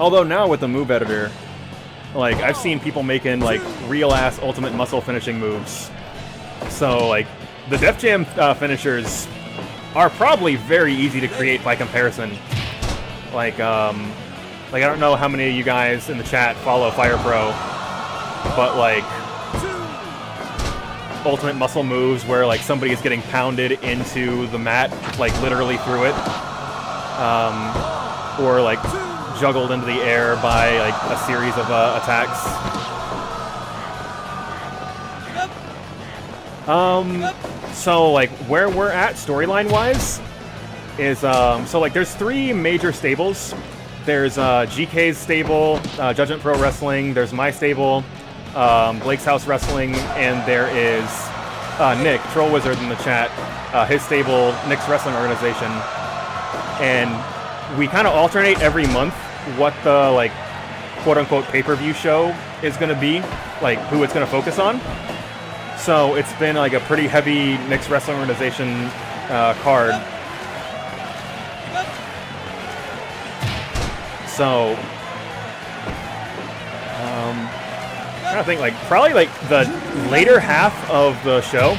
Speaker 1: Although now with the move editor, like, I've seen people making, like, real-ass ultimate muscle finishing moves. So, like, the Def Jam finishers are probably very easy to create by comparison. Like, I don't know how many of you guys in the chat follow Fire Pro, but, like, ultimate muscle moves where, like, somebody is getting pounded into the mat, like, literally through it, or, like, juggled into the air by, like, a series of attacks. So, like, where we're at storyline-wise is, so, like, there's three major stables. There's GK's stable, Judgment Pro Wrestling, there's my stable, Blake's House Wrestling, and there is Nick, Troll Wizard in the chat, his stable, Nick's Wrestling Organization. And we kind of alternate every month what the, like, quote-unquote pay-per-view show is going to be, like, who it's going to focus on. So it's been, like, a pretty heavy Nick's Wrestling Organization card. So, I'm trying to think, like, probably, like, the later half of the show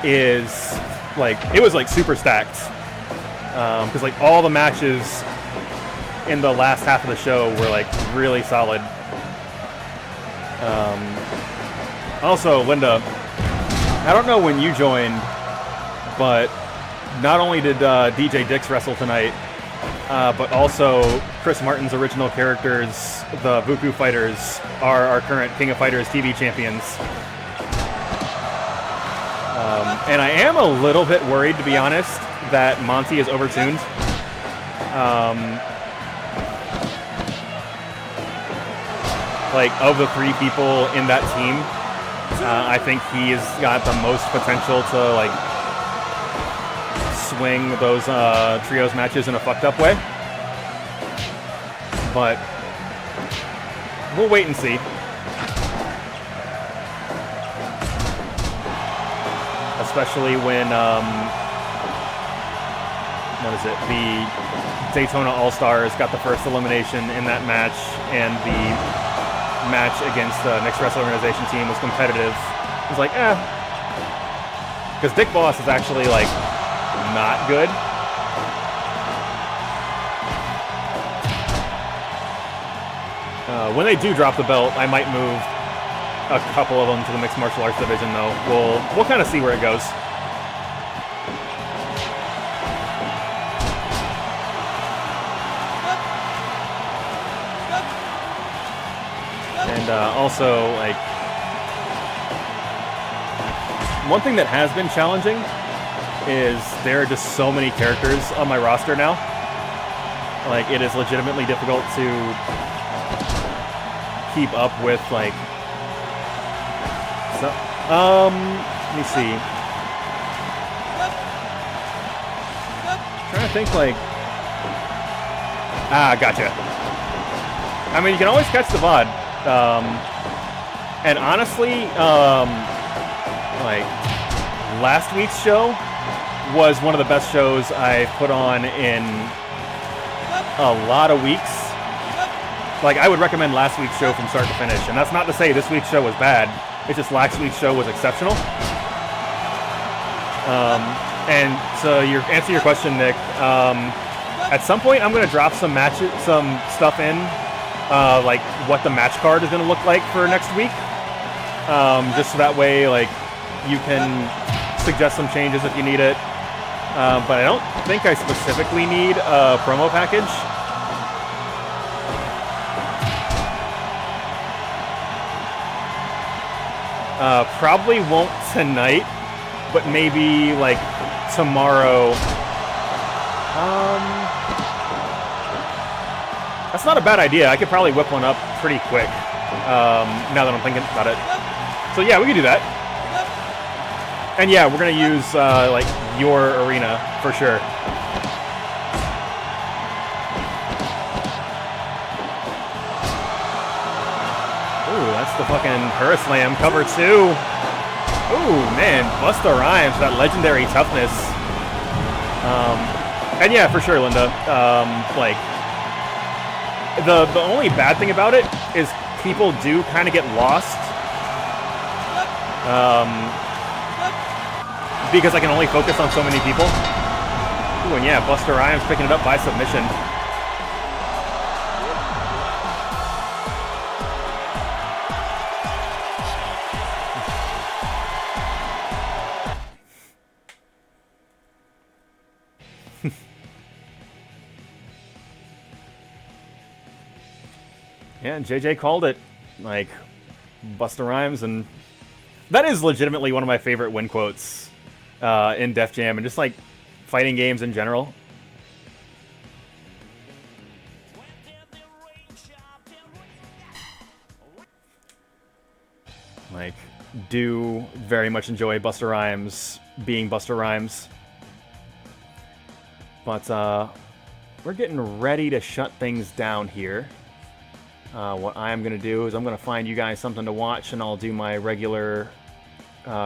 Speaker 1: is, like, it was, like, super stacked. Because, like, all the matches in the last half of the show were, like, really solid. Also, Linda, I don't know when you joined, but not only did DJ Dix wrestle tonight, but also Chris Martin's original characters, the Vuku Fighters, are our current King of Fighters TV champions. And I am a little bit worried, to be honest, that Monty is overtuned. Like, of the three people in that team, I think he's got the most potential to, like, swing those trios matches in a fucked up way. But we'll wait and see. Especially when, what is it? The Daytona All-Stars got the first elimination in that match, and the match against the Nick's Wrestling Organization team was competitive. It was like, because Dick Boss is actually, like, not good. When they do drop the belt, I might move a couple of them to the mixed martial arts division, though. We'll kind of see where it goes. And also, like, one thing that has been challenging is there are just so many characters on my roster now. Like, it is legitimately difficult to keep up with, like, so, let me see. Trying to think, like, gotcha. I mean, you can always catch the VOD. And honestly, like, last week's show was one of the best shows I've put on in a lot of weeks. Like, I would recommend last week's show from start to finish. And that's not to say this week's show was bad. It's just last week's show was exceptional. And so answer your question, Nick. At some point, I'm going to drop some stuff in, like what the match card is going to look like for next week. Just so that way, like, you can suggest some changes if you need it. But I don't think I specifically need a promo package. Probably won't tonight, but maybe like tomorrow. That's not a bad idea. I could probably whip one up pretty quick. Now that I'm thinking about it. So yeah, we could do that. And yeah, we're gonna use like your arena for sure. Ooh, that's the fucking Slam cover 2. Ooh, man, Busta Rhymes, that legendary toughness. And yeah, for sure, Linda. Like, the only bad thing about it is people do kind of get lost. Because I can only focus on so many people. Ooh, and yeah, Busta Rhymes picking it up by submission. Yeah, and JJ called it, like, Busta Rhymes, and that is legitimately one of my favorite win quotes in Def Jam, and just, like, fighting games in general. Like, do very much enjoy Busta Rhymes being Busta Rhymes. But, we're getting ready to shut things down here. What I'm going to do is I'm going to find you guys something to watch, and I'll do my regular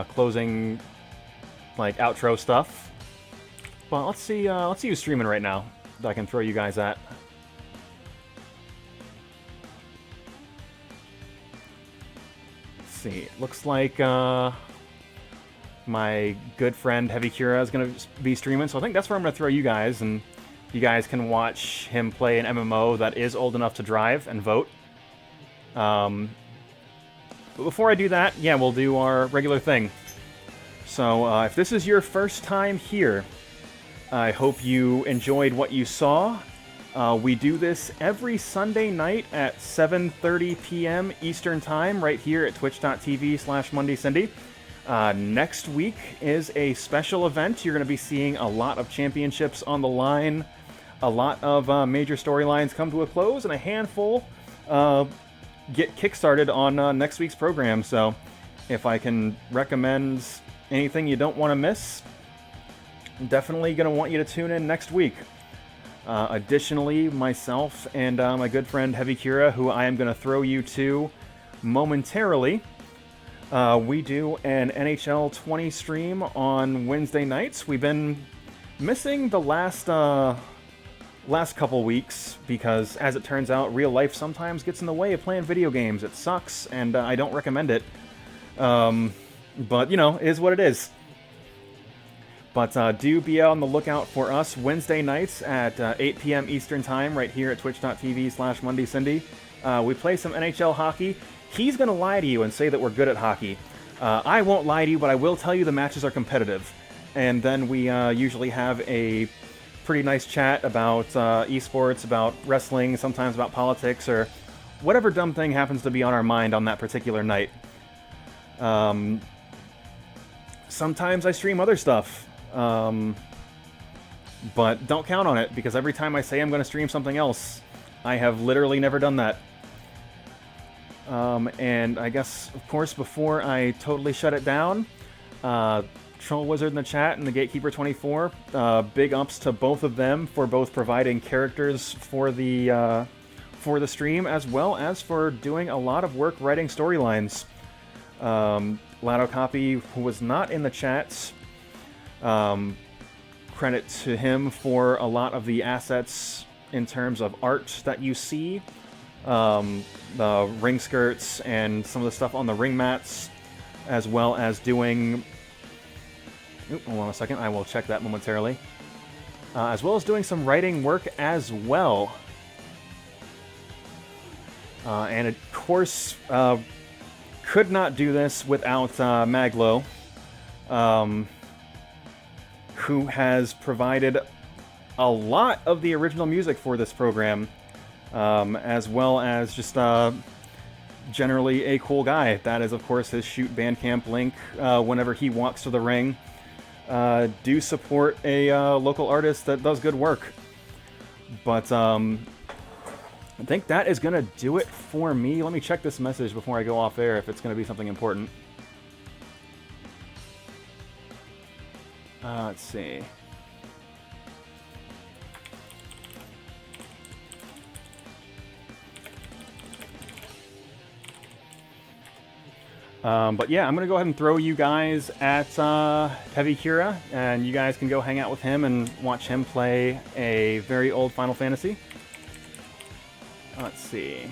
Speaker 1: closing, like, outro stuff. Well, let's see who's streaming right now that I can throw you guys at. Let's see. It looks like my good friend Heavy Kira is going to be streaming, so I think that's where I'm going to throw you guys, and you guys can watch him play an MMO that is old enough to drive and vote. But before I do that, yeah, we'll do our regular thing. So if this is your first time here, I hope you enjoyed what you saw. We do this every Sunday night at 7:30 p.m. Eastern Time, right here at twitch.tv/MondayCindy. Next week is a special event. You're going to be seeing a lot of championships on the line, a lot of major storylines come to a close, and a handful get kickstarted on next week's program. So if I can recommend anything you don't want to miss, I'm definitely going to want you to tune in next week. Additionally, myself and my good friend Heavy Kira, who I am going to throw you to momentarily, we do an NHL 20 stream on Wednesday nights. We've been missing the last couple weeks because, as it turns out, real life sometimes gets in the way of playing video games. It sucks, and I don't recommend it. But, you know, it is what it is. But do be on the lookout for us Wednesday nights at 8 p.m. Eastern Time right here at twitch.tv/MondyCindy. We play some NHL hockey. He's going to lie to you and say that we're good at hockey. I won't lie to you, but I will tell you the matches are competitive. And then we usually have a pretty nice chat about esports, about wrestling, sometimes about politics, or whatever dumb thing happens to be on our mind on that particular night. Sometimes I stream other stuff. But don't count on it, because every time I say I'm going to stream something else, I have literally never done that. And I guess, of course, before I totally shut it down, Troll Wizard in the chat and the Gatekeeper24, big ups to both of them for both providing characters for the stream, as well as for doing a lot of work writing storylines. Lado Copy, who was not in the chats, credit to him for a lot of the assets in terms of art that you see. The ring skirts and some of the stuff on the ring mats, as well as doing... Oop, hold on a second, I will check that momentarily. As well as doing some writing work as well. And of course, could not do this without Mag.Lo, who has provided a lot of the original music for this program, as well as just generally a cool guy. That is, of course, his Shoot Bandcamp link whenever he walks to the ring. Do support a local artist that does good work. But I think that is going to do it for me. Let me check this message before I go off air if it's going to be something important. Let's see. But yeah, I'm going to go ahead and throw you guys at Heavy Kira, and you guys can go hang out with him and watch him play a very old Final Fantasy. Let's see.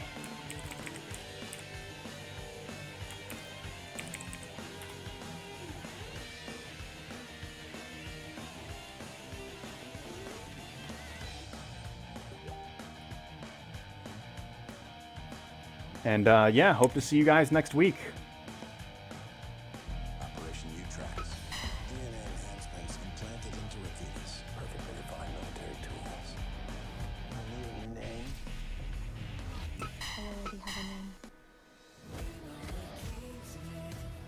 Speaker 1: And yeah, hope to see you guys next week.
Speaker 5: Operation U-Tracks. DNA enhancements implanted into a fetus. Perfectly refined military tools. I need a name.
Speaker 6: I already have a name.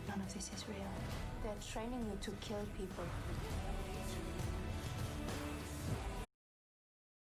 Speaker 6: None of this is real. They're training you to kill people.